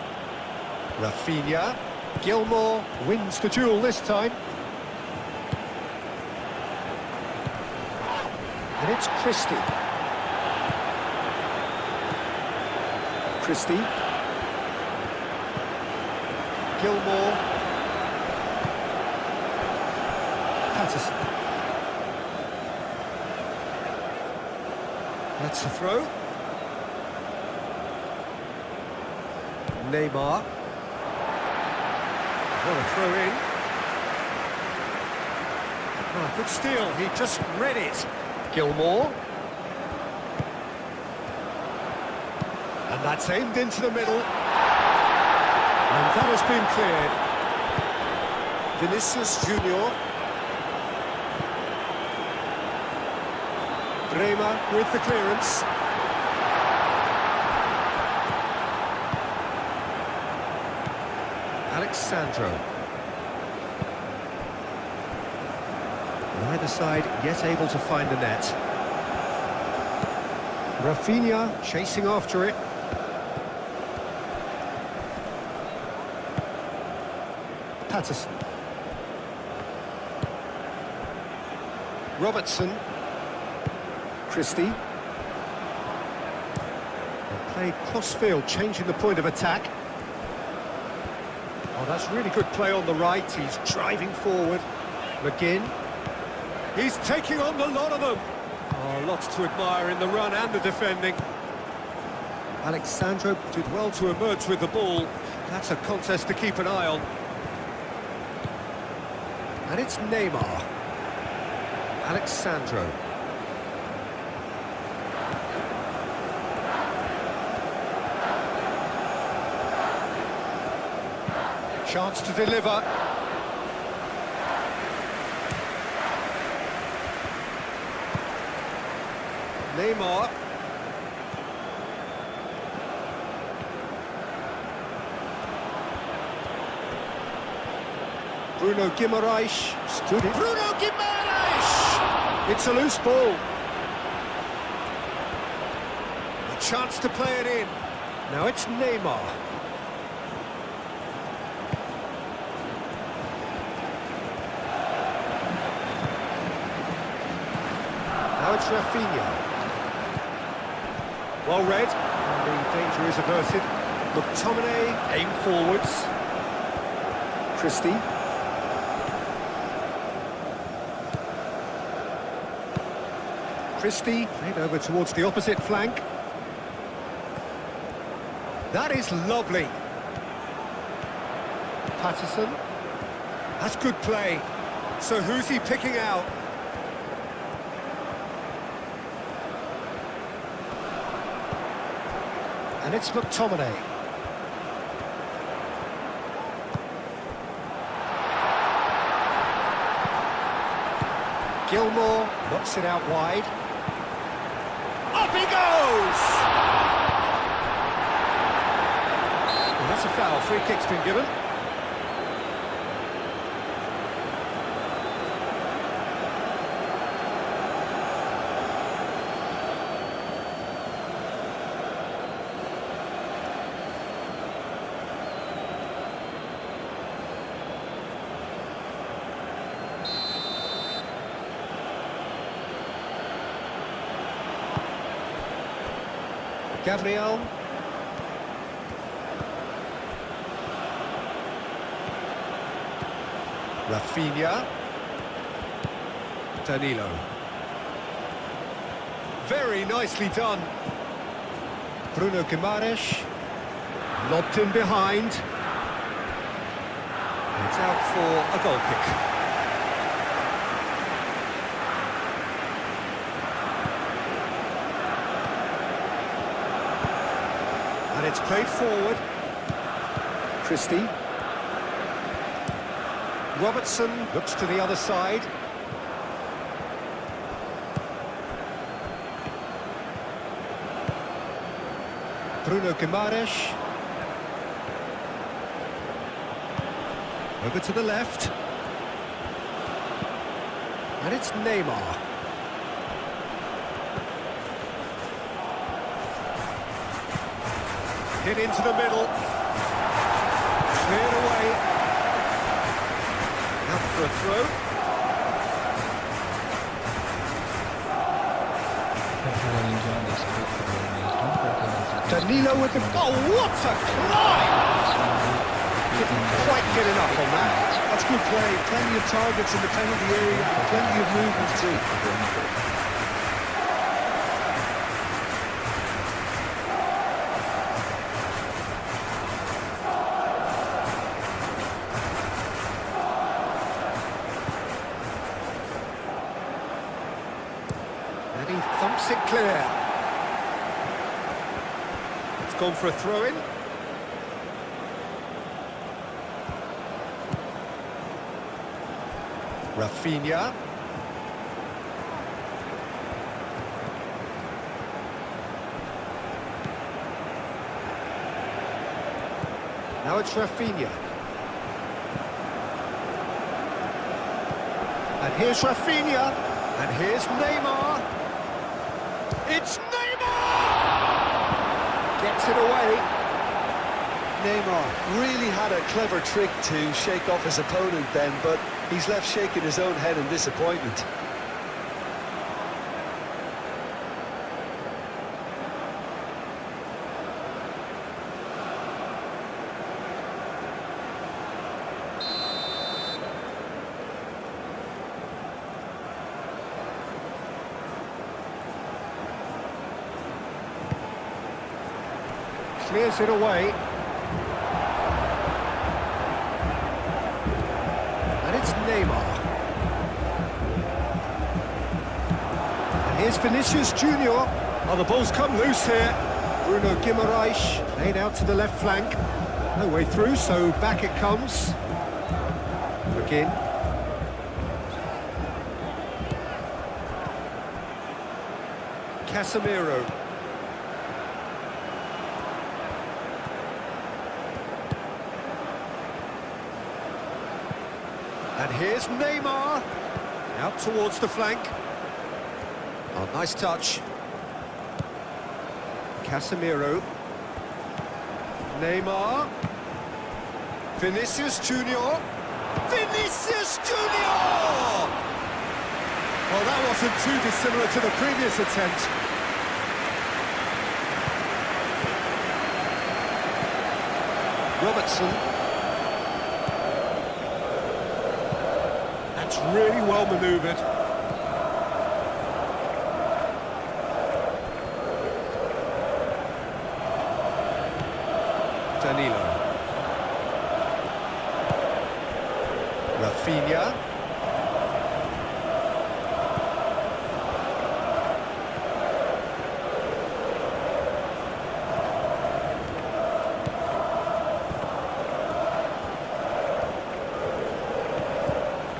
Rafinha. Gilmour wins the duel this time. And it's Christie. Christie. Gilmour. Patterson. That's the throw. Neymar. What a throw in. Oh, good steal, he just read it. Gilmour. And that's aimed into the middle. And that has been cleared. Vinicius Junior. Neymar with the clearance. Alexandro. Neither side yet able to find the net. Rafinha chasing after it. Patterson. Robertson. Christie. They play cross-field, changing the point of attack. Oh, that's really good play on the right. He's driving forward. McGinn. He's taking on the lot of them. Oh, lots to admire in the run and the defending. Alexandro did well to emerge with the ball. That's a contest to keep an eye on. And it's Neymar. Alexandro. Chance to deliver. Neymar. Bruno Guimaraes stood in. Bruno Guimaraes! It's a loose ball. A chance to play it in. Now it's Neymar. Now it's Rafinha. Well read, and the danger is averted. McTominay aim forwards. Christie. Christie played over towards the opposite flank. That is lovely. Patterson. That's good play. So who's he picking out? And it's McTominay. Gilmore knocks it out wide. Up he goes! Well, that's a foul. Free kick's been given. Gabriel. Rafinha. Danilo. Very nicely done. Bruno Guimaraes. Lobbed in behind. It's out for a goal kick. And it's played forward. Christie. Robertson looks to the other side. Bruno Guimaraes. Over to the left. And it's Neymar. Hit into the middle. Cleared away. Out for a throw. Danilo with the... Oh, what a climb! Didn't quite get enough on that. That's good play. Plenty of targets in the penalty area, plenty of movement too. And he thumps it clear. It's gone for a throw-in. Rafinha. Now it's Rafinha. And here's Rafinha. And here's Neymar. It's Neymar! Gets it away. Neymar really had a clever trick to shake off his opponent then, but he's left shaking his own head in disappointment. Clears it away. And it's Neymar. And here's Vinicius Junior. Oh, the ball's come loose here. Bruno Guimaraes laid out to the left flank. No way through, so back it comes. Again. Casemiro. And here's Neymar, out towards the flank. Oh, nice touch. Casemiro. Neymar. Vinicius Junior. Vinicius Junior! Well, that wasn't too dissimilar to the previous attempt. Robertson. That's really well manoeuvred. Danilo. Rafinha.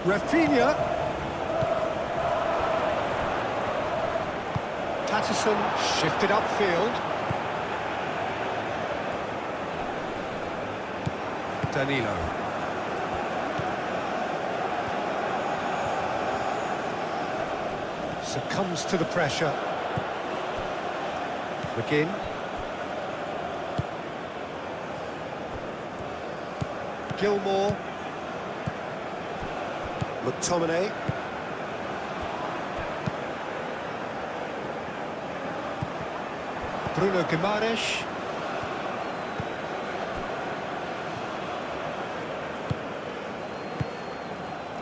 Rafinha. Patterson shifted upfield. Danilo. Succumbs to the pressure. McGinn. Gilmore. McTominay. Bruno Guimaraes.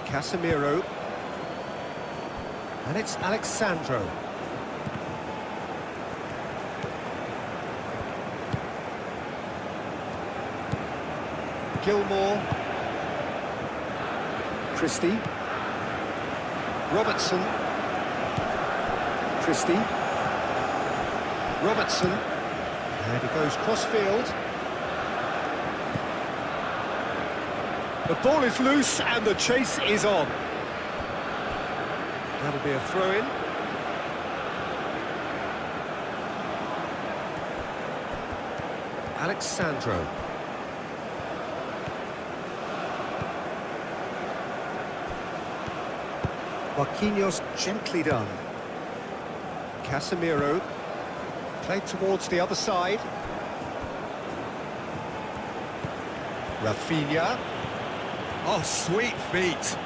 Casemiro. And it's Alexandro. Gilmore. Christie. Robertson. Christie. Robertson. And he goes cross-field. The ball is loose and the chase is on. That'll be a throw-in. Alexandro. Marquinhos gently done. Casemiro. Played towards the other side. Rafinha. Oh, sweet feet.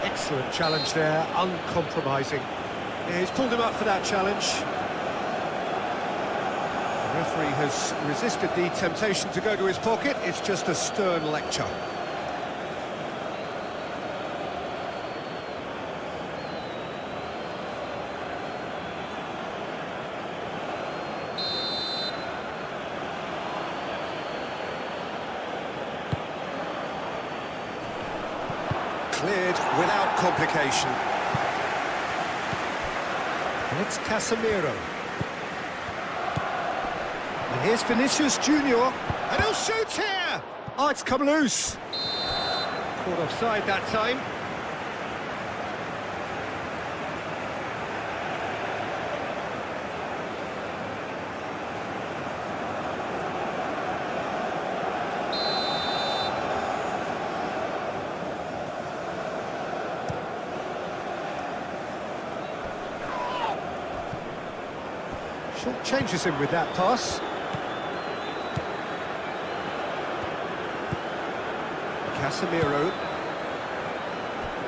Excellent challenge there, uncompromising. Yeah, he's pulled him up for that challenge. The referee has resisted the temptation to go to his pocket. It's just a stern lecture. Cleared without complication. And it's Casemiro. And here's Vinicius Junior. And he'll shoot here! Oh, it's come loose. Caught offside that time. GoalMatol changes him with that pass. Casemiro.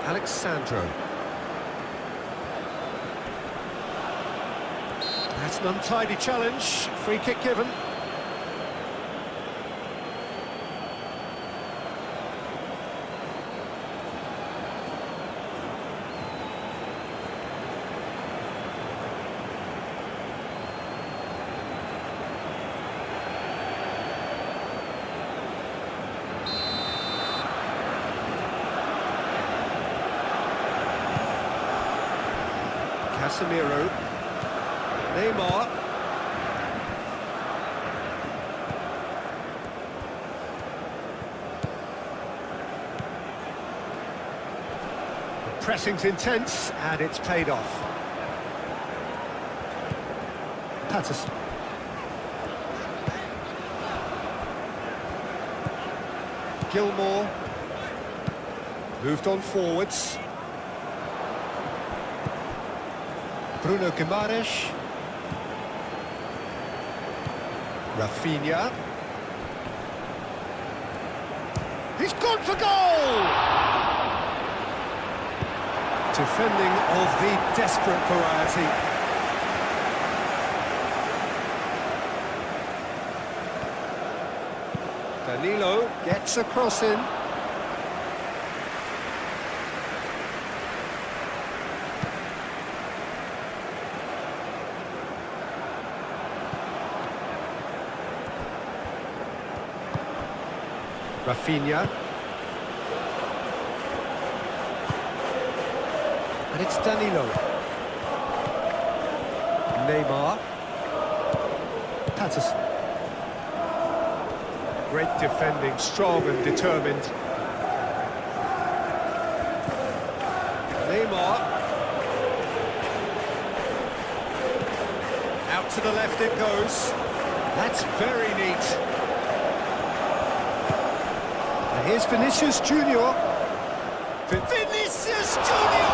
Alexandro. That's an untidy challenge. Free kick given. Casemiro. Naymar. The pressing's intense and it's paid off. Patterson. Gilmore. Moved on forwards. Bruno Guimaraes. Rafinha. He's gone for goal! Defending of the desperate variety. Danilo gets a cross in. Rafinha. And it's Danilo. Neymar. Patterson. Great defending, strong and determined. Neymar. Out to the left it goes. That's very neat. And here's Vinicius Junior. Vinicius Junior!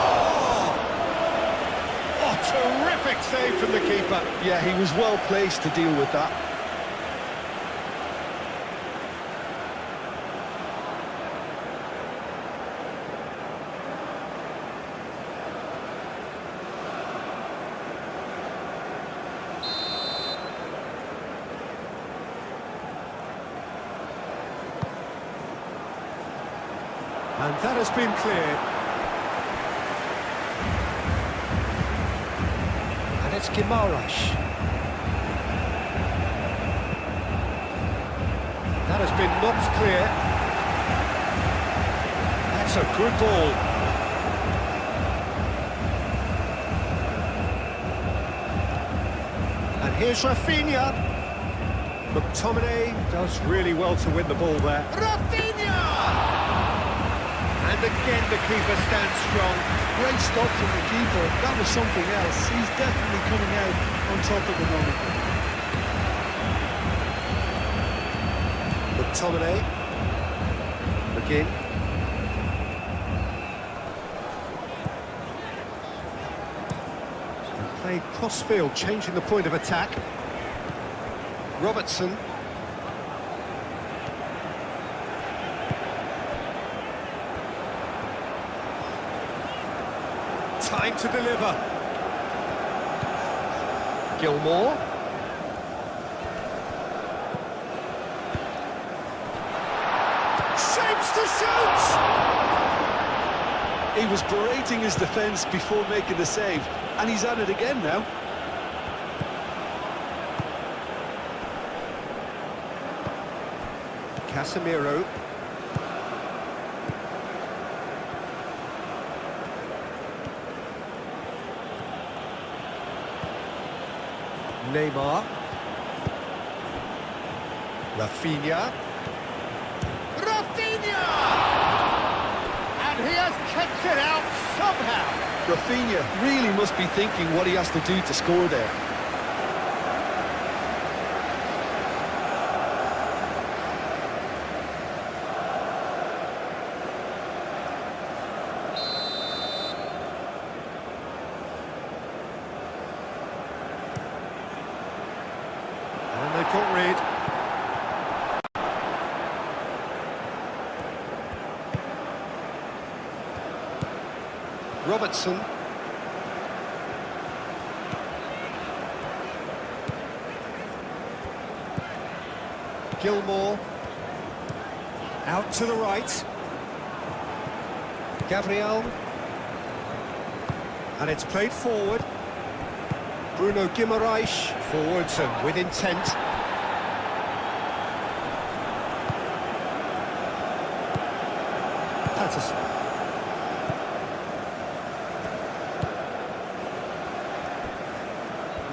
Oh, terrific save from the keeper. Yeah, he was well placed to deal with that. And that has been cleared. And it's Guimaraes. That has been knocked clear. That's a good ball. And here's Rafinha. McTominay does really well to win the ball there. Rafinha! And again the keeper stands strong. Great stop from the keeper. That was something else. He's definitely coming out on top at the moment. McTominay. McGinn. Played cross-field, changing the point of attack. Robertson. Time to deliver. Gilmore. Shapes to shoot! He was berating his defence before making the save, and he's at it again now. Casemiro. Neymar. Rafinha. Rafinha! And he has kept it out somehow. Rafinha really must be thinking what he has to do to score there. got rid. Robertson. Gilmore. Out to the right. Gabriel. And it's played forward. Bruno Guimaraes forwards and with intent. Patterson.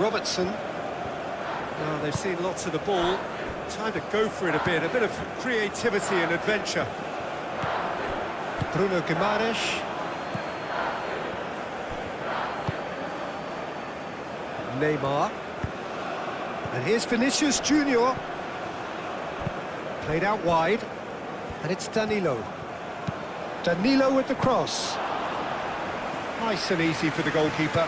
Robertson. Now they've seen lots of the ball. Time to go for it a bit of creativity and adventure. Bruno Guimaraes. Naymar. And here's Vinicius Junior. Played out wide. And it's Danilo. Danilo with the cross. Nice and easy for the goalkeeper.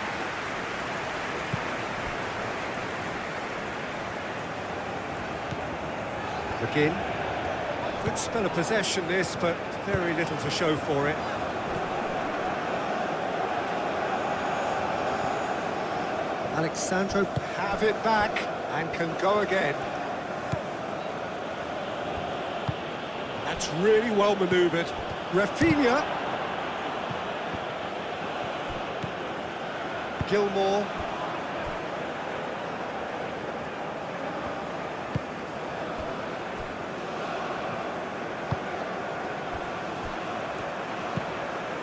McGinn. Good spell of possession this, but very little to show for it. Alexandro have it back and can go again. That's really well manoeuvred. Rafinha. Gilmore.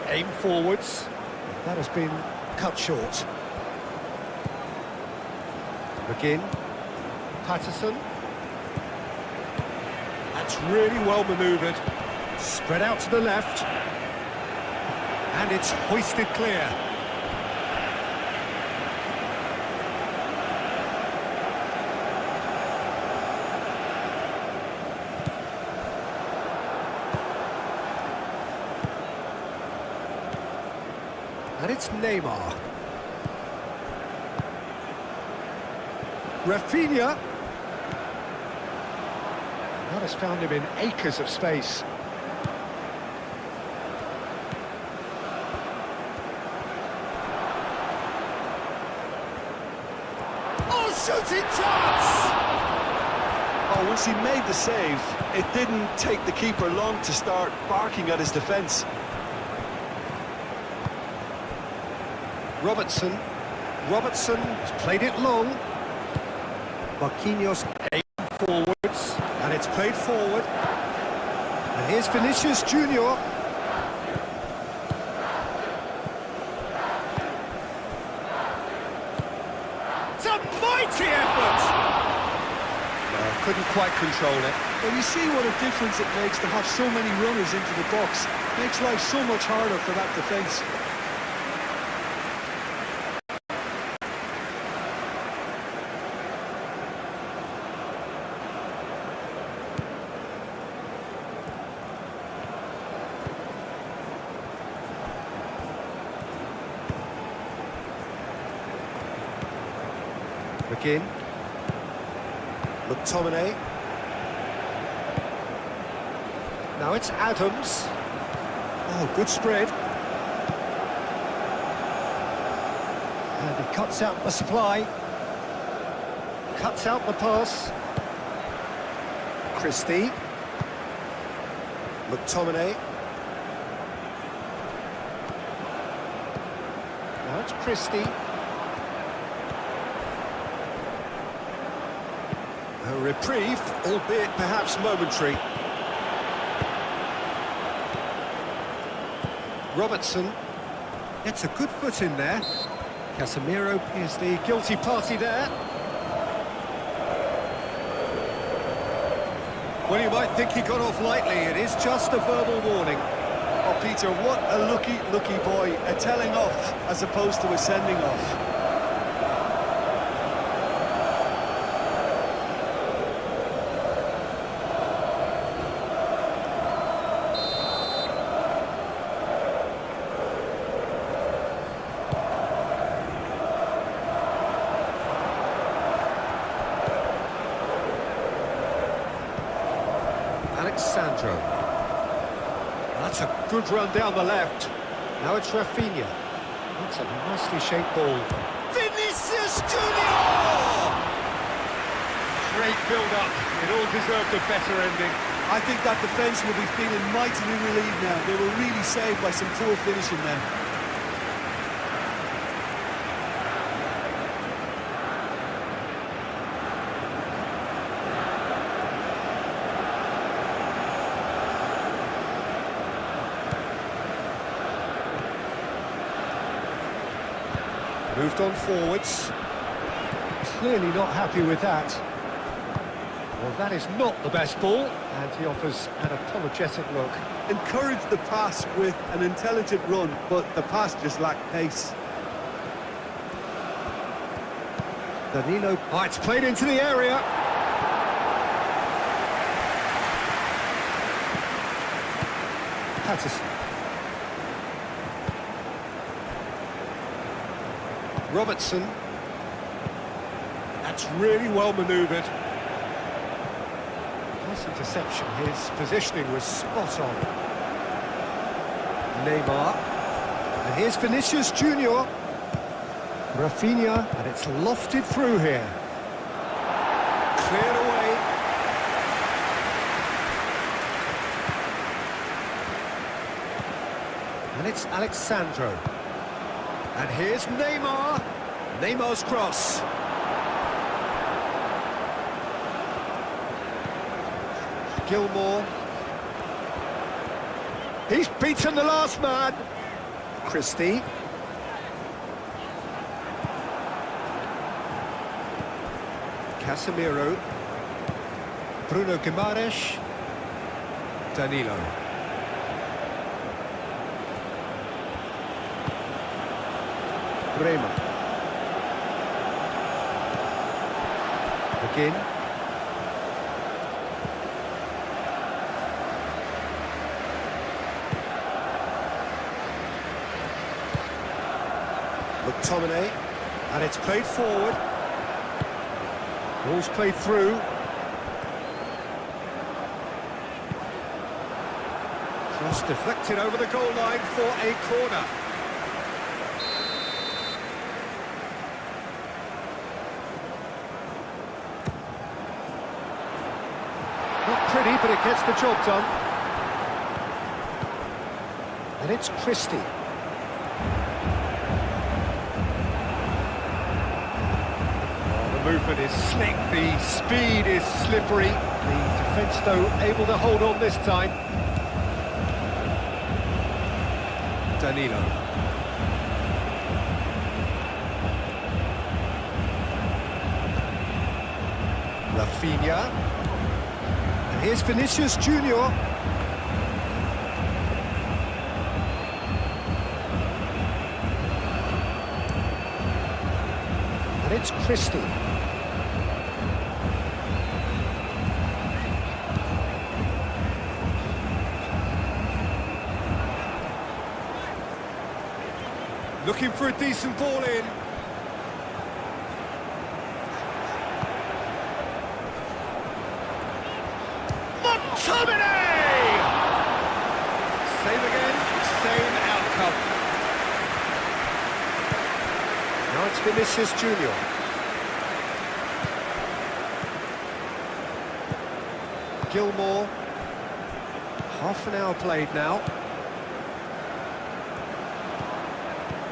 Aim forwards. That has been cut short. McGinn. Patterson. That's really well manoeuvred. Spread out to the left. And it's hoisted clear. And it's Naymar. Rafinha. That has found him in acres of space. Oh, shooting chance! Oh, once he made the save, it didn't take the keeper long to start barking at his defence. Robertson. Robertson has played it long. Marquinhos aim forwards, and it's played forward. And here's Vinicius Junior. It's a mighty effort! Couldn't quite control it. Well, you see what a difference it makes to have so many runners into the box. Makes life so much harder for that defence. McGinn. McTominay. Now it's Adams. Oh, good spread. And he cuts out the supply. Cuts out the pass. Christie. McTominay. Now it's Christie. A reprieve, albeit perhaps momentary. Robertson gets a good foot in there. Casemiro is the guilty party there. Well, you might think he got off lightly. It is just a verbal warning. Oh, Peter, what a lucky boy. A telling off as opposed to a sending off. Alexandro. That's a good run down the left. Now it's Rafinha. That's a nicely shaped ball. Vinicius Junior! Great build-up. It all deserved a better ending. I think that defence will be feeling mightily relieved now. They were really saved by some poor finishing then. Moved on forwards. Clearly not happy with that. Well, that is not the best ball, and he offers an apologetic look. Encouraged the pass with an intelligent run, but the pass just lacked pace. Danilo. Oh, it's played into the area. Patterson. Robertson. That's really well manoeuvred. Nice interception. His positioning was spot on. Neymar. And here's Vinicius Junior. Rafinha, and it's lofted through here. Cleared away. And it's Alexandro. And here's Neymar. Neymar's cross. Gilmore. He's beaten the last man. Christie. Casemiro. Bruno Guimaraes. Danilo. Bremer. Again. McTominay. And it's played forward. Ball's played through. Cross deflected over the goal line for a corner. Not pretty, but it gets the job done. And it's Christie. Movement is slick, the speed is slippery. The defence, though, able to hold on this time. Danilo. Rafinha. And here's Vinicius Junior. And it's Christie. Looking for a decent ball in. McTominay! Same again, same outcome. Now it's Vinicius Junior. Gilmore. Half an hour played now.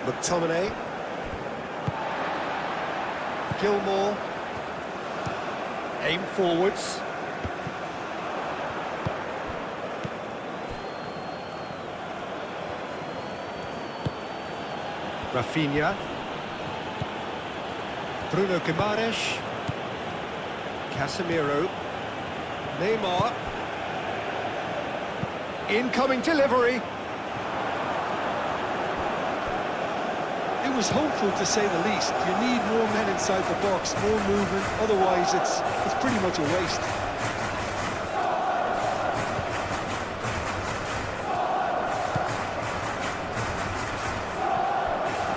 McTominay. Gilmore. Aim forwards. Rafinha. Bruno Guimaraes. Casemiro. Neymar. Incoming delivery. It was hopeful, to say the least. You need more men inside the box, more movement, otherwise it's pretty much a waste.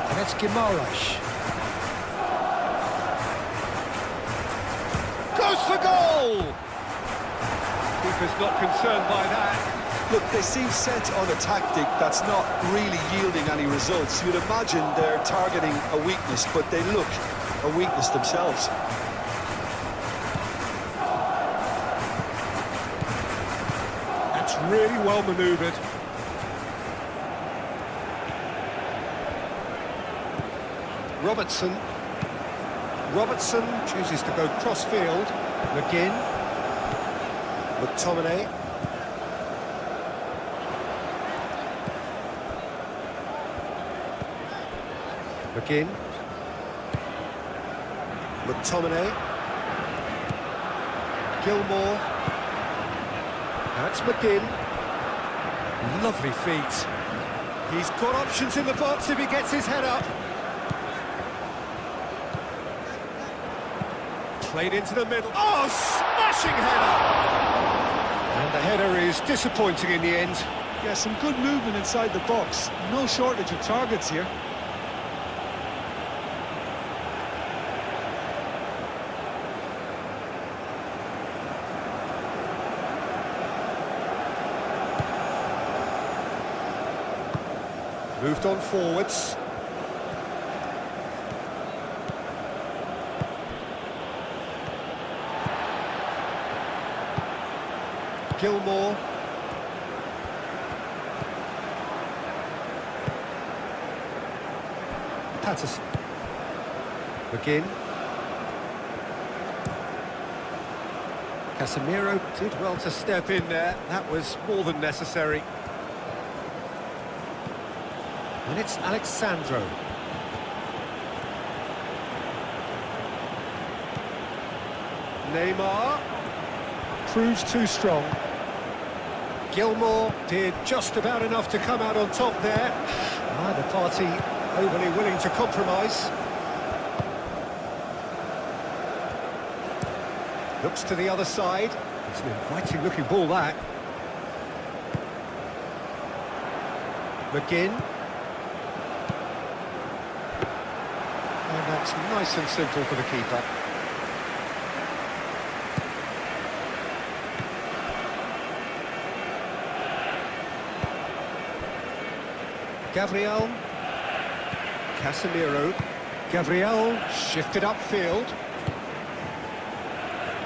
And that's Guimaraes. Goes for goal! Keeper keeper's not concerned by that. Look, they seem set on a tactic that's not really yielding any results. You'd imagine they're targeting a weakness, but they look a weakness themselves. That's really well manoeuvred. Robertson chooses to go cross-field. McGinn. McTominay. McGinn. McTominay. Gilmore. That's McGinn. Lovely feet. He's got options in the box if he gets his head up. Played into the middle. Oh, smashing header! And the header is disappointing in the end. Yeah, some good movement inside the box. No shortage of targets here. Moved on forwards. Gilmore. Patterson. McGinn. Casemiro did well to step in there. That was more than necessary. And it's Alexandro. Naymar. Proves too strong. Gilmore did just about enough to come out on top there. Neither party overly willing to compromise. Looks to the other side. It's an inviting looking ball, that. McGinn. And that's nice and simple for the keeper. Gabriel. Casemiro. Gabriel shifted upfield.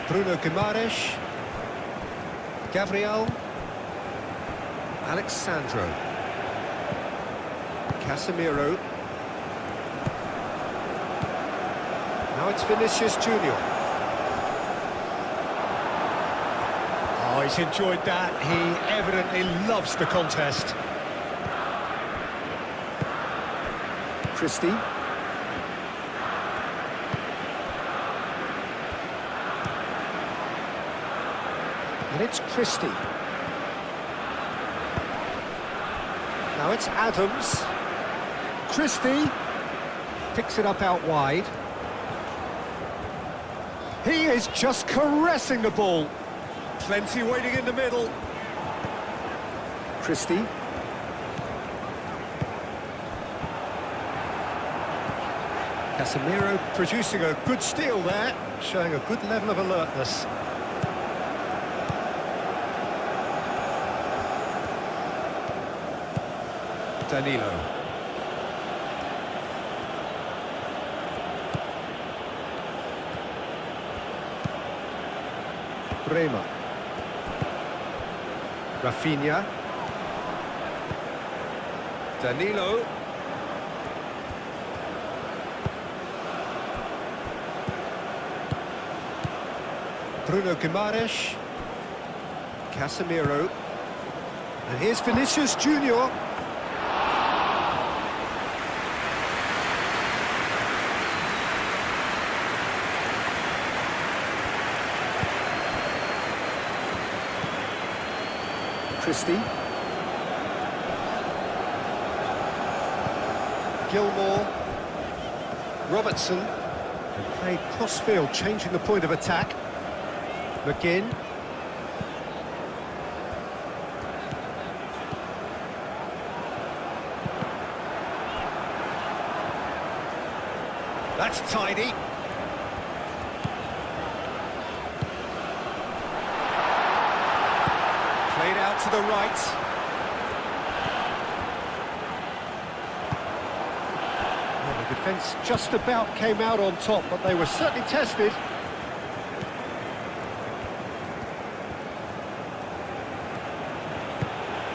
Bruno Guimaraes. Gabriel. Alexandro. Casemiro. Now it's Vinicius Junior. Oh, he's enjoyed that. He evidently loves the contest. Christie. And it's Christie. Now it's Adams. Christie picks it up out wide. He is just caressing the ball. Plenty waiting in the middle. Christie. Casemiro producing a good steal there, showing a good level of alertness. Danilo. Bremer. Rafinha. Danilo. Bruno Guimaraes. Casemiro. And here's Vinicius Junior. Christie. Gilmore. Robertson. And played cross-field, changing the point of attack. McGinn. That's tidy. out to the right. Well, the defence just about came out on top, but they were certainly tested.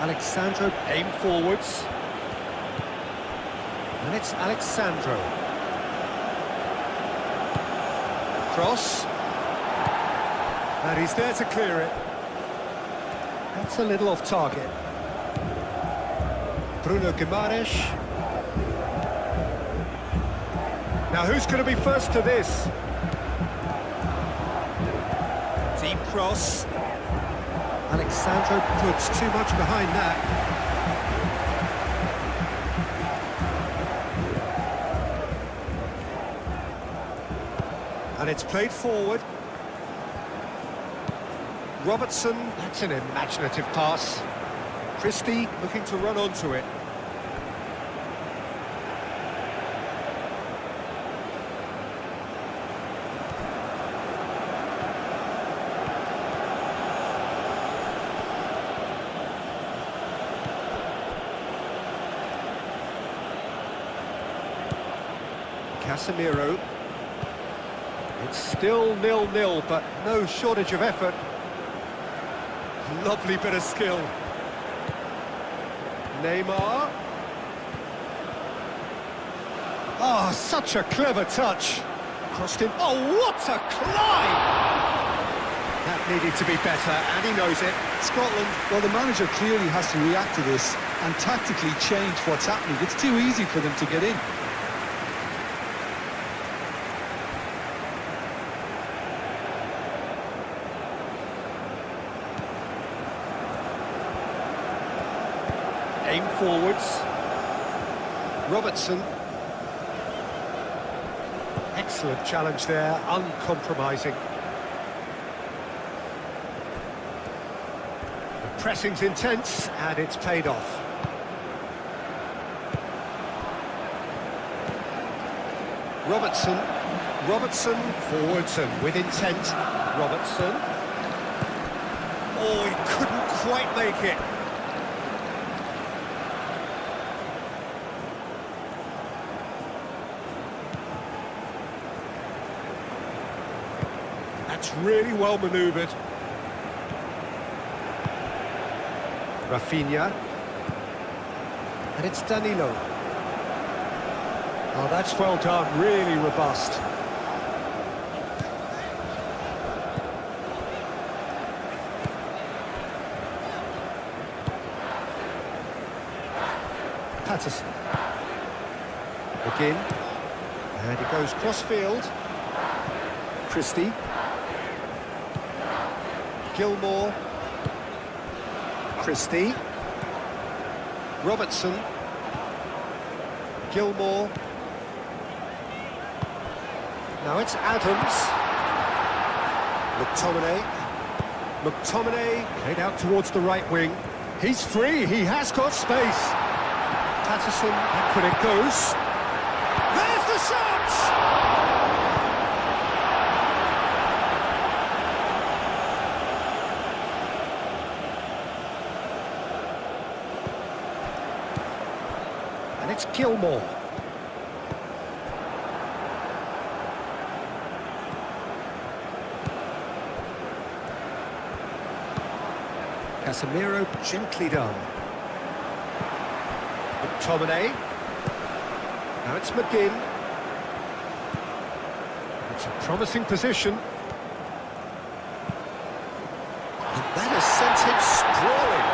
Alexandro aim forwards. And it's Alexandro. Cross. And he's there to clear it. That's a little off target. Bruno Guimaraes. Now who's going to be first to this? Deep cross. Alexandro puts too much behind that. And it's played forward. Robertson, that's an imaginative pass. Christie looking to run onto it. Casemiro. It's still 0-0, but no shortage of effort. Lovely bit of skill. Naymar. Oh, such a clever touch. Crossed in. Oh, what a climb! That needed to be better, and he knows it. Scotland, well, the manager clearly has to react to this and tactically change what's happening. It's too easy for them to get in. Aim forwards. Robertson. Excellent challenge there, uncompromising. The pressing's intense, and it's paid off. Robertson. Robertson forwards and with intent. Robertson. Oh, he couldn't quite make it. That's really well manoeuvred. Rafinha. And it's Danilo. Oh, that's well done, really robust. Patterson. Again. And he goes cross-field. Christie. Gilmore. Christie. Robertson. Gilmore. Now it's Adams. McTominay played out towards the right wing. He's free, he has got space. Patterson, back when it goes. There's the shot! And it's Gilmore. Casemiro, gently done. McTominay. Now it's McGinn. It's a promising position. And that has sent him sprawling.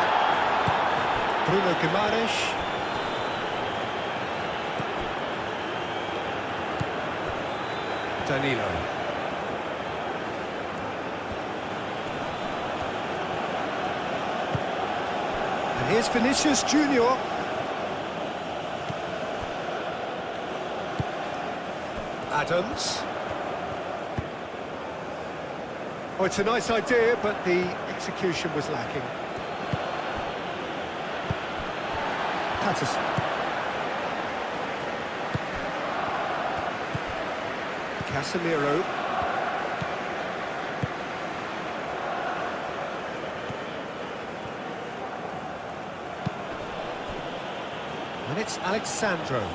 Bruno Guimaraes. Danilo. And here's Vinicius Junior. Adams. Oh, it's a nice idea, but the execution was lacking. Patterson. Casemiro. It's Alexandro.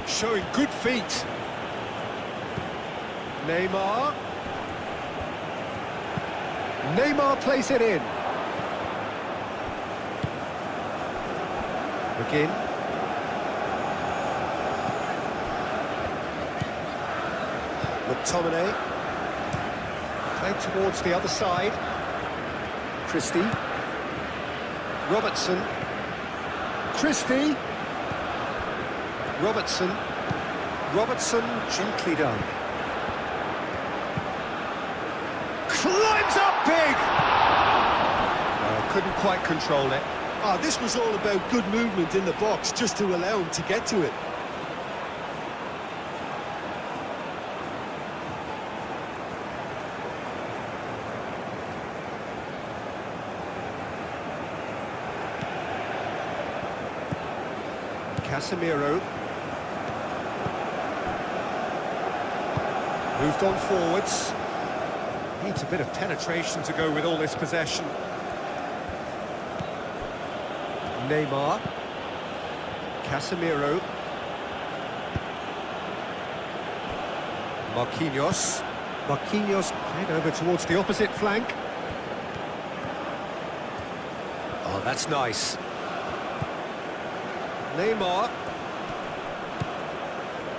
Showing good feet. Neymar. Neymar plays it in. McGinn. McTominay. Played towards the other side. Christie. Robertson. Christie. Robertson. Robertson, gently done. Climbs up big! Couldn't quite control it. Oh, this was all about good movement in the box, just to allow him to get to it. Casemiro. Moved on forwards. Needs a bit of penetration to go with all this possession. Neymar. Casemiro. Marquinhos. Marquinhos played over towards the opposite flank. Oh, that's nice. Neymar.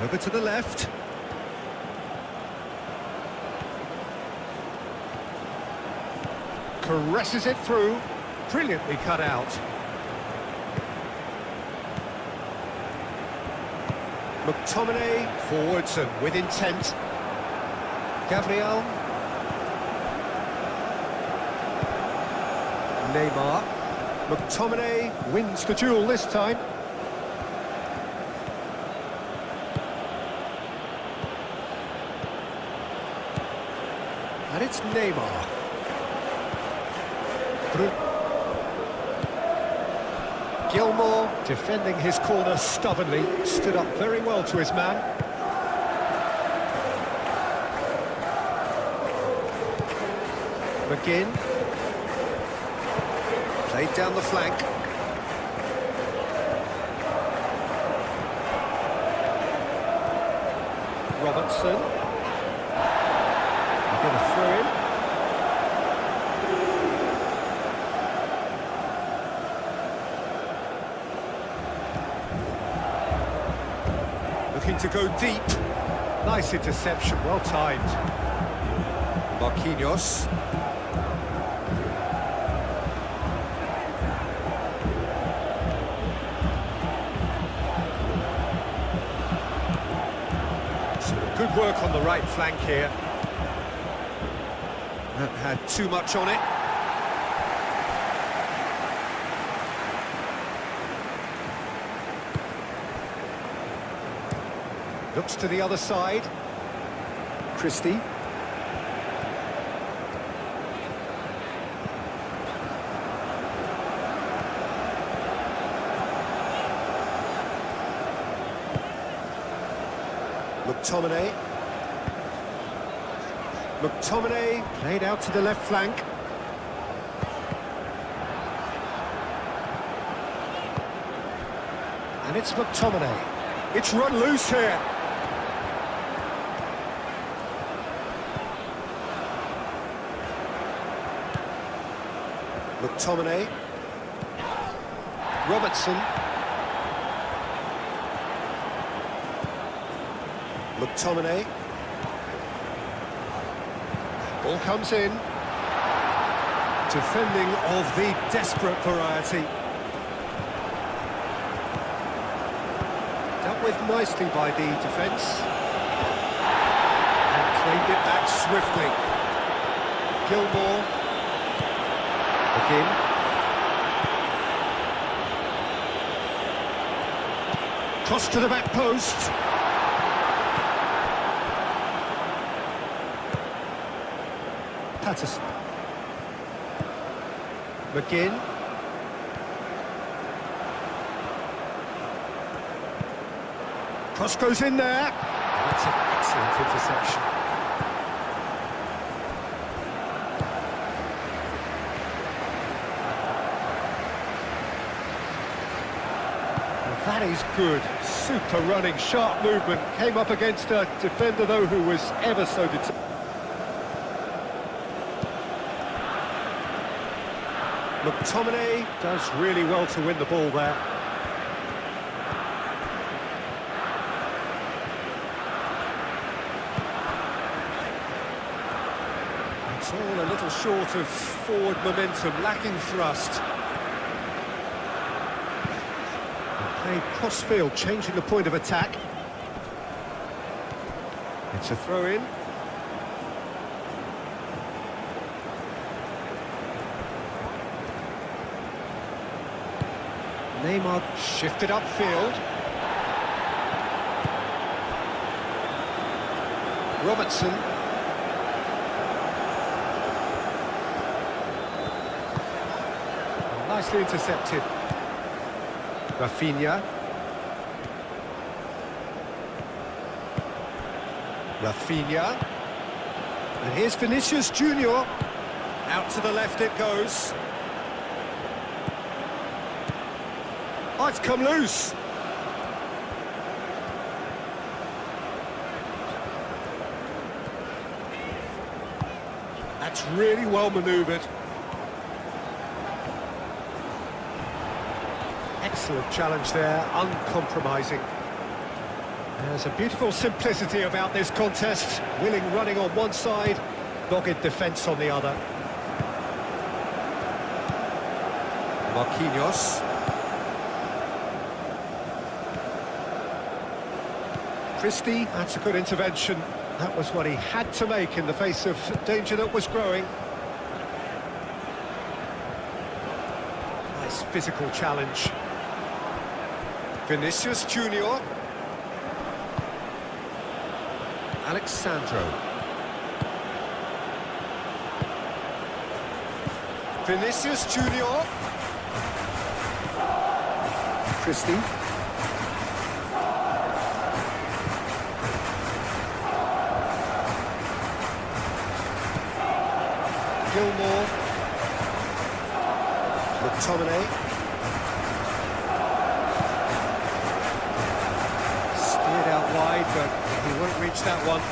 Over to the left. Caresses it through. Brilliantly cut out. McTominay forwards and with intent. Gabriel. Neymar. McTominay wins the duel this time. And it's Neymar. Gilmour defending his corner stubbornly, stood up very well to his man. McGinn. Played down the flank. Robertson. A bit of throw-in. Looking to go deep. Nice interception, well timed. Marquinhos. Good work on the right flank here. That had too much on it. Looks to the other side. Christie. McTominay. McTominay played out to the left flank. And it's McTominay. It's run loose here. McTominay. Robertson. McTominay. Ball comes in. Defending of the desperate variety. Dealt with nicely by the defence. And claimed it back swiftly. Gilmour. Again. Cross to the back post. Patterson. McGinn. Cross goes in there. That's an excellent interception. is good. Super running, sharp movement. Came up against a defender, though, who was ever so determined. McTominay does really well to win the ball there. It's all a little short of forward momentum, lacking thrust. Played cross-field, changing the point of attack. It's a throw-in. Naymar shifted upfield. Robertson. Nicely intercepted. Rafinha. And here's Vinicius Junior. Out to the left it goes. Oh, it's come loose. That's really well manoeuvred. Excellent challenge there, uncompromising. There's a beautiful simplicity about this contest. Willing running on one side, dogged defence on the other. Marquinhos. Christie, that's a good intervention. That was what he had to make in the face of danger that was growing. Nice physical challenge. Vinicius Junior. Alexandro. Vinicius Junior. Christie. Gilmore. McTominay. Steered out wide, but he won't reach that one.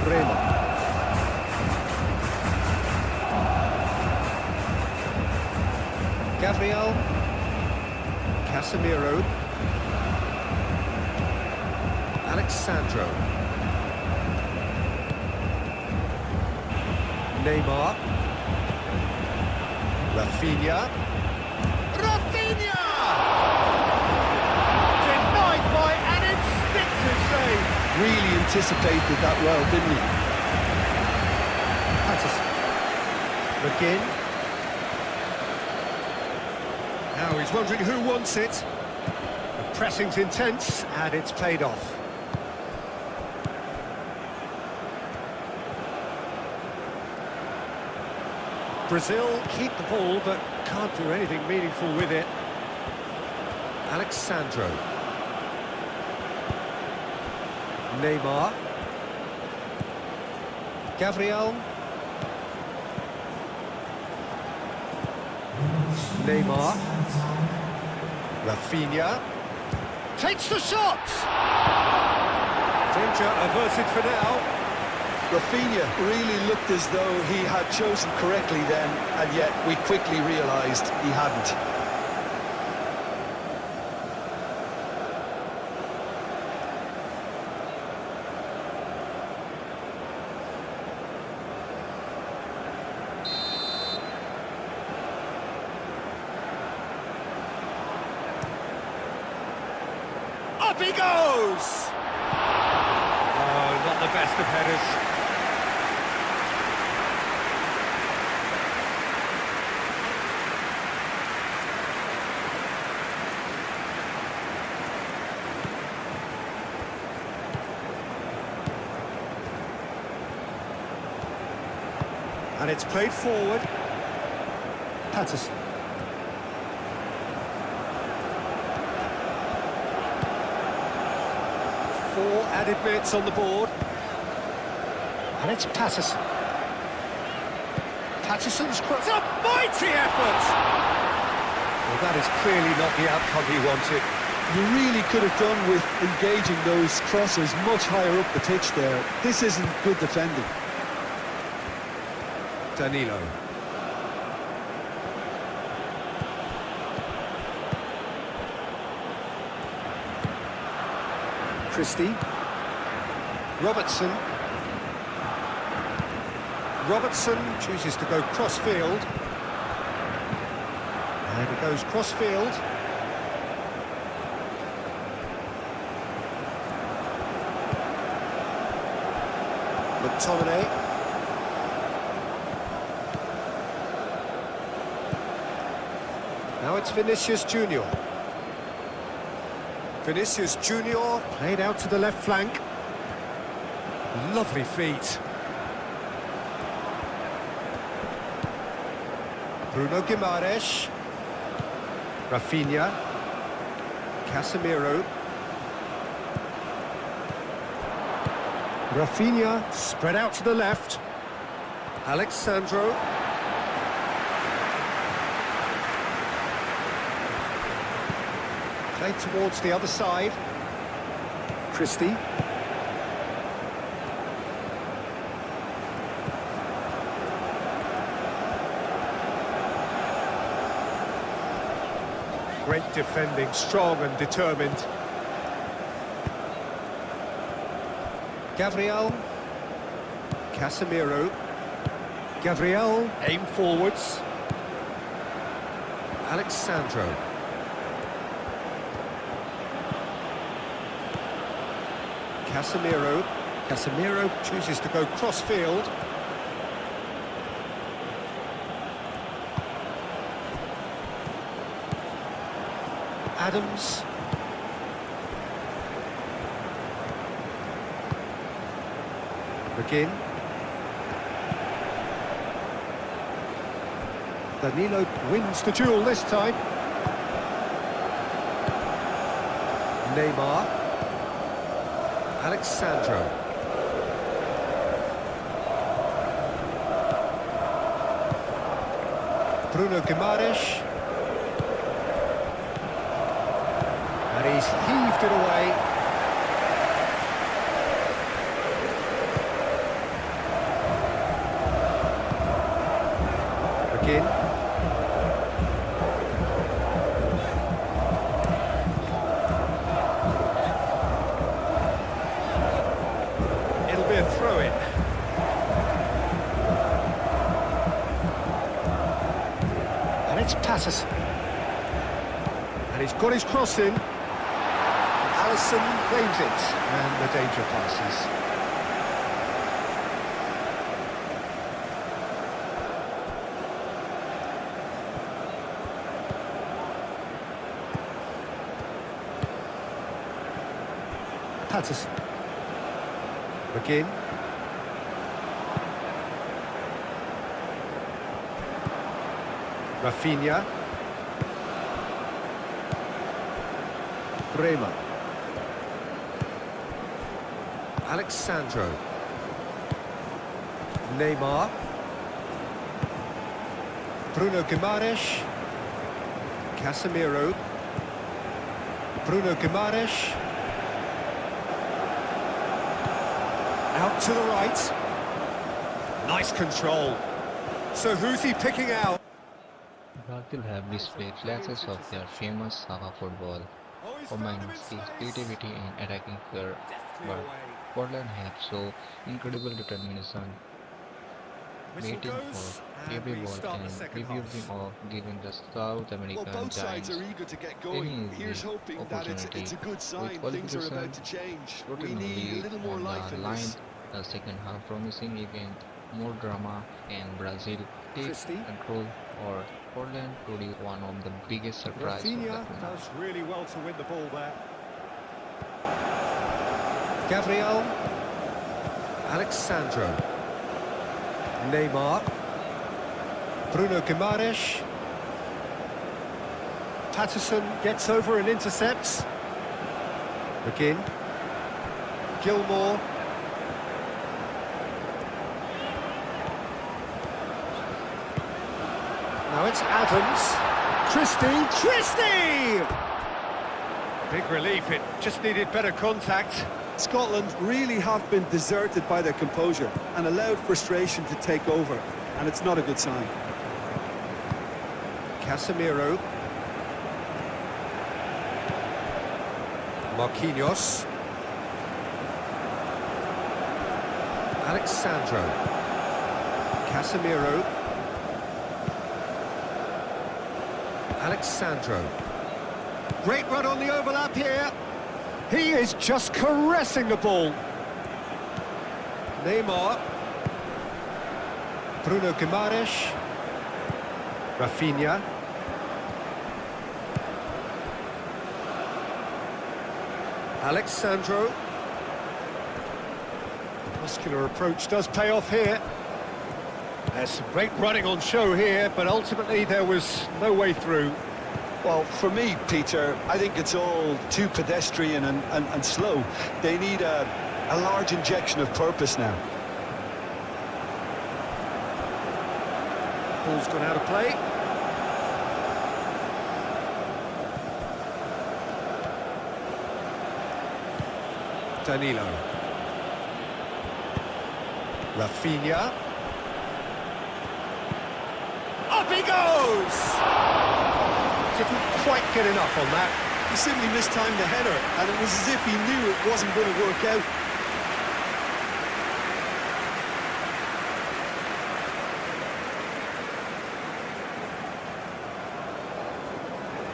Rema. Gabriel. Casemiro. Alexandro. Neymar. Rafinha. Denied by an instinctive save. Really anticipated that well, didn't he? McGinn. Now he's wondering who wants it. The pressing's intense, and it's paid off. Brazil keep the ball, but can't do anything meaningful with it. Alexandro. Neymar. Gabriel. Neymar. Rafinha. Takes the shot! Danger averted for now. Rafinha really looked as though he had chosen correctly then, and yet we quickly realised he hadn't. Up he goes! Oh, not the best of headers. And it's played forward. Patterson. Four added minutes on the board. And it's Patterson. Patterson's cross. A mighty effort! Well, that is clearly not the outcome he wanted. You really could have done with engaging those crosses much higher up the pitch there. This isn't good defending. Danilo. Christie. Robertson. Robertson chooses to go cross-field. And he goes cross-field. McTominay. Now it's Vinicius Junior. Vinicius Junior played out to the left flank. Lovely feet. Bruno Guimaraes. Rafinha. Casemiro. Rafinha spread out to the left. Alexandro. Played towards the other side. Christie. Great defending, strong and determined. Gabriel. Casemiro. Gabriel, aim forwards. Alexandro. Casemiro. Casemiro chooses to go cross-field. Adams. McGinn. Danilo wins the duel this time. Naymar. Alexandro. Bruno Guimaraes. And he's heaved it away. McGinn. It'll be a throw-in. And it's Patterson. And he's got his cross in. Alisson claims it, and the danger passes. Patterson. McGinn. Rafinha. Bremer. Alexandro. Neymar. Bruno Guimaraes. Casemiro. Bruno Guimaraes. Out to the right. Nice control. So who's he picking out? Brazil have displayed flashes of their famous Sava football, combining creativity and attacking flair, but Scotland have shown incredible determination, waiting for every ball and refusing of giving the South American Both sides giants are eager to get going. any Here's easy hoping that opportunity. it's a good With sign. Things are about to change. We qualification need a little more on life the in line, this. the second half promising event, more drama, and Brazil take Christie. control or Scotland to be one of the biggest surprises of the Rafinha tournament. does really well to win the ball there. Gabriel. Alexandro. Neymar. Bruno Guimaraes. Patterson gets over and intercepts. McGinn. Gilmore. Now it's Adams. Christie! Big relief, it just needed better contact. Scotland really have been deserted by their composure and allowed frustration to take over, and it's not a good sign. Casemiro. Marquinhos. Alexandro. Casemiro. Alexandro. Great run on the overlap here. He is just caressing the ball. Neymar. Bruno Guimaraes. Rafinha. Alexandro. Muscular approach does pay off here. There's some great running on show here, but ultimately there was no way through. Well, for me, Peter, I think it's all too pedestrian and slow. They need a large injection of purpose now. Ball's gone out of play. Danilo. Rafinha. Up he goes! Didn't quite get enough on that. He simply mistimed the header, and it was as if he knew it wasn't going to work out.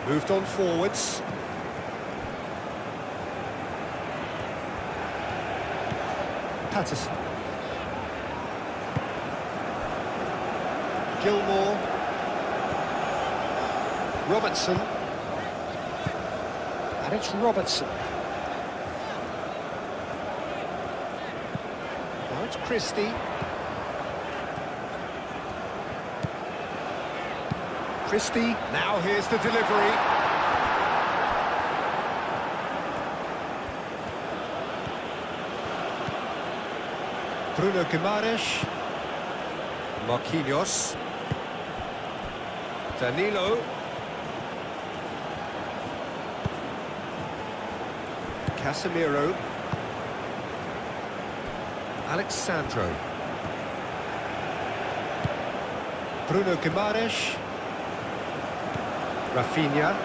Moved on forwards. Patterson. Gilmore. Robertson. And it's Robertson. Now it's Christie. Christie. Now here's the delivery. Bruno Guimaraes. Marquinhos. Danilo. Casemiro. Alexandro. Bruno Guimaraes. Rafinha.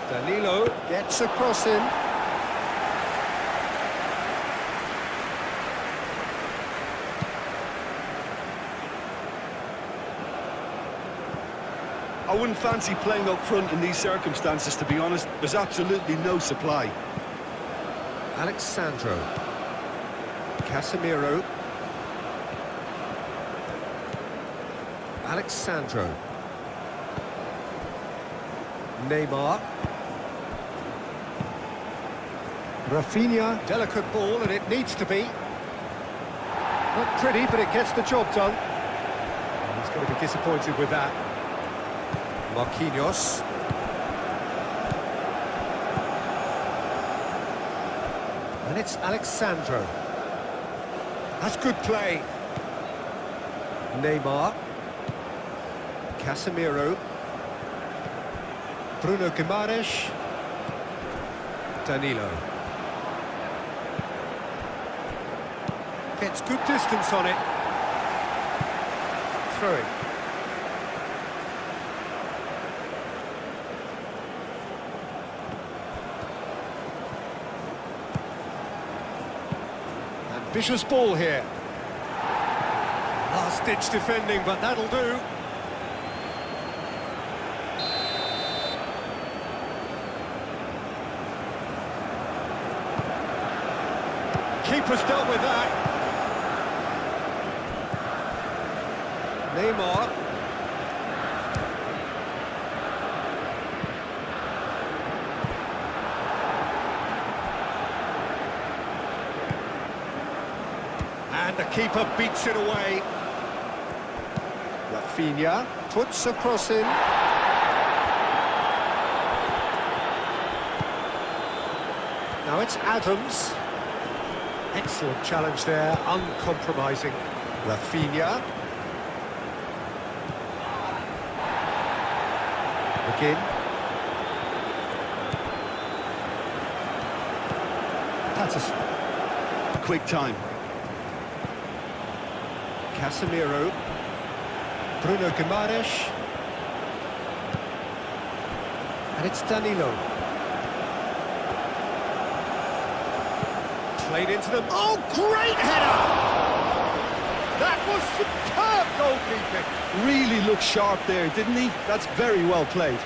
Danilo gets across him. I wouldn't fancy playing up front in these circumstances, to be honest. There's absolutely no supply. Alexandro. Casemiro. Alexandro. Neymar. Rafinha. Delicate ball, and it needs to be. Not pretty, but it gets the job done. He's going to be disappointed with that. Marquinhos. And it's Alexandro. That's good play. Neymar. Casemiro. Bruno Guimaraes. Danilo. Gets good distance on it. Throwing. Ambitious ball here. Last-ditch defending, but that'll do. Keeper's dealt with that. Neymar. And the keeper beats it away. Rafinha puts a cross in. Now it's Adams. Excellent challenge there, uncompromising. Rafinha. Again. Patterson. Quick time. Casemiro. Bruno Guimaraes. And it's Danilo. Played into them. Oh, great header! That was superb goalkeeping. Really looked sharp there, didn't he? That's very well played.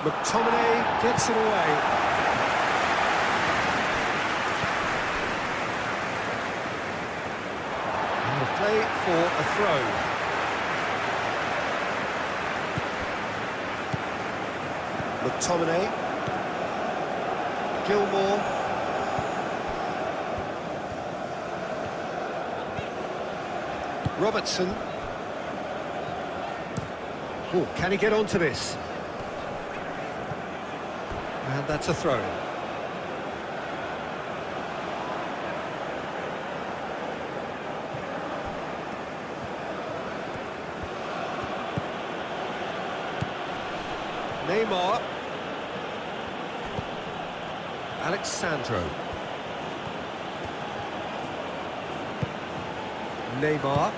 McTominay gets it away. And the play for a throw. McTominay. Gilmore. Robertson. Oh, can he get onto this? And that's a throw. Neymar. Alexandro. Neymar.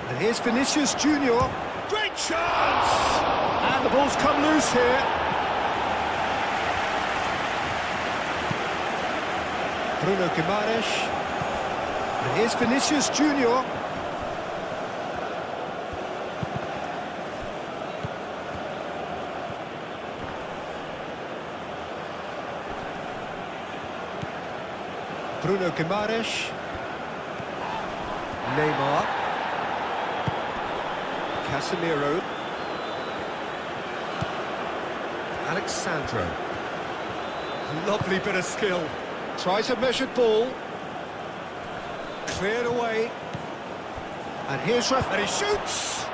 And here's Vinicius Junior. Great chance! And the ball's come loose here. Bruno Guimaraes. And here's Vinicius Junior. Bruno Guimaraes. Neymar. Casemiro. Alexandro. Lovely bit of skill. Tries a measured ball. Cleared away. And here's Ref, and he shoots!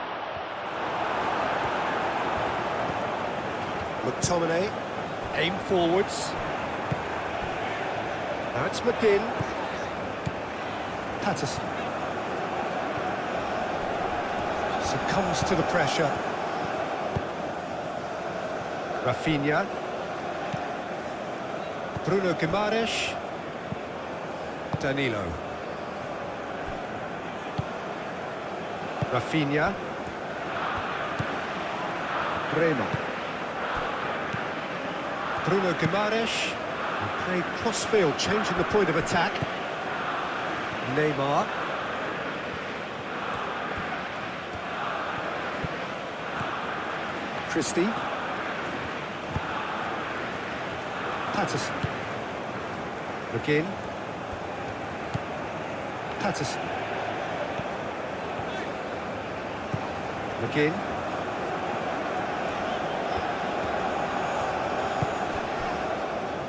McTominay. Aim forwards. Now it's McGinn. Patterson. Succumbs to the pressure. Rafinha. Bruno Guimaraes. Danilo. Rafinha. Rema. Bruno Guimaraes. Played cross-field, changing the point of attack. Neymar. Christie. Patterson. McGinn. Patterson. McGinn.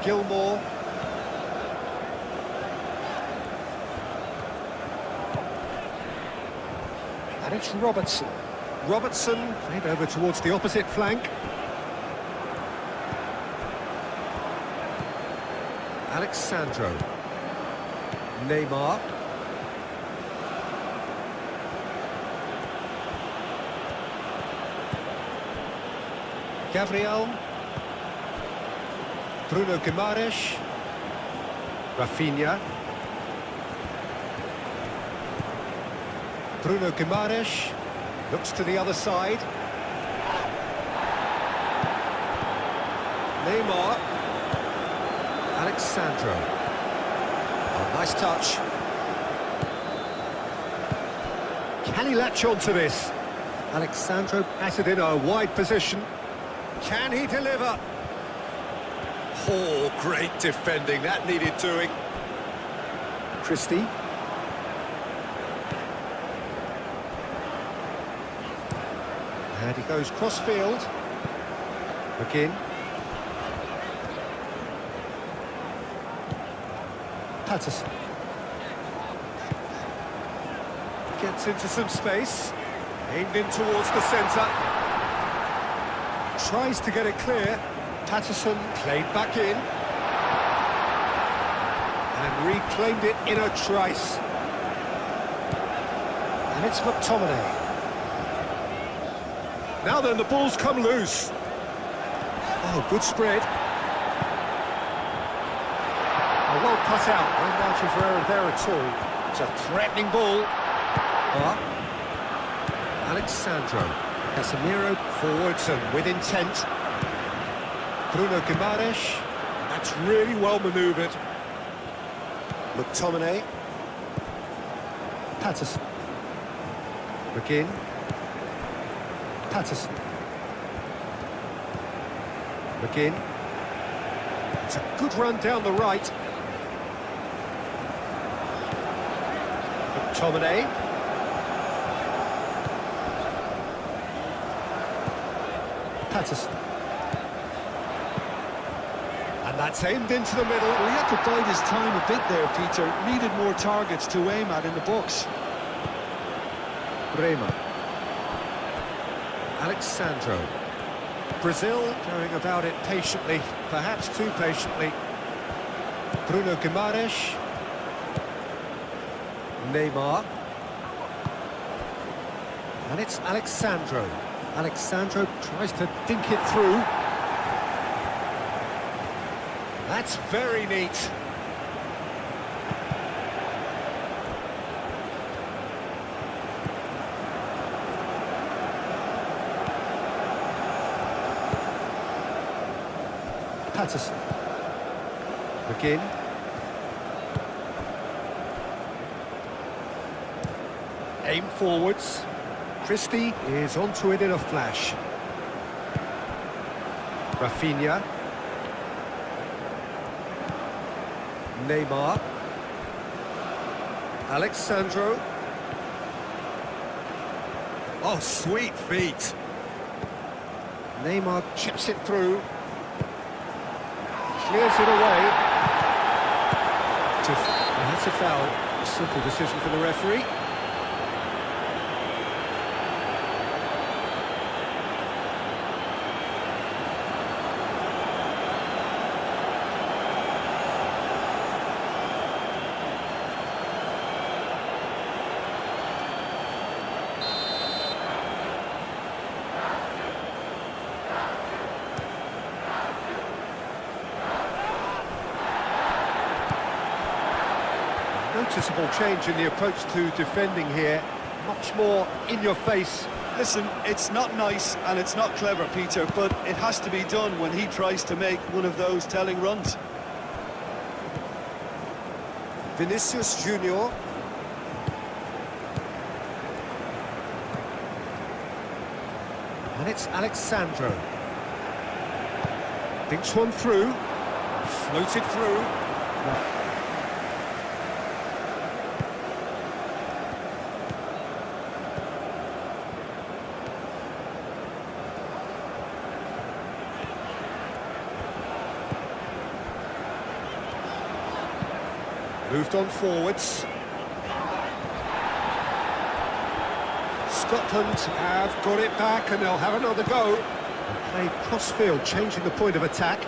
Gilmore. And it's Robertson. Robertson played over towards the opposite flank. Alexandro. Neymar. Gabriel. Bruno Guimaraes. Rafinha. Bruno Guimaraes looks to the other side. Neymar. Alexandro. Oh, nice touch. Can he latch on to this? Alexandro batted in a wide position. Can he deliver? Oh, great defending. That needed doing. Christie. And he goes cross-field. McGinn. Patterson. Gets into some space. Aimed in towards the centre. Tries to get it clear. Patterson played back in. And reclaimed it in a trice. And it's McTominay. Now then, the ball's come loose. Oh, good spread. Oh, well cut out. No margin for error there at all. It's a threatening ball. Alexandro. Casemiro forwards and with intent. Bruno Guimaraes. That's really well manoeuvred. McTominay. Patterson. McGinn. Patterson. McGinn. It's a good run down the right. McTominay. Patterson. And that's aimed into the middle. Well, he had to bide his time a bit there, Peter. Needed more targets to aim at in the box. Bremer. Alexandro. Brazil going about it patiently, perhaps too patiently. Bruno Guimaraes. Neymar. And it's Alexandro. Alexandro tries to dink it through. That's very neat. Patterson. McGinn. Aim forwards. Christie is onto it in a flash. Rafinha. Neymar. Alexandro. Oh, sweet feet. Neymar chips it through. Clears it away. That's a foul. A simple decision for the referee. Noticeable change in the approach to defending here. Much more in your face. Listen, it's not nice and it's not clever, Peter, but it has to be done when he tries to make one of those telling runs. Vinicius Junior. And it's Alexandro. Thinks one through. Floated through. Moved on forwards. Scotland have got it back and they'll have another go. And played cross-field, changing the point of attack.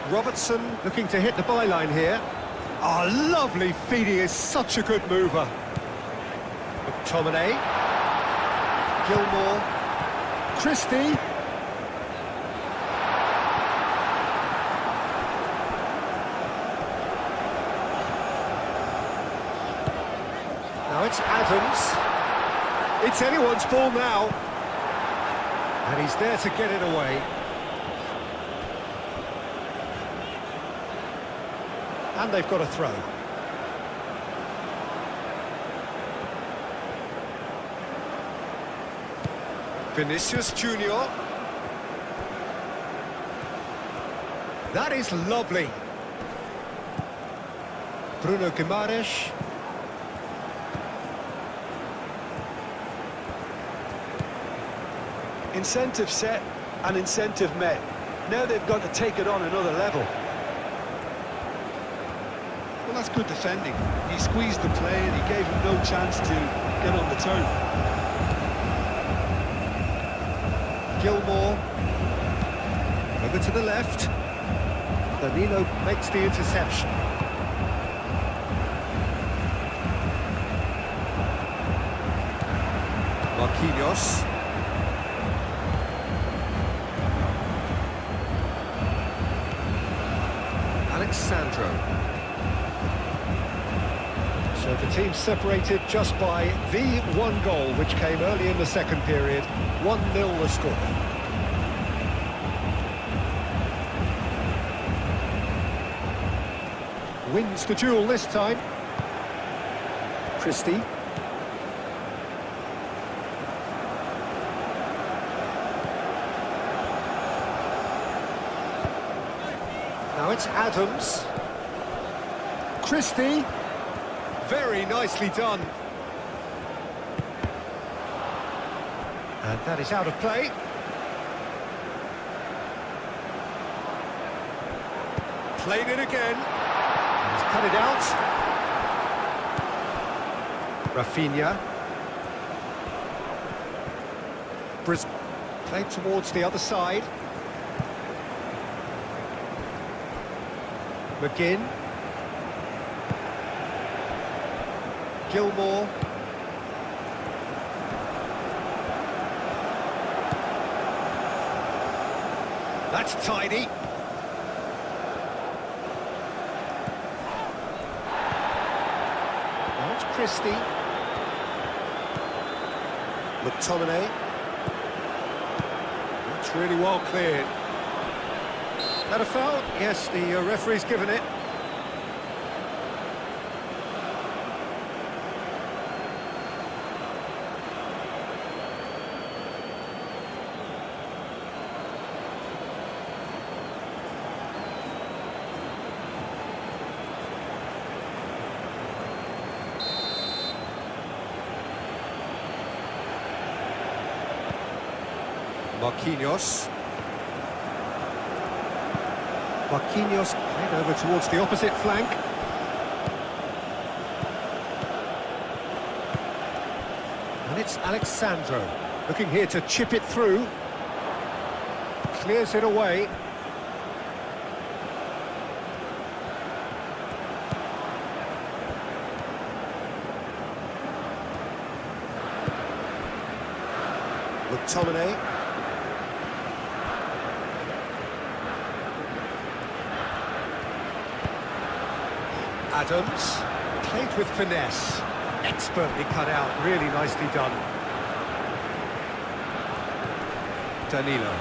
Robertson looking to hit the byline here. Oh, lovely feed, he is such a good mover. McTominay. Gilmore. Christie. Now it's Adams. It's anyone's ball now. And he's there to get it away. And they've got a throw. Vinicius Junior. That is lovely. Bruno Guimaraes. Incentive set and incentive met. Now they've got to take it on another level. Well, that's good defending. He squeezed the play and he gave him no chance to get on the turn. Gilmore. Over to the left. Danilo makes the interception. Marquinhos. Alexandro. So the team separated just by the one goal, which came early in the second period. 1-0 the score. Wins the duel this time. Christie. Now it's Adams. Christie. Very nicely done. And that is out of play. Played it again. And he's cut it out. Rafinha. Played towards the other side. McGinn. Gilmore. That's tidy. Now it's Christie. McTominay. That's really well cleared. That a foul? Yes, the referee's given it. Marquinhos. Marquinhos played over towards the opposite flank. And it's Alexandro looking here to chip it through. Clears it away. McTominay. Adams, played with finesse, expertly cut out, really nicely done. Danilo.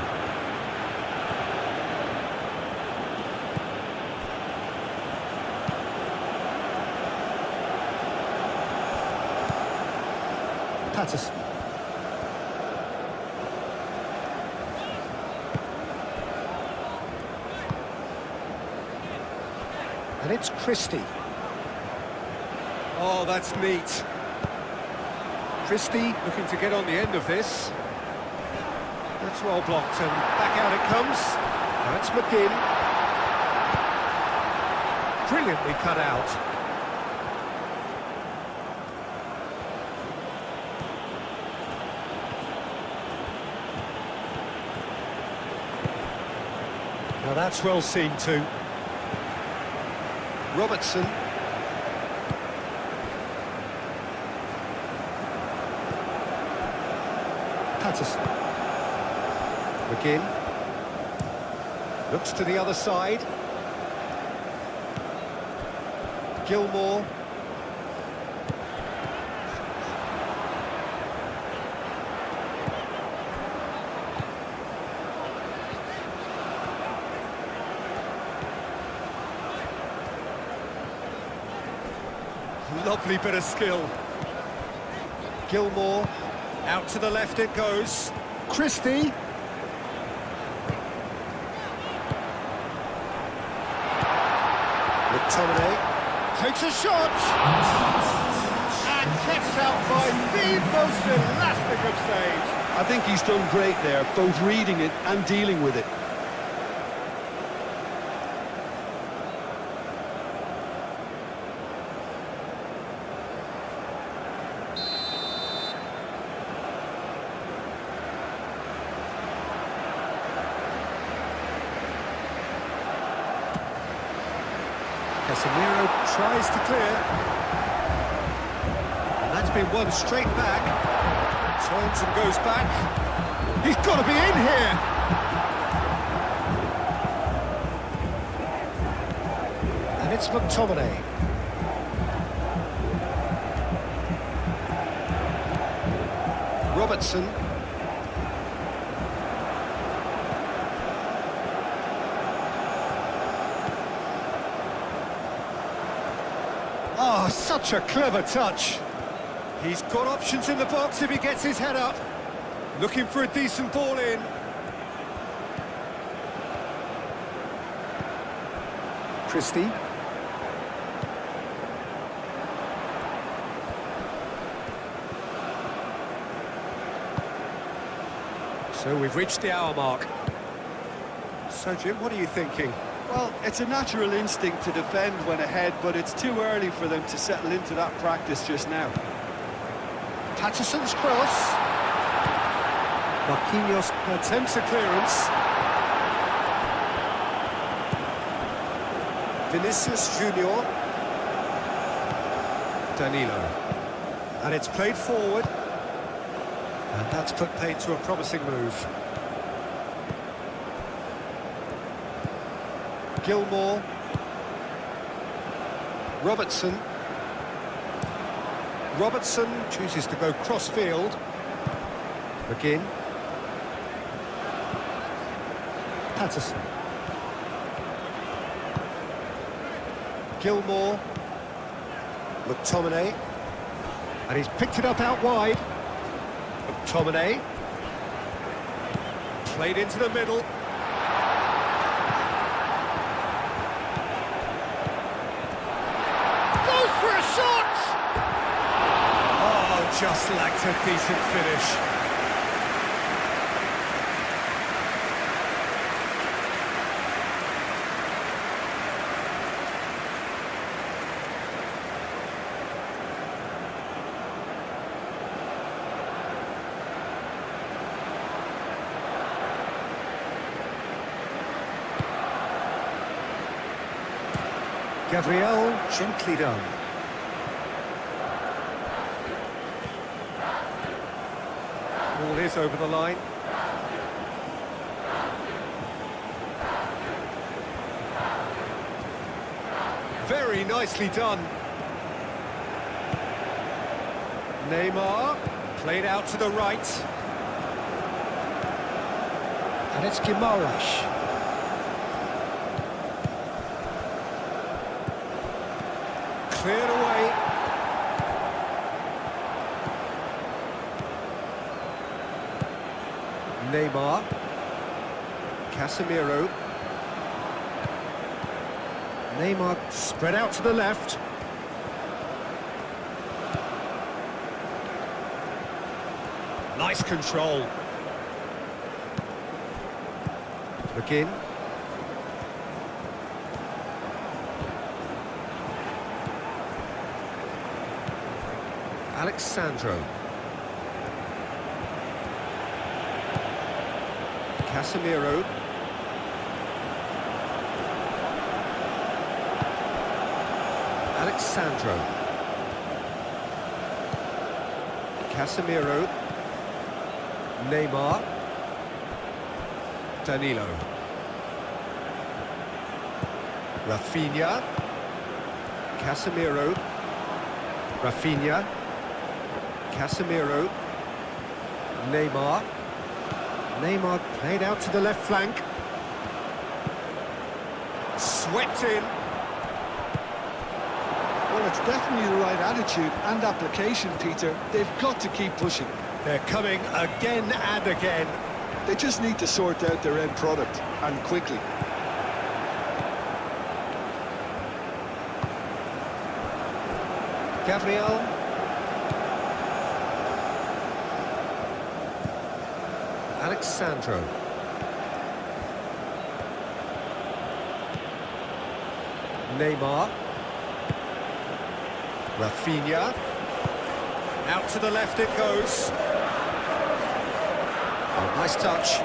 Patterson. And it's Christie. Oh, that's neat. Christie looking to get on the end of this. That's well blocked, and back out it comes. Now it's McGinn. Brilliantly cut out. Now that's well seen too. Robertson. Patterson. McGinn. Looks to the other side. Gilmore. Lovely bit of skill. Gilmore. Out to the left it goes. Christie. McTominay takes a shot and kept out by the most elastic of saves. I think he's done great there, both reading it and dealing with it. Casemiro tries to clear. And that's been won straight back. Turns and goes back. He's got to be in here! And it's McTominay. Robertson. Oh, such a clever touch. He's got options in the box if he gets his head up. Looking for a decent ball in. Christie. So we've reached the hour mark. So Jim, what are you thinking? Well, it's a natural instinct to defend when ahead, but it's too early for them to settle into that practice just now. Patterson's cross. Marquinhos attempts a clearance. Vinicius Junior. Danilo. And it's played forward. And that's put paid to a promising move. Gilmore. Robertson. Robertson chooses to go cross-field. McGinn. Patterson. Gilmore. McTominay. And he's picked it up out wide. McTominay. Played into the middle. Goes for a shot! Oh, just lacked a decent finish. Gabriel, gently done. Ball is over the line. Very nicely done. Neymar, played out to the right. And it's Guimaraes. Cleared away. Neymar. Casemiro. Neymar spread out to the left. Nice control. McGinn. Alexandro. Casemiro. Alexandro. Casemiro. Neymar. Danilo. Rafinha. Casemiro. Rafinha. Casemiro. Neymar. Neymar played out to the left flank. Swept in. Well, it's definitely the right attitude and application, Peter. They've got to keep pushing. They're coming again and again. They just need to sort out their end product, and quickly. Gabriel. Alexandro. Neymar. Rafinha. Out to the left it goes. Oh, nice touch.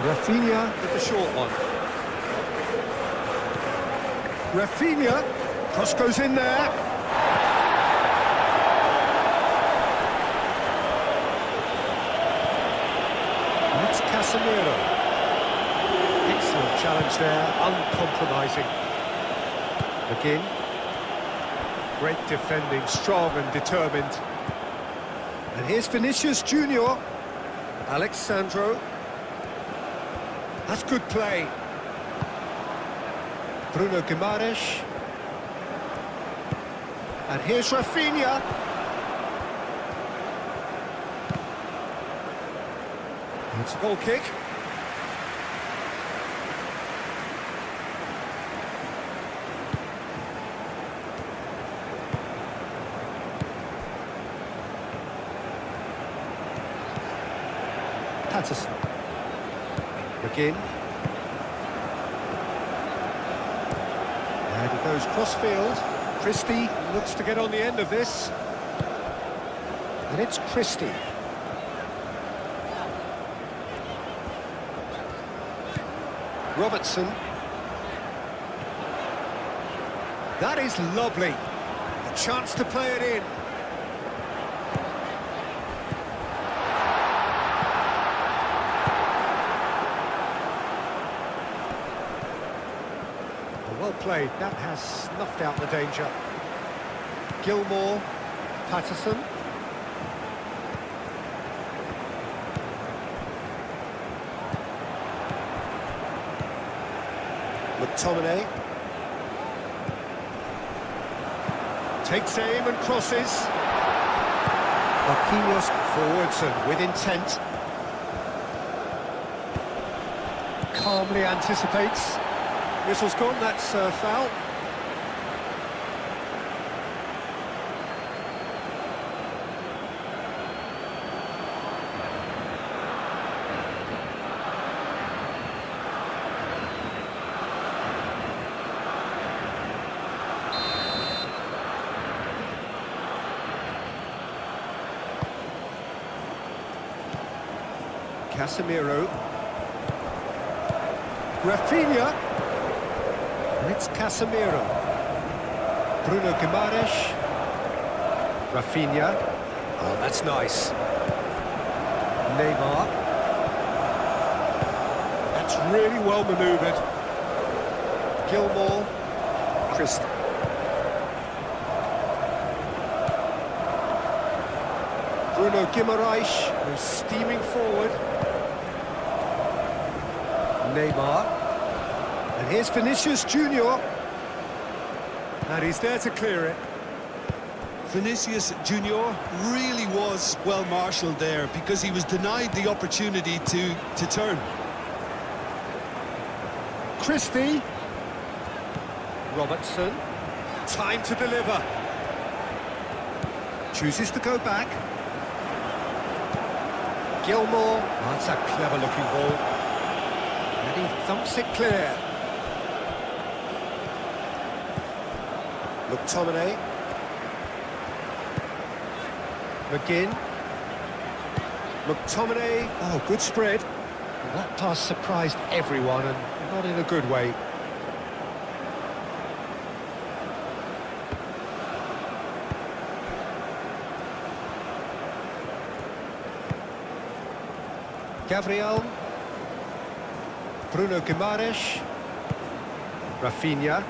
Rafinha with the short one. Rafinha, cross goes in there. And it's Casemiro. Excellent challenge there, uncompromising. McGinn. Great defending, strong and determined. And here's Vinicius Junior. Alexandro. That's good play. Bruno Guimaraes. And here's Rafinha. It's a goal kick. Patterson. McGinn. And he goes cross-field. Christie looks to get on the end of this. And it's Christie. Robertson. That is lovely. A chance to play it in. Well played, that has snuffed out the danger. Gilmore, Patterson. McTominay. Takes aim and crosses. Marquinhos forwards and with intent. Calmly anticipates. Whistle's gone, that's a foul. Casemiro. Rafinha. And it's Casemiro. Bruno Guimaraes. Rafinha. Oh, that's nice. Neymar. That's really well manoeuvred. Gilmore. Christie. Bruno Guimaraes, who's steaming forward. Neymar. And here's Vinicius Junior. And he's there to clear it. Vinicius Junior really was well marshalled there because he was denied the opportunity to turn. Christie. Robertson. Time to deliver. Chooses to go back. Gilmore. Oh, that's a clever-looking ball. And he thumps it clear. McTominay. McGinn. McTominay. Oh, good spread. Well, that pass surprised everyone, and not in a good way. Gabriel. Bruno Guimaraes. Rafinha.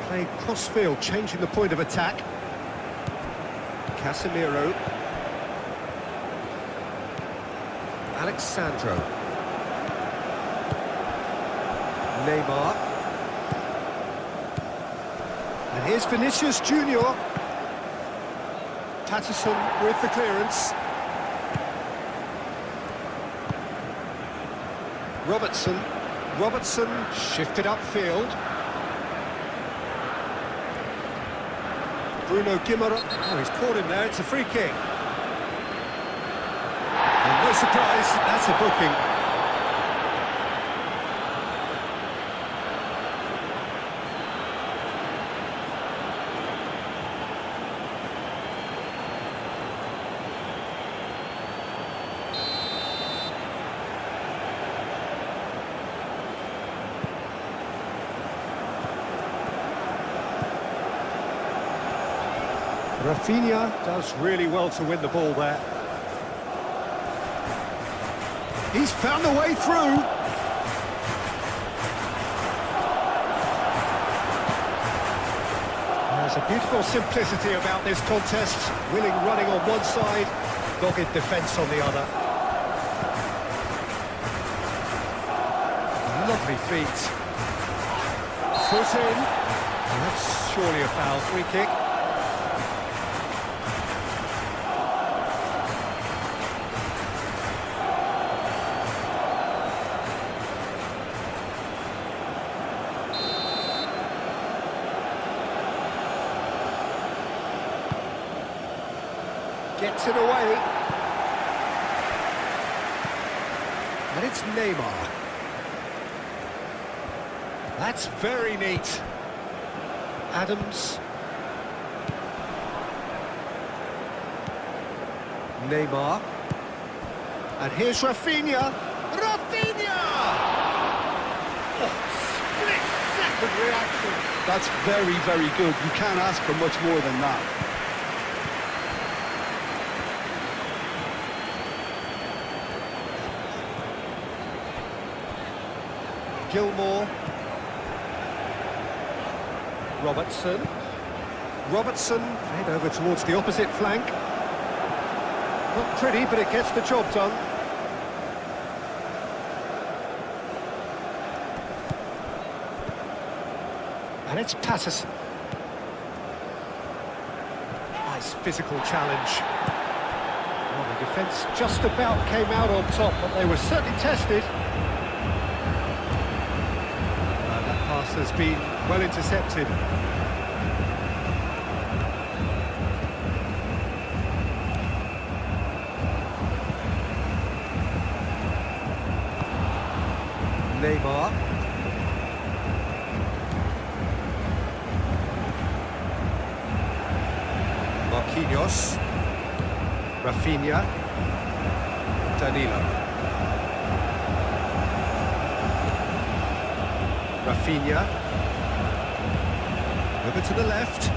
Playing cross-field, changing the point of attack. Casemiro. Alexandro. Neymar. And here's Vinicius Junior. Patterson with the clearance. Robertson. Robertson shifted upfield. Bruno Guimaraes. Oh, he's caught him there. It's a free kick. And no surprise, that's a booking. Rafinha does really well to win the ball there. He's found a way through. There's a beautiful simplicity about this contest. Willing running on one side, dogged defence on the other. Lovely feet. Foot in. That's surely a foul. Free kick. Gets it away. And it's Naymar. That's very neat. Adams. Naymar. And here's Rafinha. Rafinha! Oh, split-second reaction. That's very, very good. You can't ask for much more than that. Gilmore. Robertson. Robertson played over towards the opposite flank. Not pretty, but it gets the job done. And it's Patterson. Nice physical challenge. Well, the defence just about came out on top, but they were certainly tested. Pass has been well intercepted. Neymar. Marquinhos. Rafinha. Danilo. Rafinha, over to the left.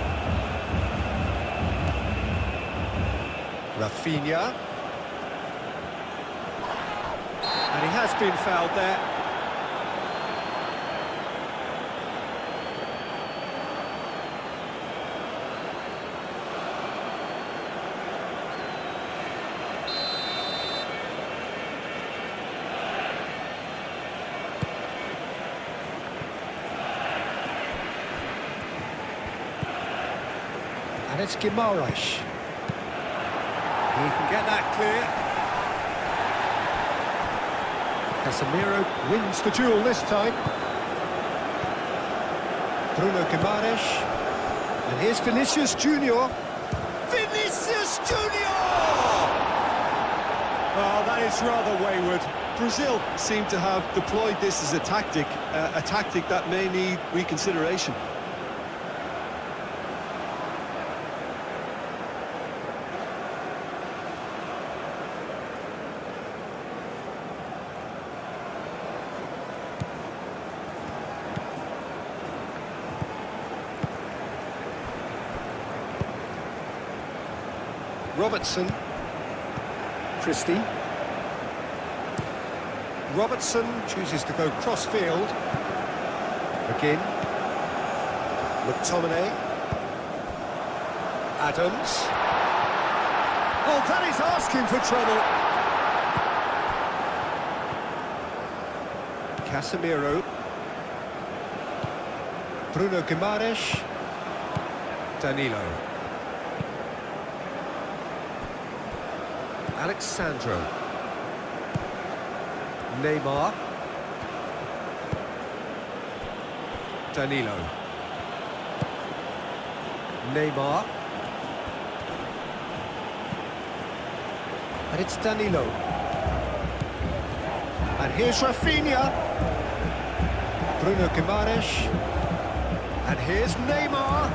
Rafinha. And he has been fouled there. And it's Guimaraes. He can get that clear. Casemiro wins the duel this time. Bruno Guimaraes. And here's Vinicius Junior. Vinicius Junior! Oh, that is rather wayward. Brazil seem to have deployed this as a tactic that may need reconsideration. Robertson. Christie. Robertson chooses to go cross-field. Again. McTominay. Adams. Oh, that is asking for trouble. Casemiro. Bruno Guimaraes. Danilo. Alexandro. Neymar. Danilo. Neymar. And it's Danilo. And here's Rafinha. Bruno Guimaraes. And here's Neymar.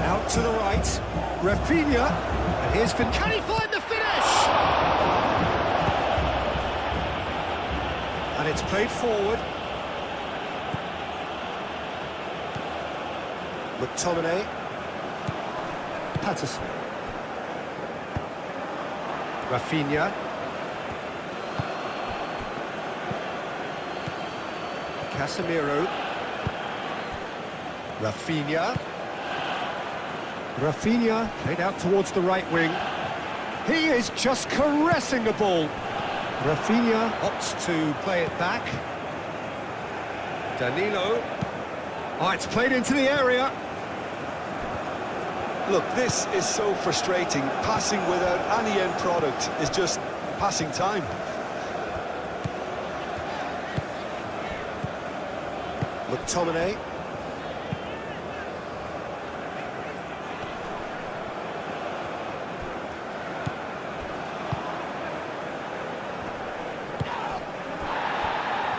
Out to the right. Rafinha. And here's Can he find the finish? And it's played forward. McTominay. Patterson. Rafinha. Casemiro. Rafinha. Rafinha played out towards the right wing. He is just caressing the ball. Rafinha opts to play it back. Danilo. Oh, it's played into the area. Look, this is so frustrating. Passing without any end product is just passing time. McTominay.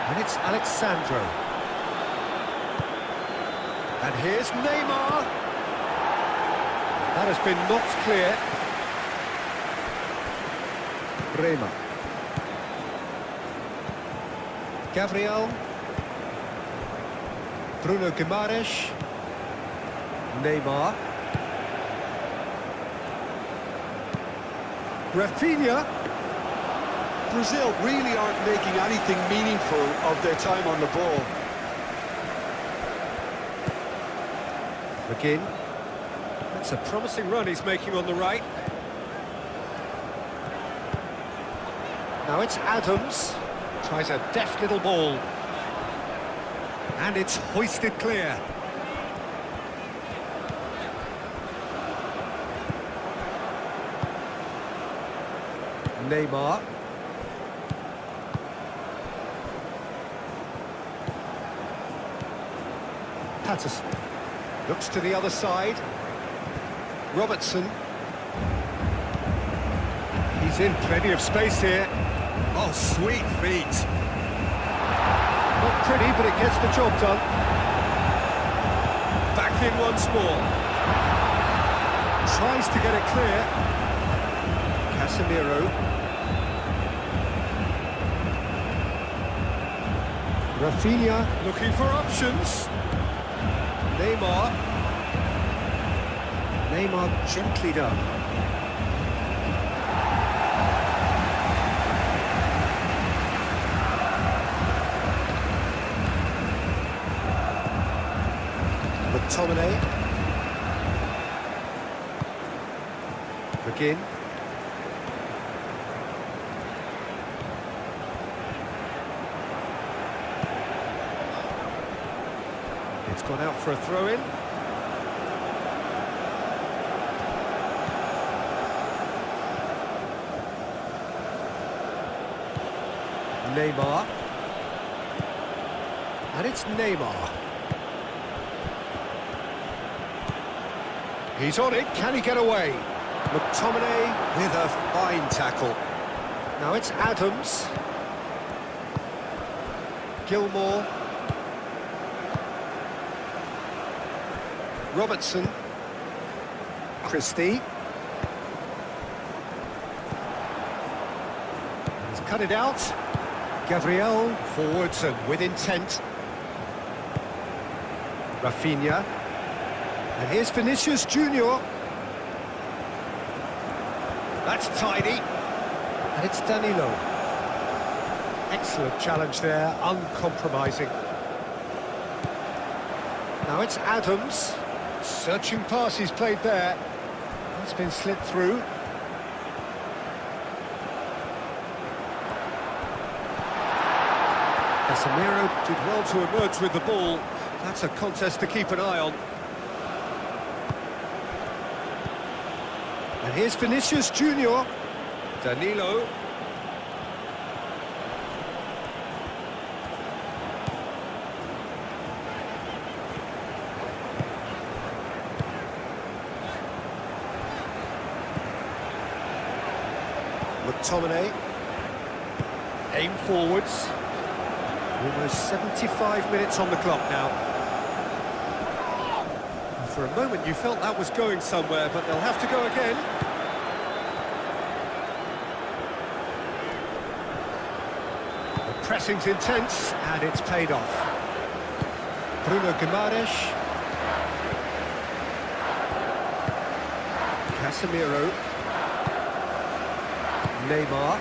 And it's Alexandro. And here's Neymar. That has been knocked clear. Bremer. Gabriel. Bruno Guimaraes. Neymar. Rafinha. Brazil really aren't making anything meaningful of their time on the ball. McGinn. That's a promising run he's making on the right. Now it's Adams. Tries a deft little ball. And it's hoisted clear. Neymar. Patterson. Looks to the other side. Robertson. He's in plenty of space here. Oh, sweet feet. Not pretty, but it gets the job done. Back in once more. Tries to get it clear. Casemiro. Rafinha looking for options. Neymar. Neymar gently done. McTominay. McGinn. It's gone out for a throw-in. Neymar. And it's Neymar. He's on it, can he get away? McTominay with a fine tackle. Now it's Adams. Gilmore. Robertson. Christie. He's cut it out. Gabriel forwards and with intent. Rafinha. And here's Vinicius Junior. That's tidy. And it's Danilo. Excellent challenge there, uncompromising. Now it's Adams. Searching pass he's played there. It's been slipped through. Casemiro did well to emerge with the ball. That's a contest to keep an eye on. And here's Vinicius Junior. Danilo. McTominay. Aim forwards. Almost 75 minutes on the clock now. And for a moment you felt that was going somewhere, but they'll have to go again. The pressing's intense, and it's paid off. Bruno Guimaraes. Casemiro. Neymar.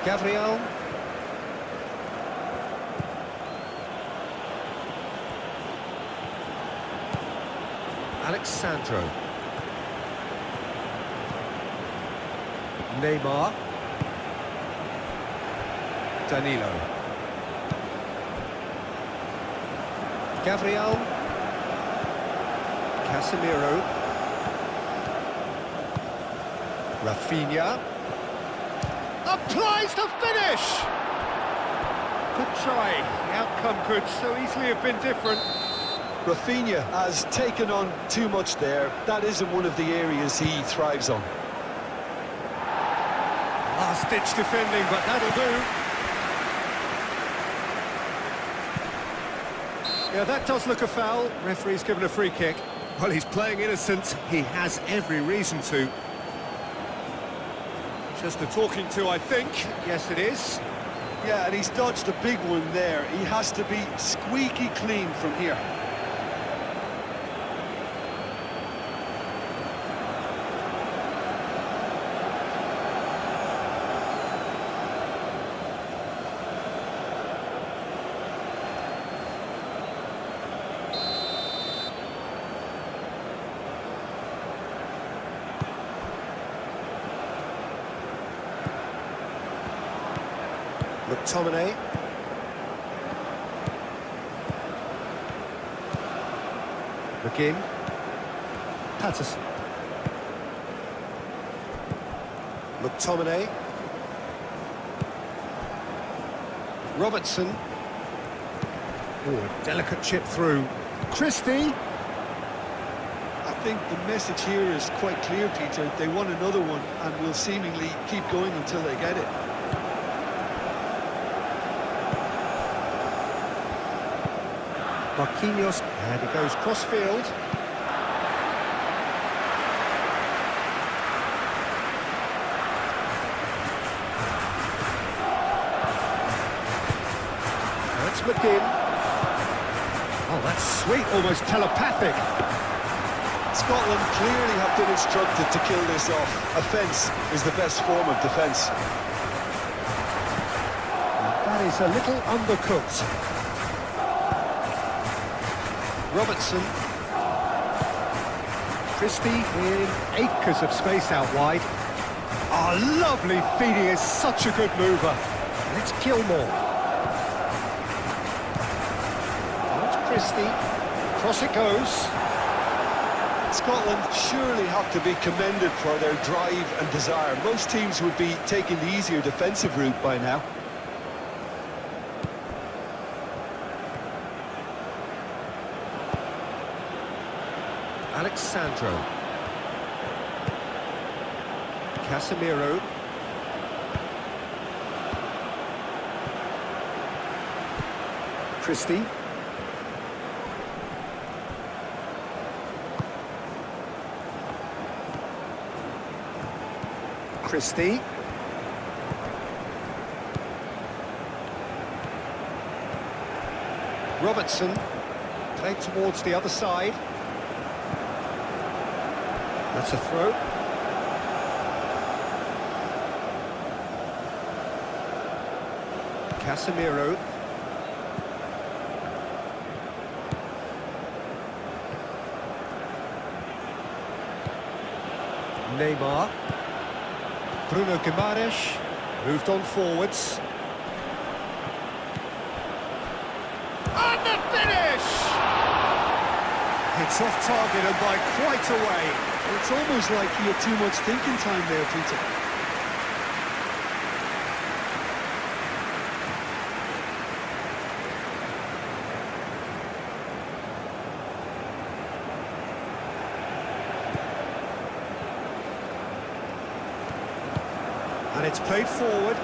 Gabriel. Alexandro. Neymar. Danilo. Gabriel. Casemiro. Rafinha. Applies the finish! Good try. The outcome could so easily have been different. Rafinha has taken on too much there. That isn't one of the areas he thrives on. Last-ditch defending, but that'll do. Yeah, that does look a foul. Referee's given a free kick. Well, he's playing innocent. He has every reason to. Just a talking to, I think. Yes, it is. Yeah, and he's dodged a big one there. He has to be squeaky clean from here. McTominay. McGinn. Patterson. McTominay. Robertson. Oh, a delicate chip through. Christie. I think the message here is quite clear, Peter. They want another one and will seemingly keep going until they get it. Marquinhos, and he goes cross-field. That's McGinn. Oh, that's sweet, almost telepathic. Scotland clearly have been instructed to kill this off. Offence is the best form of defence. That is a little undercooked. Robertson. Christie in acres of space out wide. Oh, lovely feeding, is such a good mover. And it's Gilmore. That's Christie. Across it goes. Scotland surely have to be commended for their drive and desire. Most teams would be taking the easier defensive route by now. Alexandro. Casemiro. Christie. Christie. Robertson. Played towards the other side. That's a throw. Casemiro. Neymar. Bruno Guimaraes. Moved on forwards. And the finish! It's off target and by quite a way. It's almost like he had too much thinking time there, Peter. And it's played forward.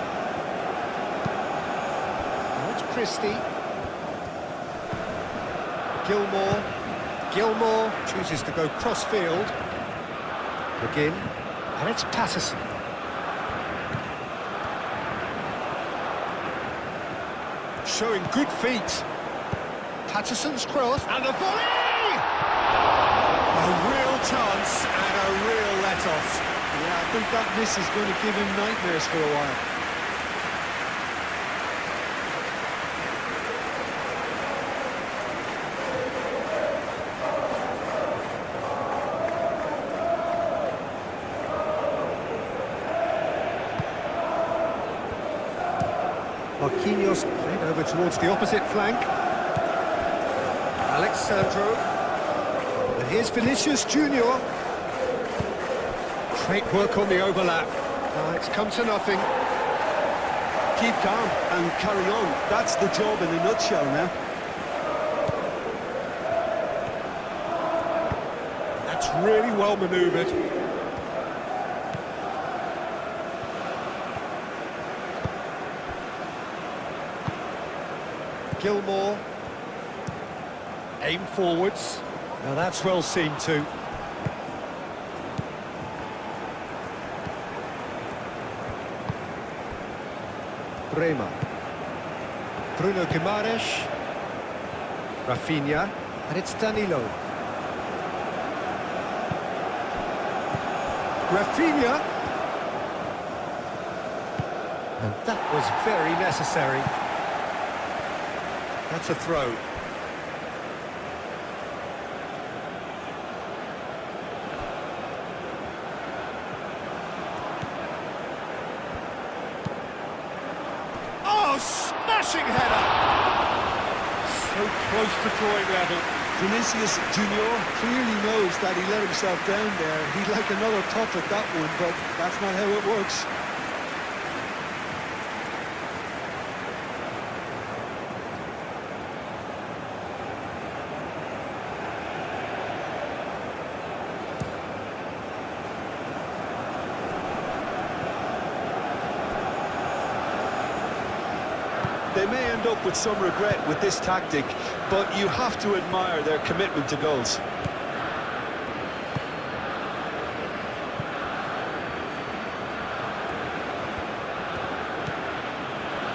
Now it's Christie. Gilmore chooses to go cross-field. McGinn. And it's Patterson. Showing good feet. Patterson's cross. And the volley! A real chance and a real let-off. Yeah, I think that miss is going to give him nightmares for a while. Marquinhos played over towards the opposite flank. Alexandro. And here's Vinicius Junior. Great work on the overlap. It's come to nothing. Keep calm and carry on. That's the job in a nutshell now. That's really well manoeuvred. Gilmore. Aim forwards. Now that's well seen too. Rema. Bruno Guimaraes. Rafinha. And it's Danilo. Rafinha. And that was very necessary. That's a throw. Oh, smashing header! So close to drawing level. Vinicius Junior clearly knows that he let himself down there. He'd like another touch at that one, but that's not how it works. They may end up with some regret with this tactic, but you have to admire their commitment to goals.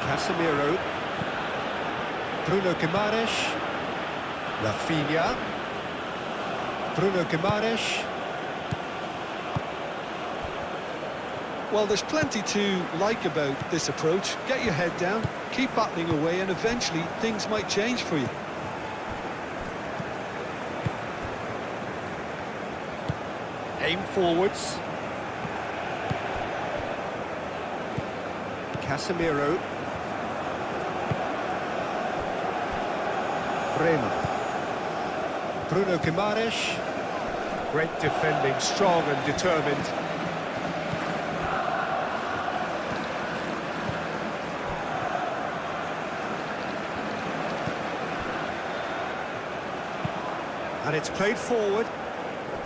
Casemiro. Bruno Guimaraes. Rafinha. Bruno Guimaraes. Well, there's plenty to like about this approach. Get your head down, keep battling away, and eventually things might change for you. Aim forwards. Casemiro. Rema. Bruno Guimaraes. Great defending, strong and determined. And it's played forward.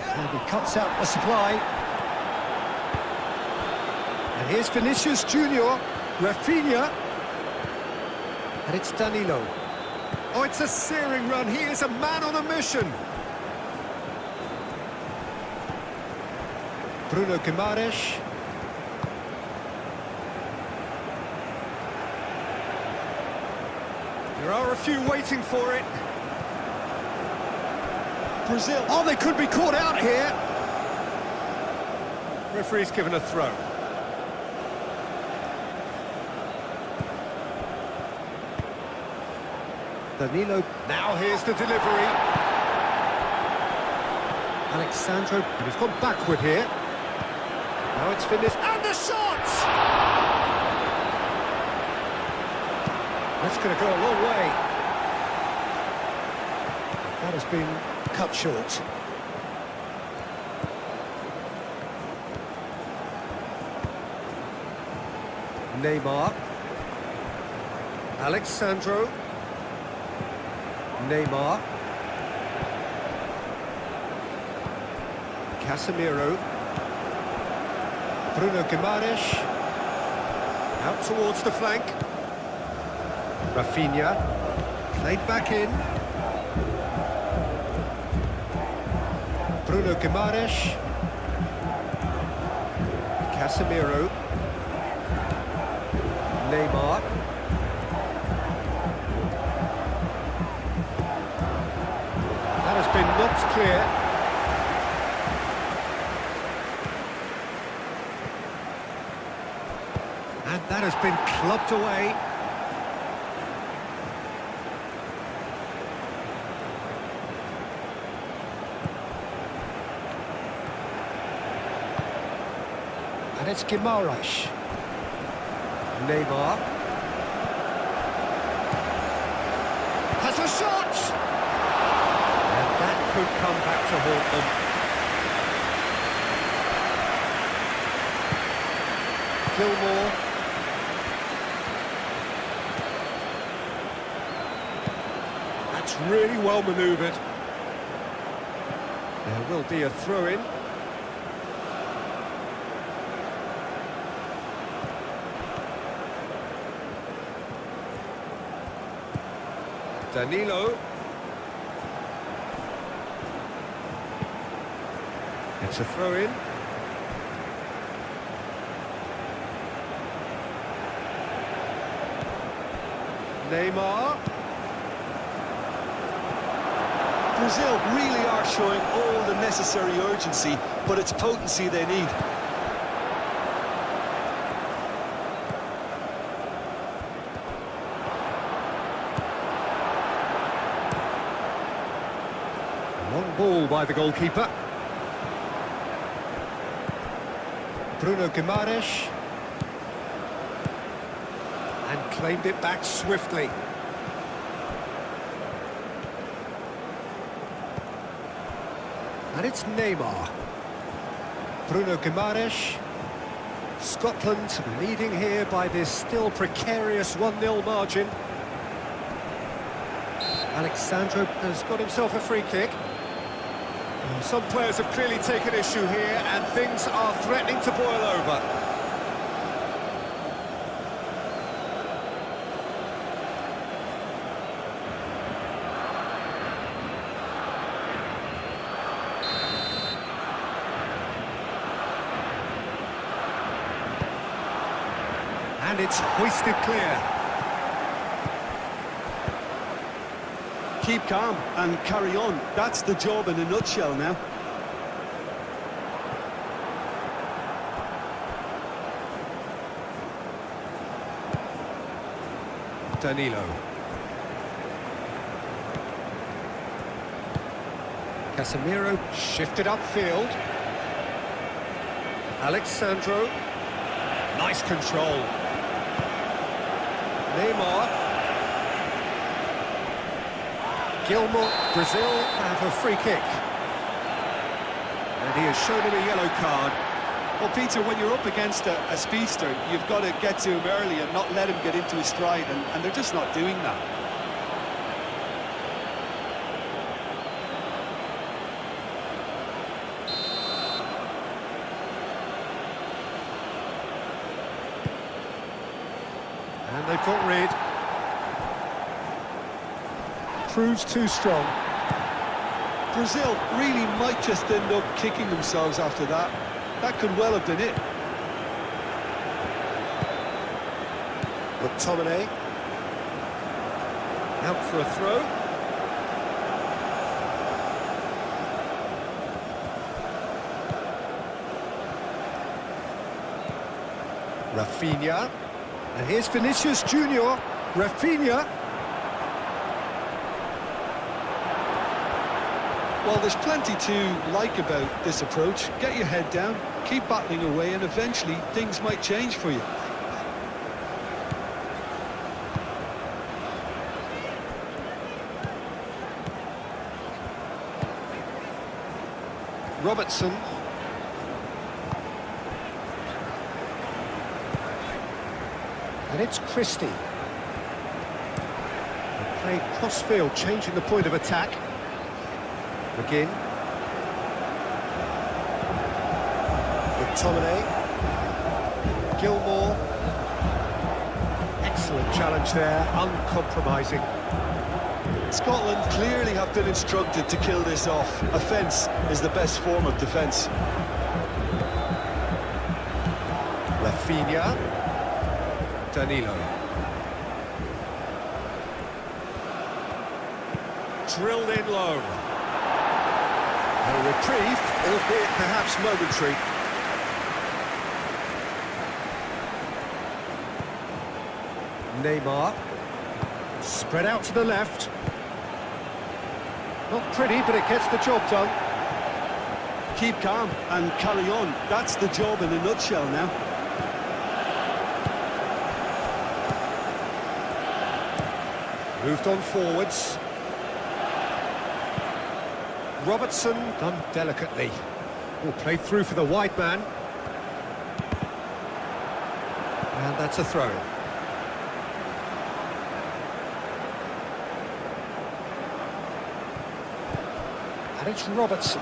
And he cuts out the supply. And here's Vinicius Junior. Rafinha. And it's Danilo. Oh, it's a searing run. He is a man on a mission. Bruno Guimaraes. There are a few waiting for it. Brazil. Oh, they could be caught out here. Referee's given a throw. Danilo. Now here's the delivery. Alexandro. And he's gone backward here. Now it's finished. And the shot! That's going to go a long way. That has been cut short. Neymar. Alexandro. Neymar. Casemiro. Bruno Guimaraes. Out towards the flank. Rafinha. Played back in. Bruno Guimaraes. Casemiro. Neymar. That has been knocked clear. And that has been clubbed away. And it's Guimaraes. Naymar. Has a shot! And that could come back to haunt them. Gilmore. That's really well manoeuvred. There will be a throw-in. Danilo. It's a throw-in. Neymar. Brazil really are showing all the necessary urgency, but it's potency they need. Long ball by the goalkeeper. Bruno Guimaraes. And claimed it back swiftly. And it's Neymar. Bruno Guimaraes. Scotland leading here by this still precarious 1-0 margin. Alexandro has got himself a free kick. Some players have clearly taken issue here, and things are threatening to boil over. And it's hoisted clear. Keep calm and carry on. That's the job in a nutshell now. Danilo. Casemiro shifted upfield. Alexandro. Nice control. Neymar. Gilmore. Brazil have a free kick. And he has shown him a yellow card. Well, Peter, when you're up against a speedster, you've got to get to him early and not let him get into his stride, and they're just not doing that. And they've got rid. Proves too strong. Brazil really might just end up kicking themselves after that. That could well have been it. McTominay. Out for a throw. Rafinha. And here's Vinicius Junior. Rafinha. Well, there's plenty to like about this approach. Get your head down, keep battling away, and eventually things might change for you. Robertson. And it's Christie. They play cross-field, changing the point of attack. McGinn. McTominay. Gilmore. Excellent challenge there, uncompromising. Scotland clearly have been instructed to kill this off. Offence is the best form of defence. Rafinha. Danilo. Drilled in low. A reprieve, albeit perhaps momentary. Naymar. Spread out to the left. Not pretty, but it gets the job done. Keep calm and carry on. That's the job in a nutshell now. Moved on forwards. Robertson done delicately. Will play through for the wide man. And that's a throw. And it's Robertson.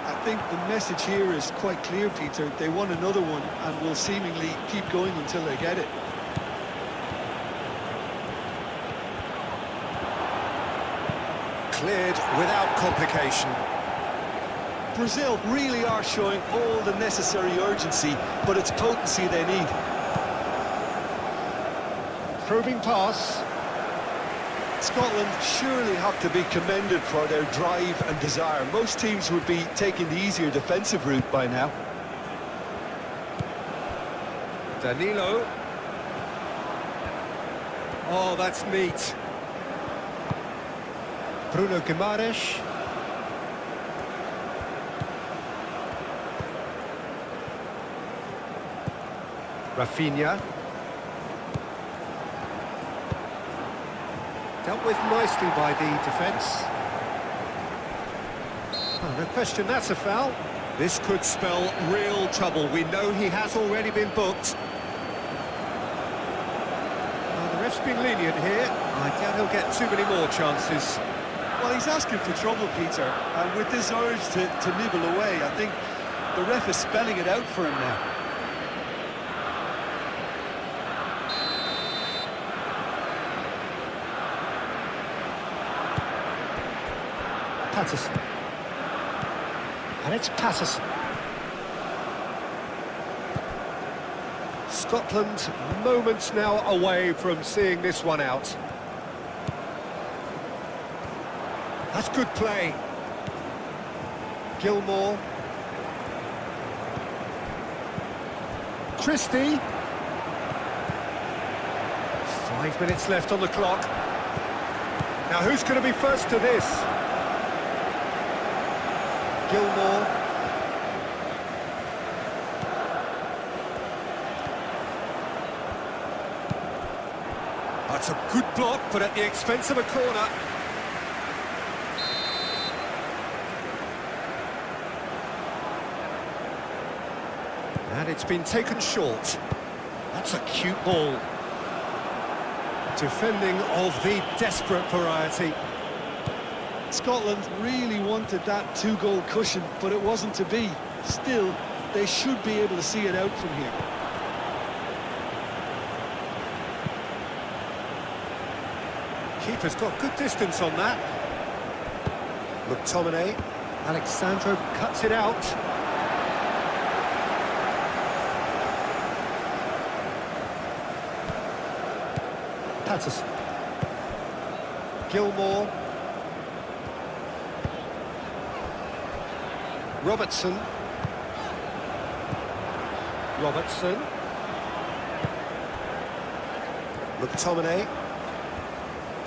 I think the message here is quite clear, Peter. They want another one and will seemingly keep going until they get it. Cleared without complication. Brazil really are showing all the necessary urgency, but it's potency they need. Probing pass. Scotland surely have to be commended for their drive and desire. Most teams would be taking the easier defensive route by now. Danilo. Oh, that's neat. Bruno Guimaraes. Rafinha. Dealt with nicely by the defence. Oh, no question, that's a foul. This could spell real trouble. We know he has already been booked. Well, the ref's been lenient here. I doubt he'll get too many more chances. Well, he's asking for trouble, Peter, and with this urge to nibble away, I think the ref is spelling it out for him now. Patterson. And it's Patterson. Scotland moments now away from seeing this one out. That's good play. Gilmore. Christie. 5 minutes left on the clock. Now who's going to be first to this? Gilmore. That's a good block, but at the expense of a corner. And it's been taken short. That's a cute ball. Defending of the desperate variety. Scotland really wanted that two-goal cushion, but it wasn't to be. Still, they should be able to see it out from here. Keeper's got good distance on that. McTominay. Alexandro cuts it out. Patterson. Gilmore. Robertson. McTominay.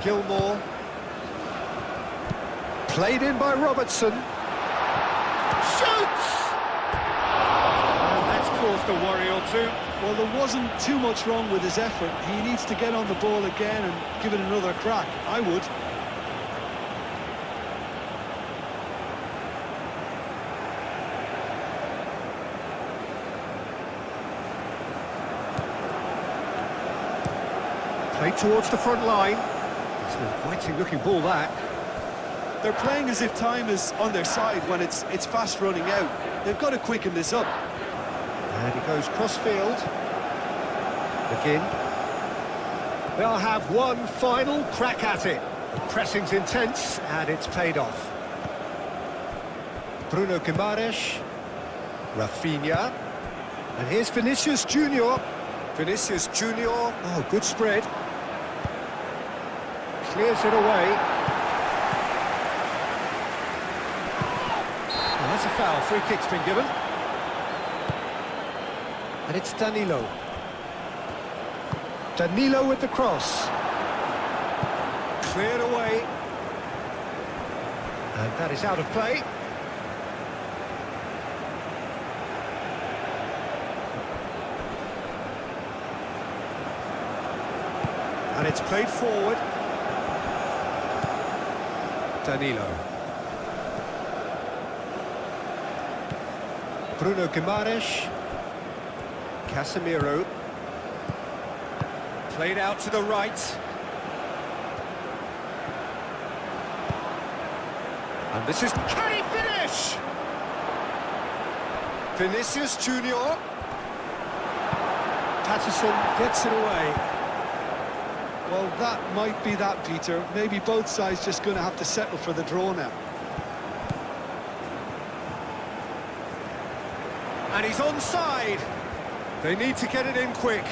Gilmore. Played in by Robertson. Shoots! And that's caused a worry or two. Well, there wasn't too much wrong with his effort. He needs to get on the ball again and give it another crack. I would. Played towards the front line. It's an inviting looking ball, that. They're playing as if time is on their side when it's fast running out. They've got to quicken this up. And he goes cross-field. Again. They'll have one final crack at it. The pressing's intense, and it's paid off. Bruno Guimaraes. Rafinha. And here's Vinicius Junior. Vinicius Junior. Oh, good spread. Clears it away. Oh, that's a foul. Free kick's been given. And it's Danilo. Danilo with the cross. Cleared away. And that is out of play. And it's played forward. Danilo. Bruno Guimaraes. Casemiro. Played out to the right. And this is... Can he finish? Vinicius Junior. Patterson gets it away. Well, that might be that, Peter. Maybe both sides just going to have to settle for the draw now. And he's onside. They need to get it in quick.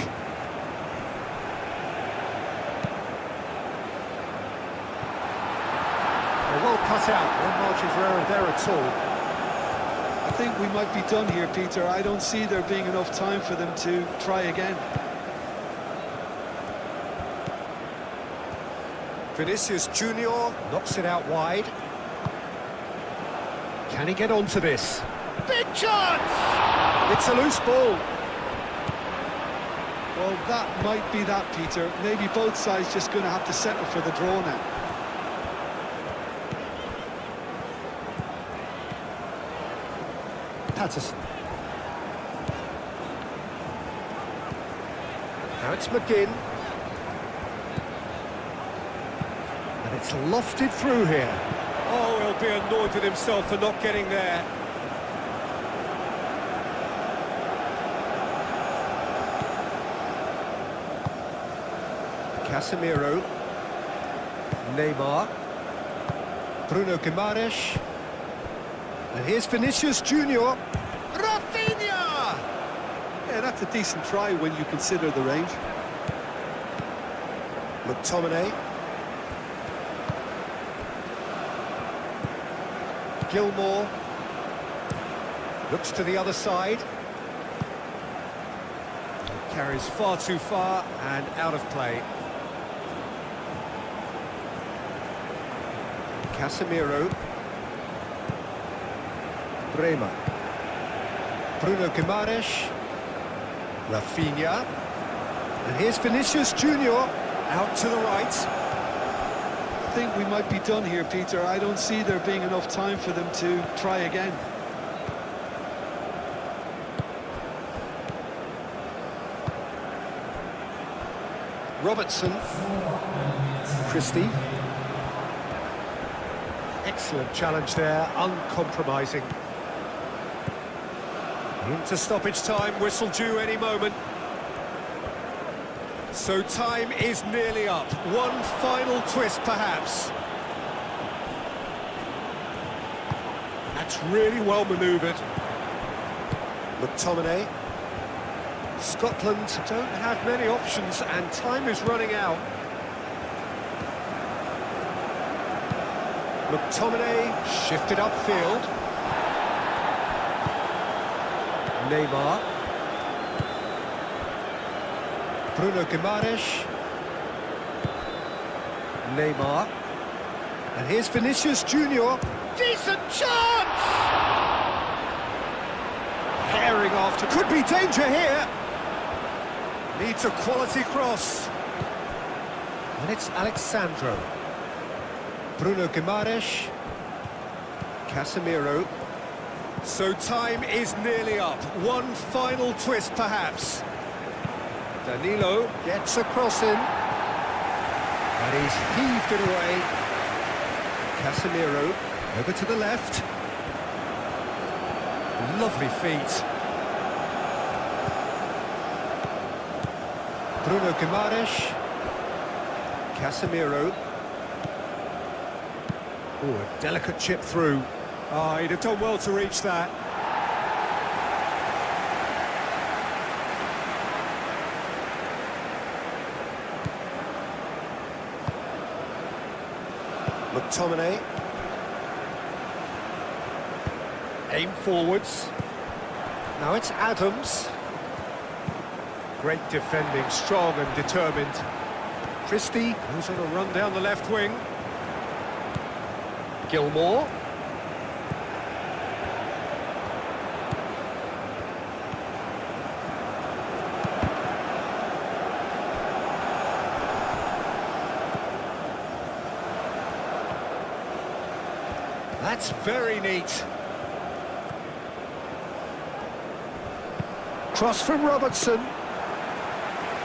They're well cut out. No margin for error there at all. I think we might be done here, Peter. I don't see there being enough time for them to try again. Vinicius Junior knocks it out wide. Can he get onto this? Big chance! It's a loose ball. Well, that might be that, Peter. Maybe both sides just going to have to settle for the draw now. Patterson. Now it's McGinn. And it's lofted through here. Oh, he'll be annoyed with himself for not getting there. Casemiro. Neymar. Bruno Guimaraes. And here's Vinicius Junior. Rafinha! Yeah, that's a decent try when you consider the range. McTominay. Gilmore. Looks to the other side. Carries far too far and out of play. Casemiro. Bremer. Bruno Guimaraes. Rafinha. And here's Vinicius Junior. Out to the right. I think we might be done here, Peter. I don't see there being enough time for them to try again. Robertson. Christie. Excellent challenge there, uncompromising. Into stoppage time, whistle due any moment. So time is nearly up. One final twist, perhaps. That's really well manoeuvred. McTominay. Scotland don't have many options, and time is running out. McTominay shifted upfield. Neymar. Bruno Guimaraes. Neymar. And here's Vinicius Junior. Decent chance! Herring after. Could be danger here. Needs a quality cross. And it's Alexandro. Bruno Guimaraes. Casemiro. So time is nearly up. One final twist, perhaps. Danilo gets a cross in. And he's heaved it away. Casemiro, over to the left. Lovely feet. Bruno Guimaraes. Casemiro. Oh, a delicate chip through. Ah, he'd have done well to reach that. McTominay. Aim forwards. Now it's Adams. Great defending, strong and determined. Christie goes on a run down the left wing. Gilmour. That's very neat. Cross from Robertson.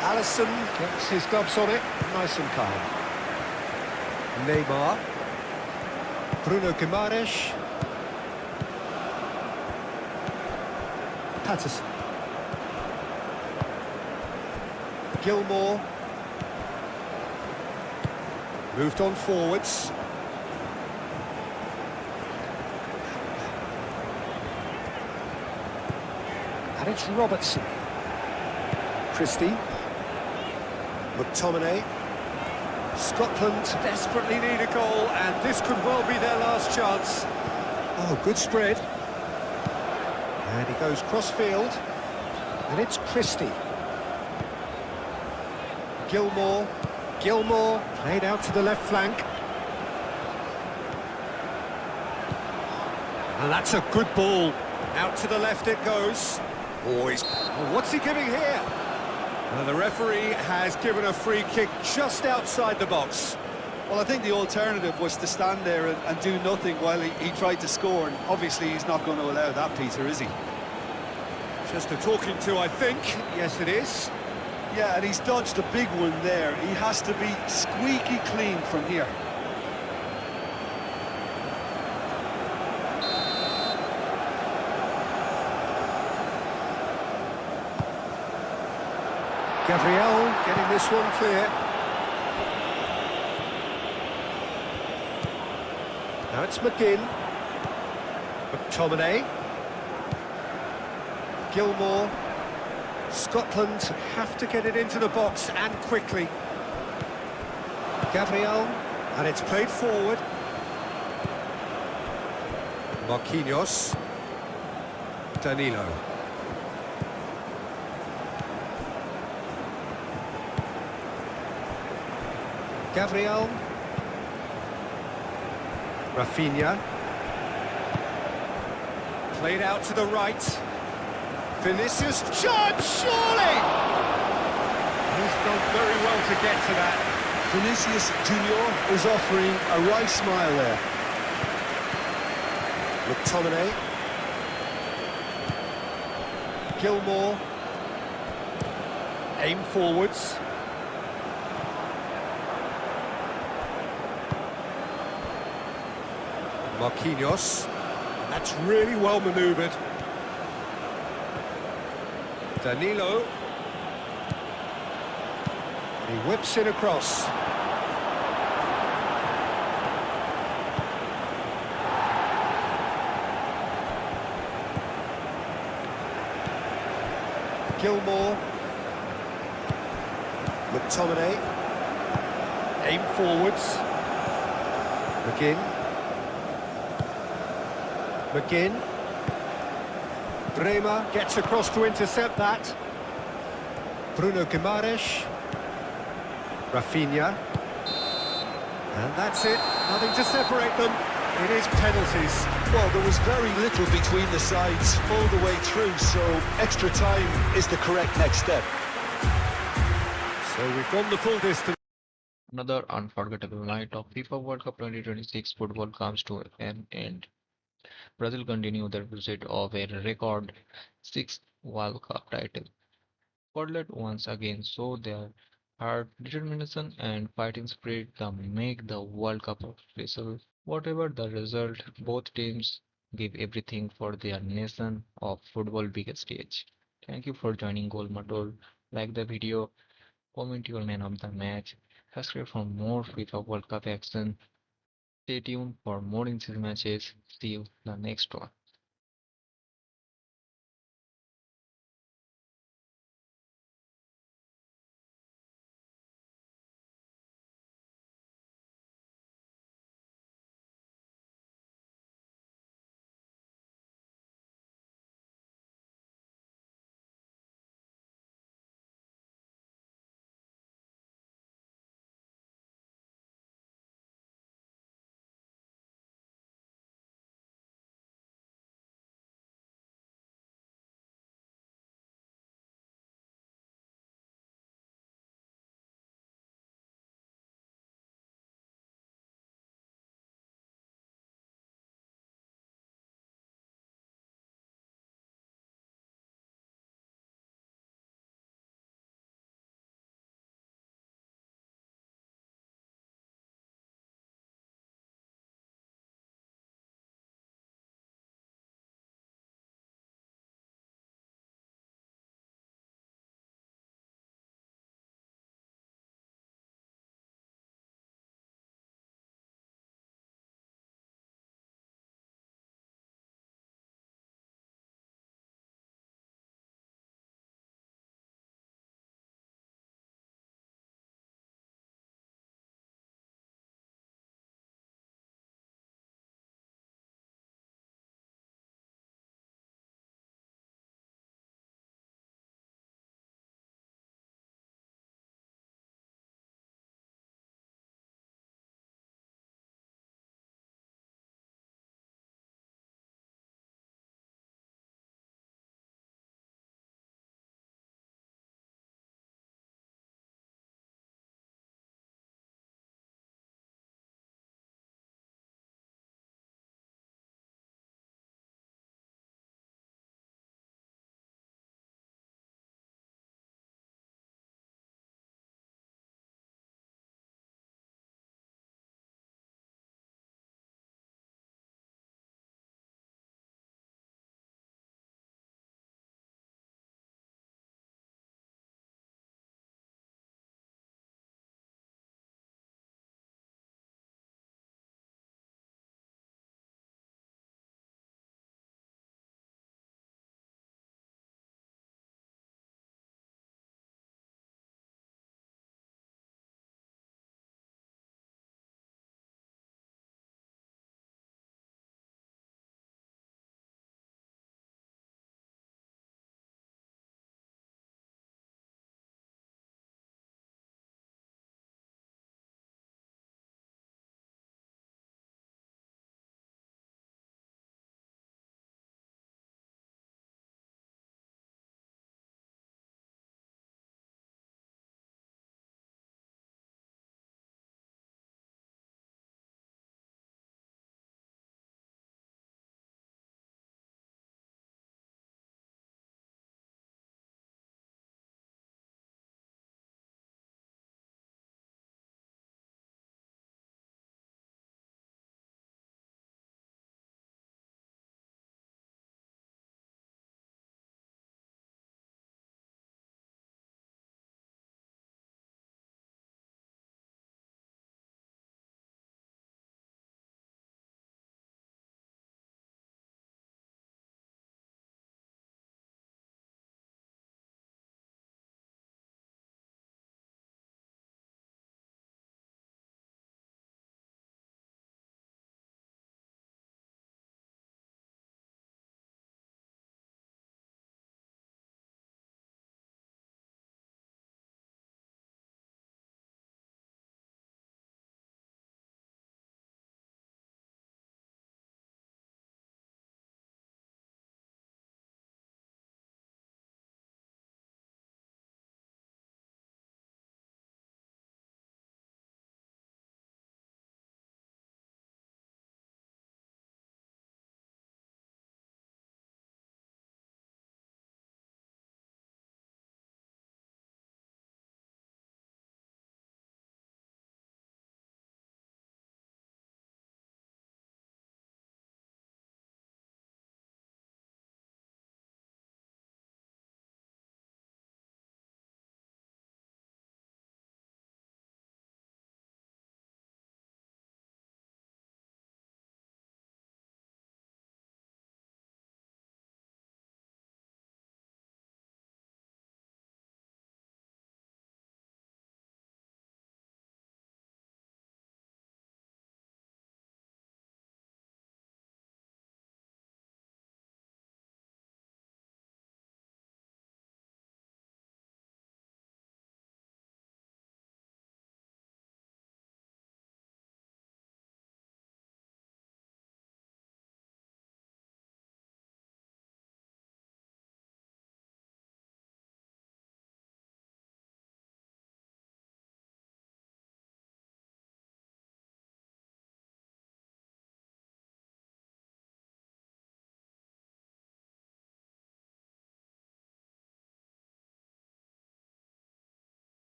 Alisson gets his gloves on it, nice and calm. Neymar. Bruno Guimaraes. Patterson. Gilmour. Moved on forwards. And it's Robertson. Christie. McTominay. Scotland desperately need a goal, and this could well be their last chance. Oh, good spread. And he goes cross-field. And it's Christie. Gilmour. Gilmour played out to the left flank. And that's a good ball. Out to the left it goes. Oh, what's he giving here? The referee has given a free kick just outside the box. Well, I think the alternative was to stand there and do nothing while he tried to score, and obviously he's not going to allow that, Peter, is he? Just a talking to, I think. Yes, it is. Yeah, and he's dodged a big one there. He has to be squeaky clean from here. Gabriel getting this one clear. Now it's McGinn. McTominay. Gilmour. Scotland have to get it into the box and quickly. Gabriel, and it's played forward. Marquinhos. Danilo. Gabriel. Rafinha. Played out to the right. Vinicius, charge, surely! He's done very well to get to that. Vinicius Junior is offering a right smile there. McTominay. Gilmour. Aim forwards. Marquinhos. That's really well manoeuvred. Danilo. He whips it across. Gilmour. McTominay. Aim forwards. McGinn. McGinn. Bremer gets across to intercept that. Bruno Guimaraes. Rafinha. And that's it. Nothing to separate them. It is penalties. Well, there was very little between the sides all the way through, so extra time is the correct next step. So we've gone the full distance. Another unforgettable night of FIFA World Cup 2026 football comes to an end. Brazil continue their pursuit of a record sixth World Cup title. Scotland once again show their hard determination and fighting spirit that make the World Cup special. Whatever the result, both teams give everything for their nation of football big stage. Thank you for joining GoalMatol. Like the video, comment your man of the match, subscribe for more FIFA World Cup action. Stay tuned for more in-season matches. See you the next one.